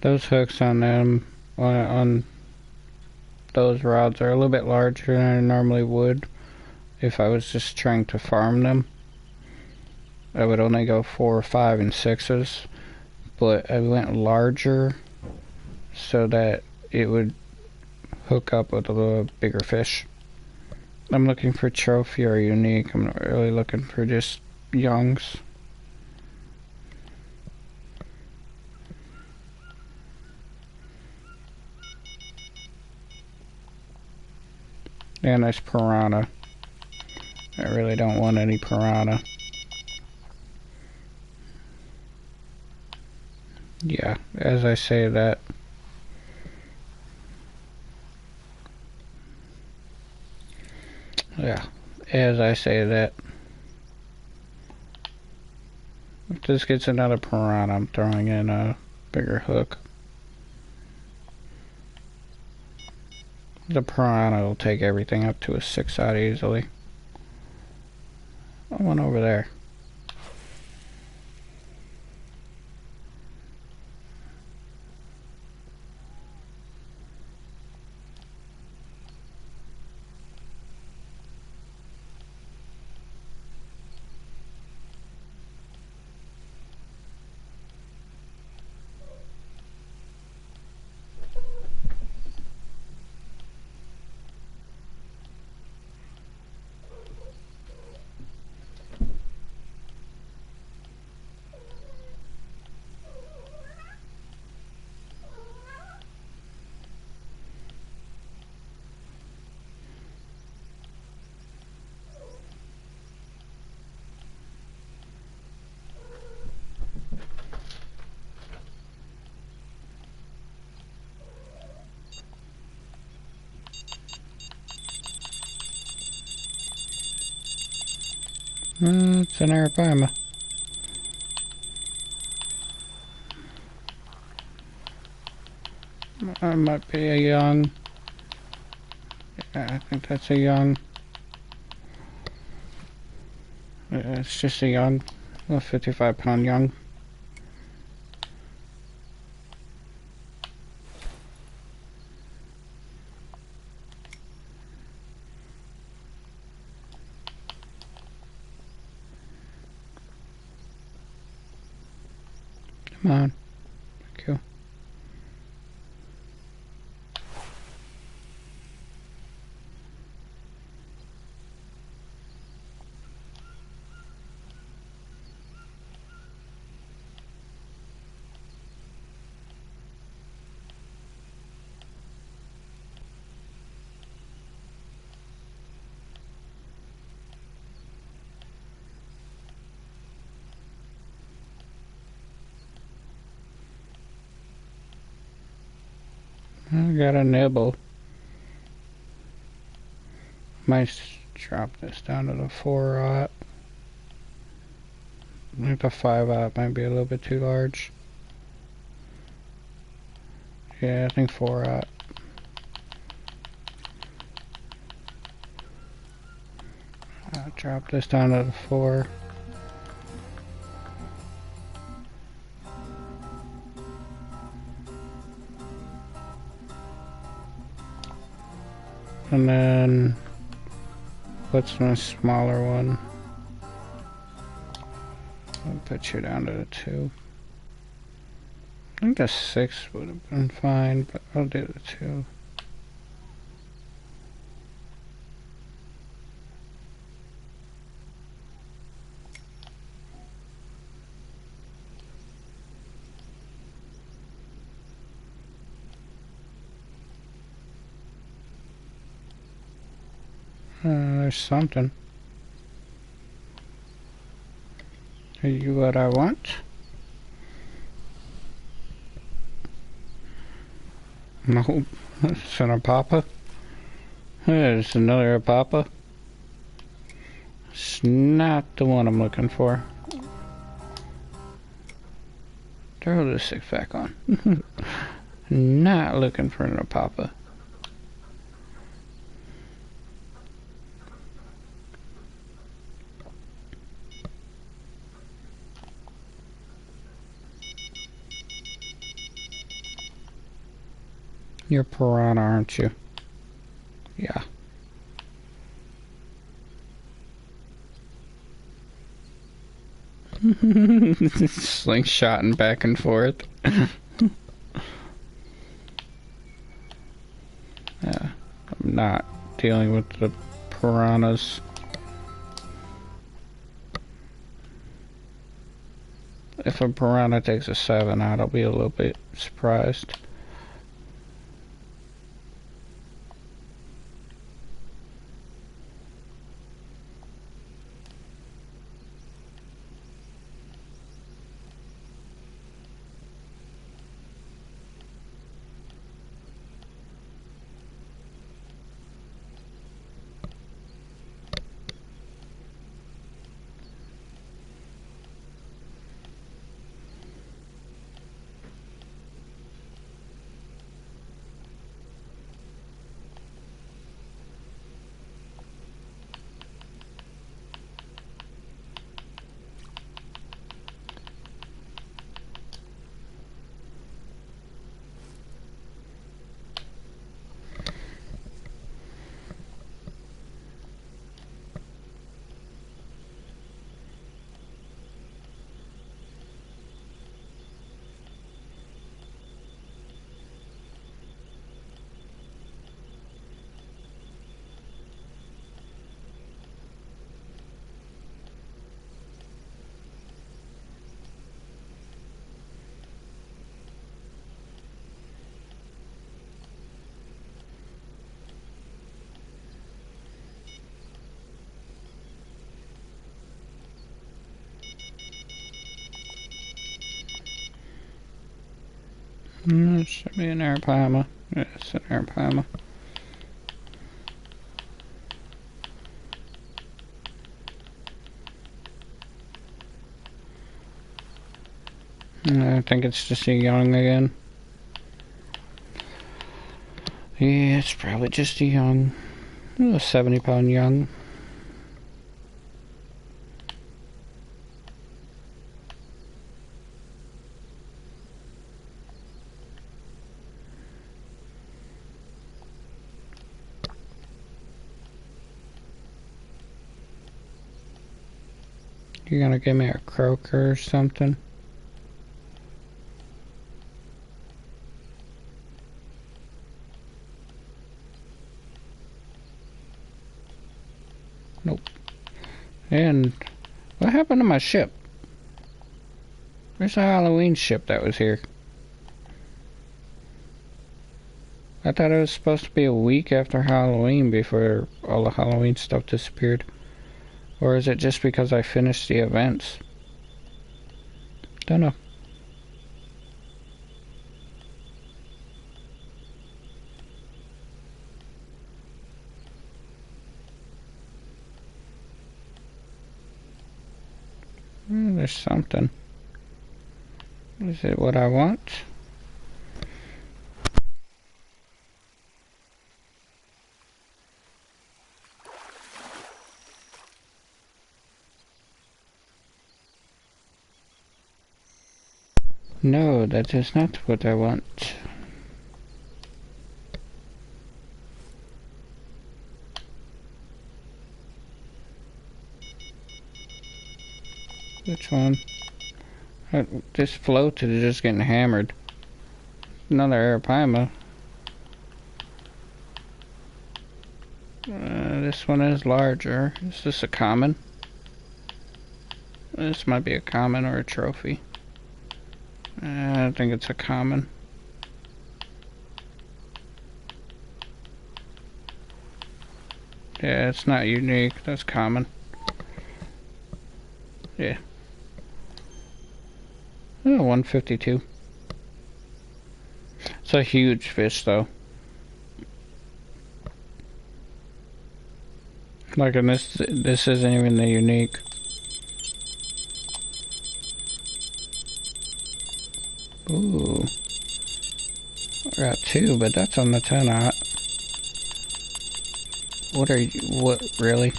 Those hooks on them, on those rods are a little bit larger than I normally would if I was just trying to farm them. I would only go 4, 5, and 6s, but I went larger so that it would hook up with a little bigger fish. I'm looking for trophy or unique. I'm not really looking for just youngs. And there's piranha. I really don't want any piranha. Yeah, as I say that. Yeah, as I say that. If this gets another piranha, I'm throwing in a bigger hook. The piranha will take everything up to a 6-aught easily. I went over there. It's an arapaima. That might be a young. Yeah, I think that's a young. Yeah, it's just a young. A 55-pound young. Come on. Thank you. I got a nibble. Might drop this down to the 4-aught. I think the 5-aught might be a little bit too large. Yeah, I think 4-aught. I'll drop this down to the 4. And then, what's my smaller one? I'll put you down to the 2. I think the 6 would have been fine, but I'll do the 2. There's something. Are you what I want? Nope. It's an apapa. There's another apapa. It's not the one I'm looking for. Throw the 6 back on. Not looking for an apapa. You're piranha, aren't you? Yeah. Slingshotting back and forth. Yeah, I'm not dealing with the piranhas. If a piranha takes a 7 out, I'll be a little bit surprised. It should be an arapaima. Yeah, it's an arapaima. I think it's just a young again. Yeah, it's probably just a young. A 70-pound young. You gonna give me a croaker or something? Nope. And what happened to my ship? Where's the Halloween ship that was here? I thought it was supposed to be a week after Halloween before all the Halloween stuff disappeared. Or is it just because I finished the events? Don't know. There's something. Is it what I want? No, that is not what I want. Which one? This float is just getting hammered. Another arapaima. This one is larger. Is this a common? This might be a common or a trophy. I think it's a common. Yeah, it's not unique. That's common. Yeah. Oh, 152. It's a huge fish, though. Like, and this isn't even the unique. Ooh. I got two, but that's on the 10-aught. What are you, what, really?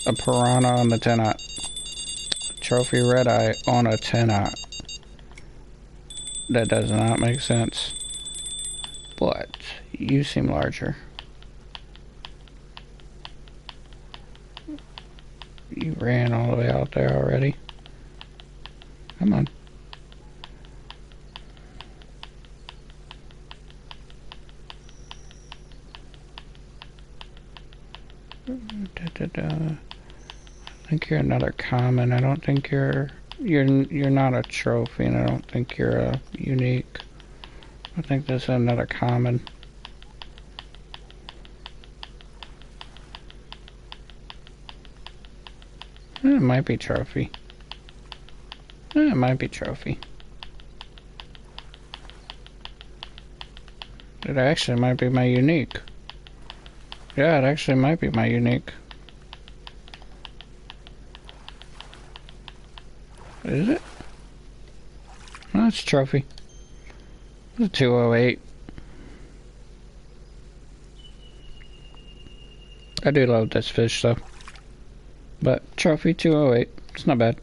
A piranha on the 10-aught. Trophy red eye on a 10-aught. That does not make sense. But, you seem larger. You ran all the way out there already. Come on. I think you're another common. I don't think you're not a trophy, and I don't think you're a unique. I think this is another common. It might be trophy. It might be trophy. It actually might be my unique. Yeah, it actually might be my unique. Is it? No, it's trophy. It's a 208. I do love this fish though. But trophy 208. It's not bad.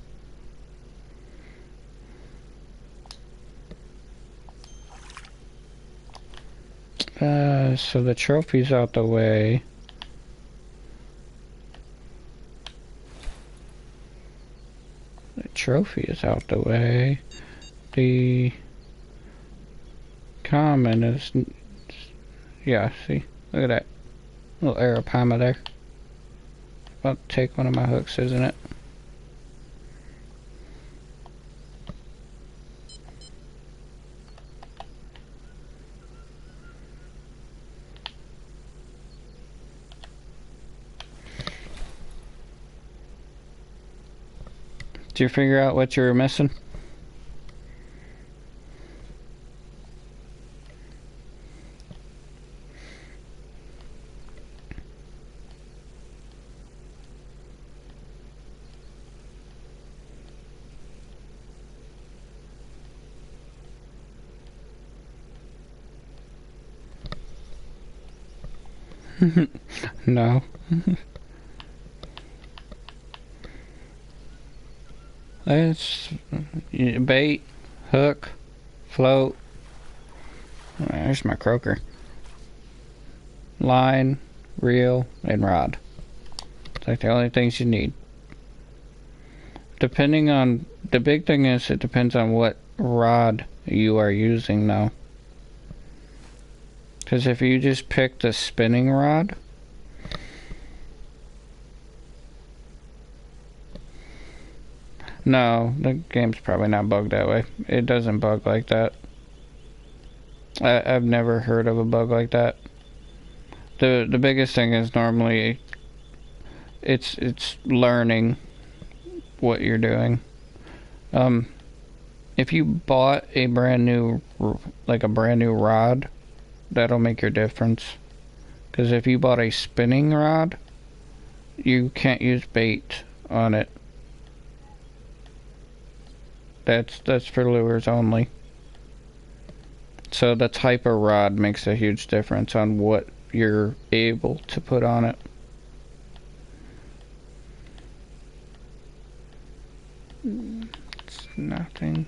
So the trophy's out the way. The trophy is out the way. The common is... Yeah, see? Look at that. Little arapaima there. About to take one of my hooks, isn't it? Did you figure out what you were missing? No. It's bait, hook, float. There's my croaker. Line, reel, and rod. It's like the only things you need. Depending on... The big thing is it depends on what rod you are using now. Because if you just pick the spinning rod... No, the game's probably not bugged that way. It doesn't bug like that. I've never heard of a bug like that. The biggest thing is normally it's learning what you're doing. If you bought a brand new rod, that'll make your difference. Because if you bought a spinning rod, you can't use bait on it. That's for lures only. So the type of rod makes a huge difference on what you're able to put on it. It's nothing.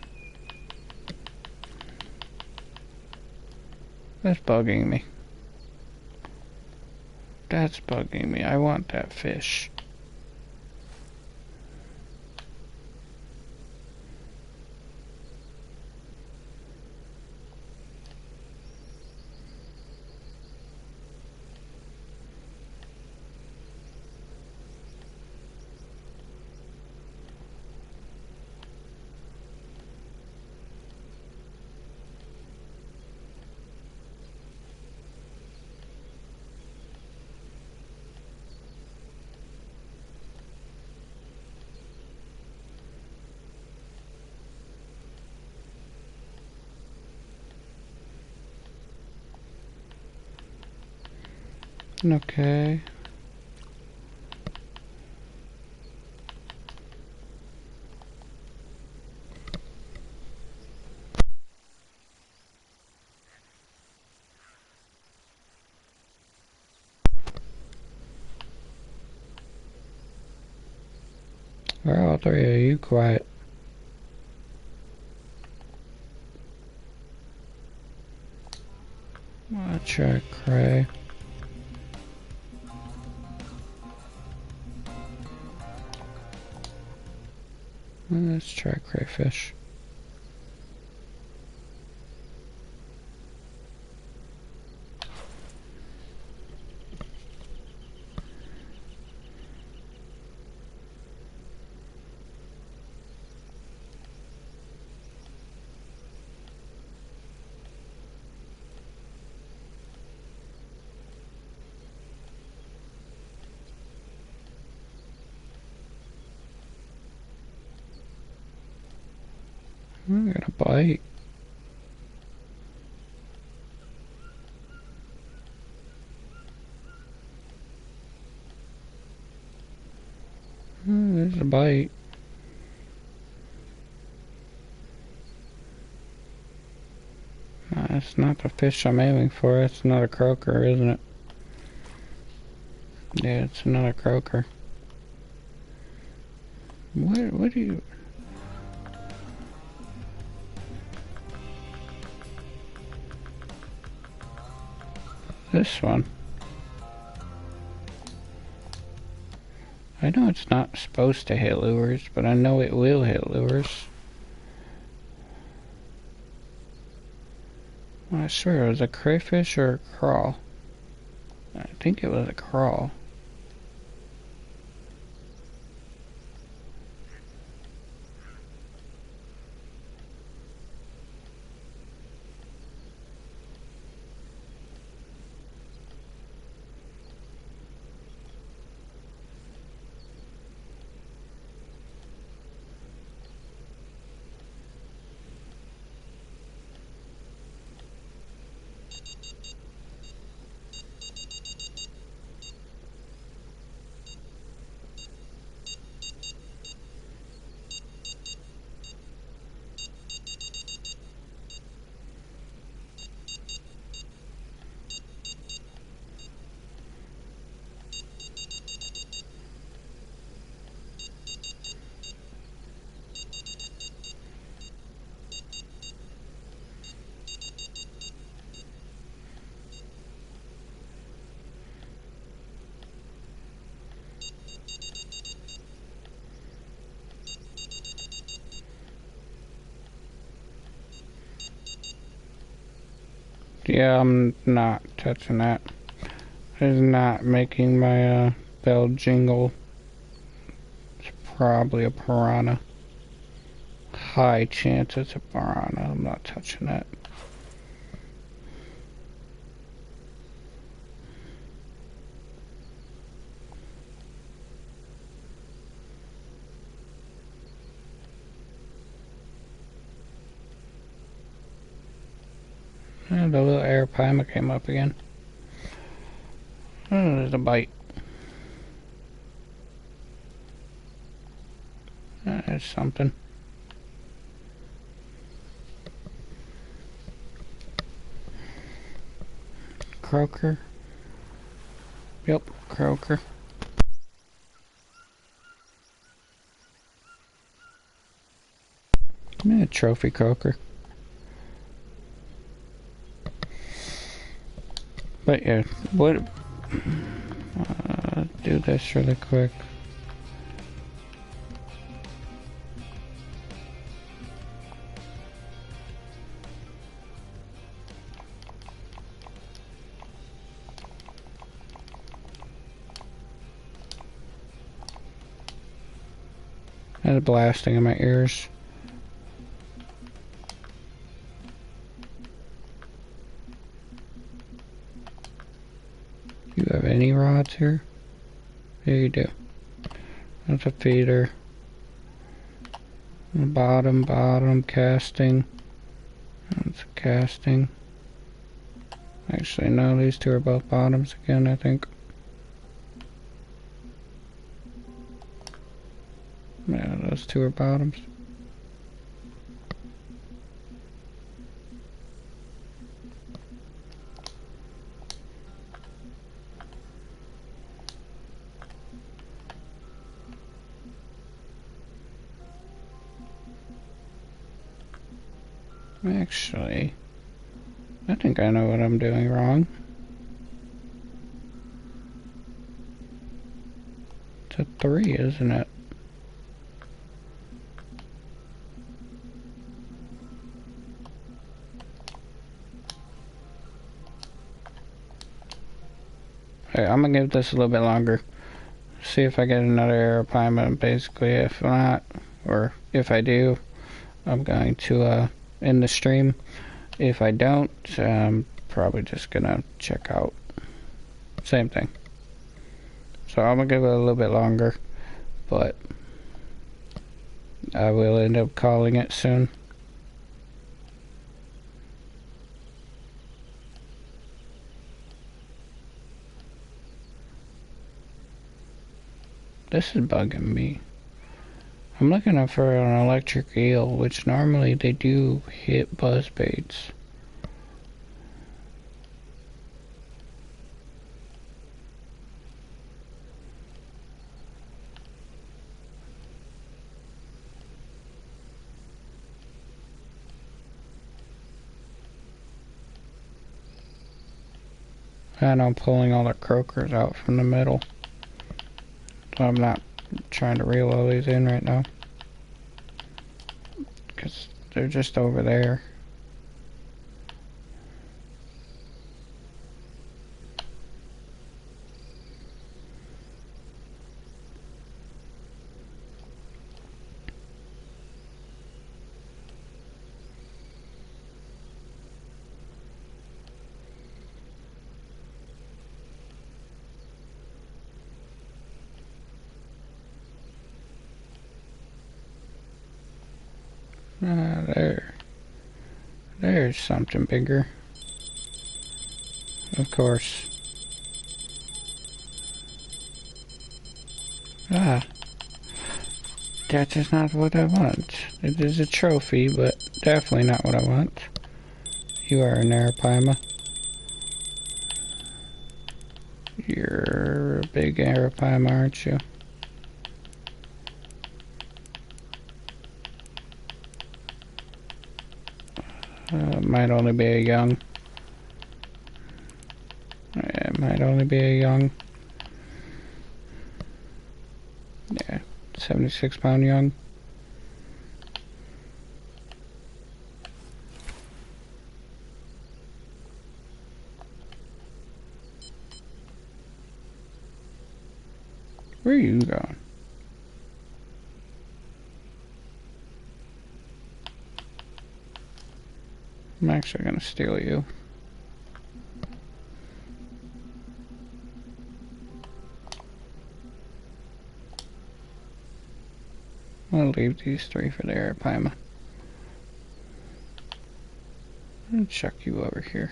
That's bugging me. That's bugging me. I want that fish. Okay. Why are all three of you quiet? I'll try cray. Let's try crayfish. I got a bite. There's a bite. That's not the fish I'm aiming for. It's not a croaker, isn't it? Yeah, it's another croaker. What do you... This one. I know it's not supposed to hit lures, but I know it will hit lures. I swear it was a crayfish or a crawl. I think it was a crawl. Yeah, I'm not touching that. It's not making my bell jingle. It's probably a piranha. High chance it's a piranha. I'm not touching that. And the little arapaima came up again. Oh, there's a bite. There's something. Croaker. Yep, croaker. Yeah, trophy croaker. But yeah, what? Do this really quick. That's blasting in my ears. You have any rods here? Yeah, you do. That's a feeder. Bottom, casting. That's a casting. Actually, no, these two are both bottoms again, I think. Yeah, those two are bottoms. Actually, I think I know what I'm doing wrong. It's a 3, isn't it? Okay, I'm gonna give this a little bit longer. See if I get another arapaima. Basically, if not, or if I do, I'm going to end the stream. If I don't, I'm probably just gonna check out. Same thing. So I'm gonna give it a little bit longer, but I will end up calling it soon. This is bugging me. I'm looking up for an electric eel, which normally they do hit buzz baits. And I'm pulling all the croakers out from the middle. So I'm not trying to reel all these in right now, because they're just over there. There's something bigger. Of course. Ah, that is not what I want. It is a trophy, but definitely not what I want. You are an arapaima. You're a big arapaima, aren't you? Might only be a young. It might only be a young. Yeah, 76-pound young. Where are you going? I'm actually gonna steal you. I'll leave these 3 for the Arapaima. And chuck you over here.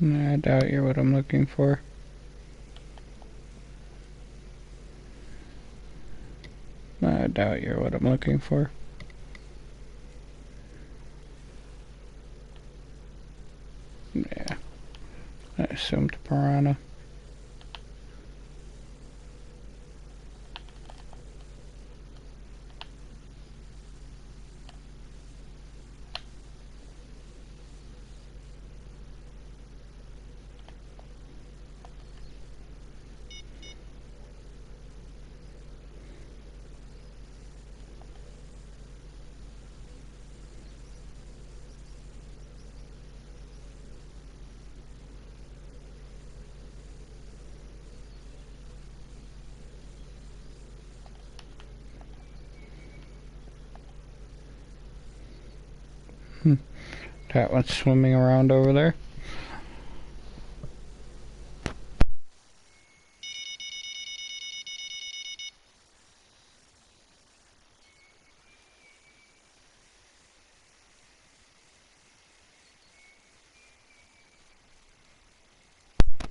I doubt you're what I'm looking for. I doubt you're what I'm looking for. Yeah, I assumed piranha. That one's swimming around over there.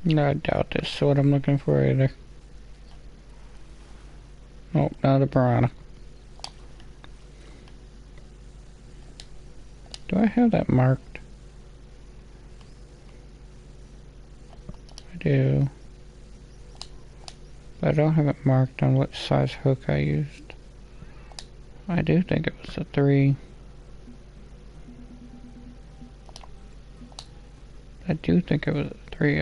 No, I doubt this is what I'm looking for either. Nope, not a piranha. Do I have that marked? I do. But I don't have it marked on what size hook I used. I do think it was a 3. I do think it was a 3.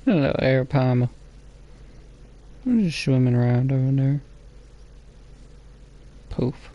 A little air palmer. I'm just swimming around over there. Poof.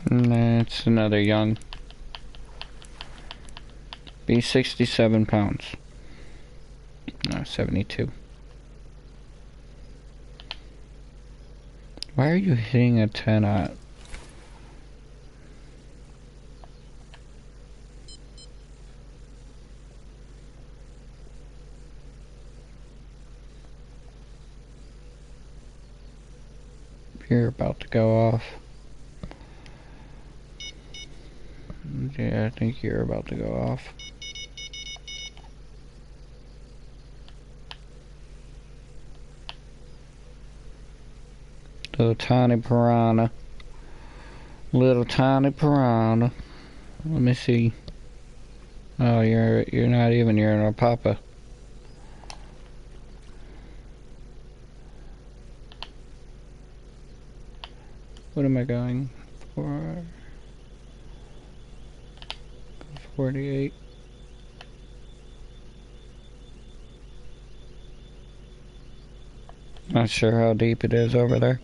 And that's another young. Be 67 pounds. No, 72. Why are you hitting a 10 at? You're about to go off. Yeah, I think you're about to go off. Little tiny piranha. Little tiny piranha. Let me see. Oh, you're not even. You're in a papa. What am I going for? 48. Not sure how deep it is over there.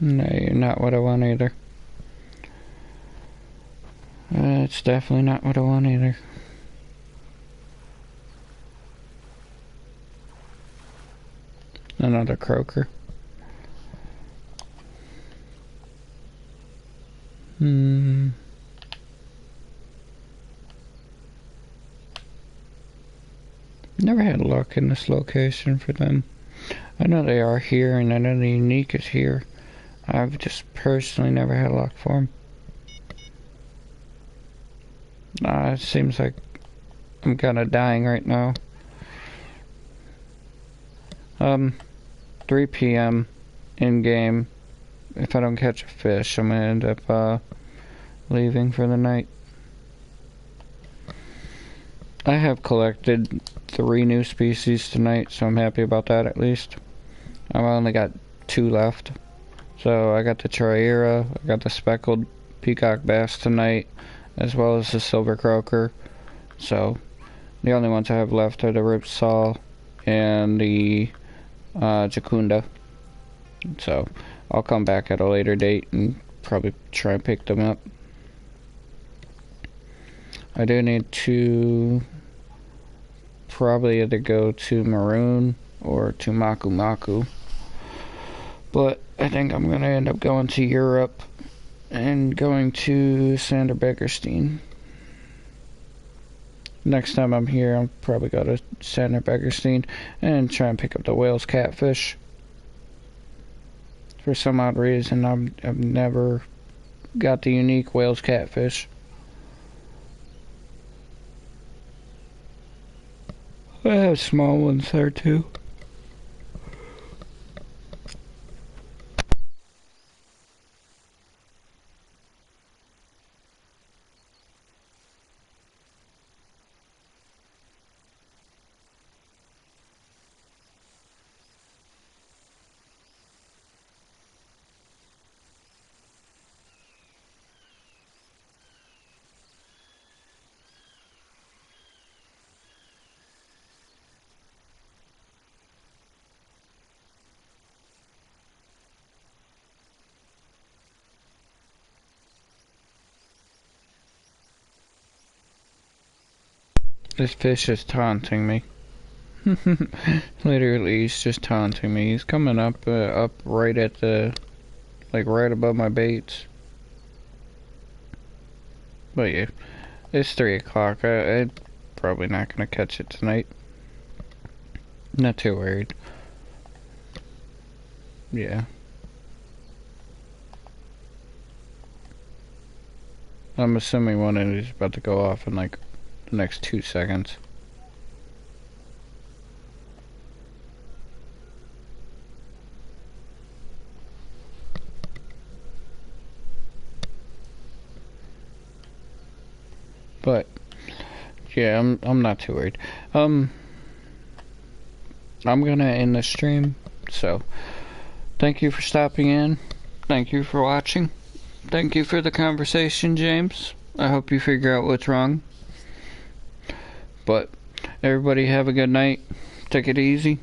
No, you're not what I want either. It's definitely not what I want either. Another croaker. Never had luck in this location for them. I know they are here, and I know the unique is here. I've just personally never had luck for them. It seems like I'm kind of dying right now. 3 p.m. in game. If I don't catch a fish, I'm gonna end up leaving for the night. I have collected 3 new species tonight, so I'm happy about that at least. I've only got 2 left. So I got the Triera, I got the speckled peacock bass tonight, as well as the silver croaker. So the only ones I have left are the ripsaw and the jacunda. So I'll come back at a later date and probably try and pick them up. I do need to probably either go to Maroon or to Maku Maku. But I think I'm going to end up going to Europe and going to Sander Begerstein. Next time I'm here, I'll probably go to Sander Begerstein and try and pick up the Wales catfish. For some odd reason, I've never got the unique Wales catfish. I have small ones there too. This fish is taunting me. Literally, he's just taunting me. He's coming up right at the, like right above my baits. But yeah, it's 3 o'clock. I'm probably not gonna catch it tonight. Not too worried. Yeah. I'm assuming one is about to go off in like the next 2 seconds. But yeah, I'm not too worried. I'm gonna end the stream. So thank you for stopping in. Thank you for watching. Thank you for the conversation, James. I hope you figure out what's wrong. But everybody have a good night. Take it easy.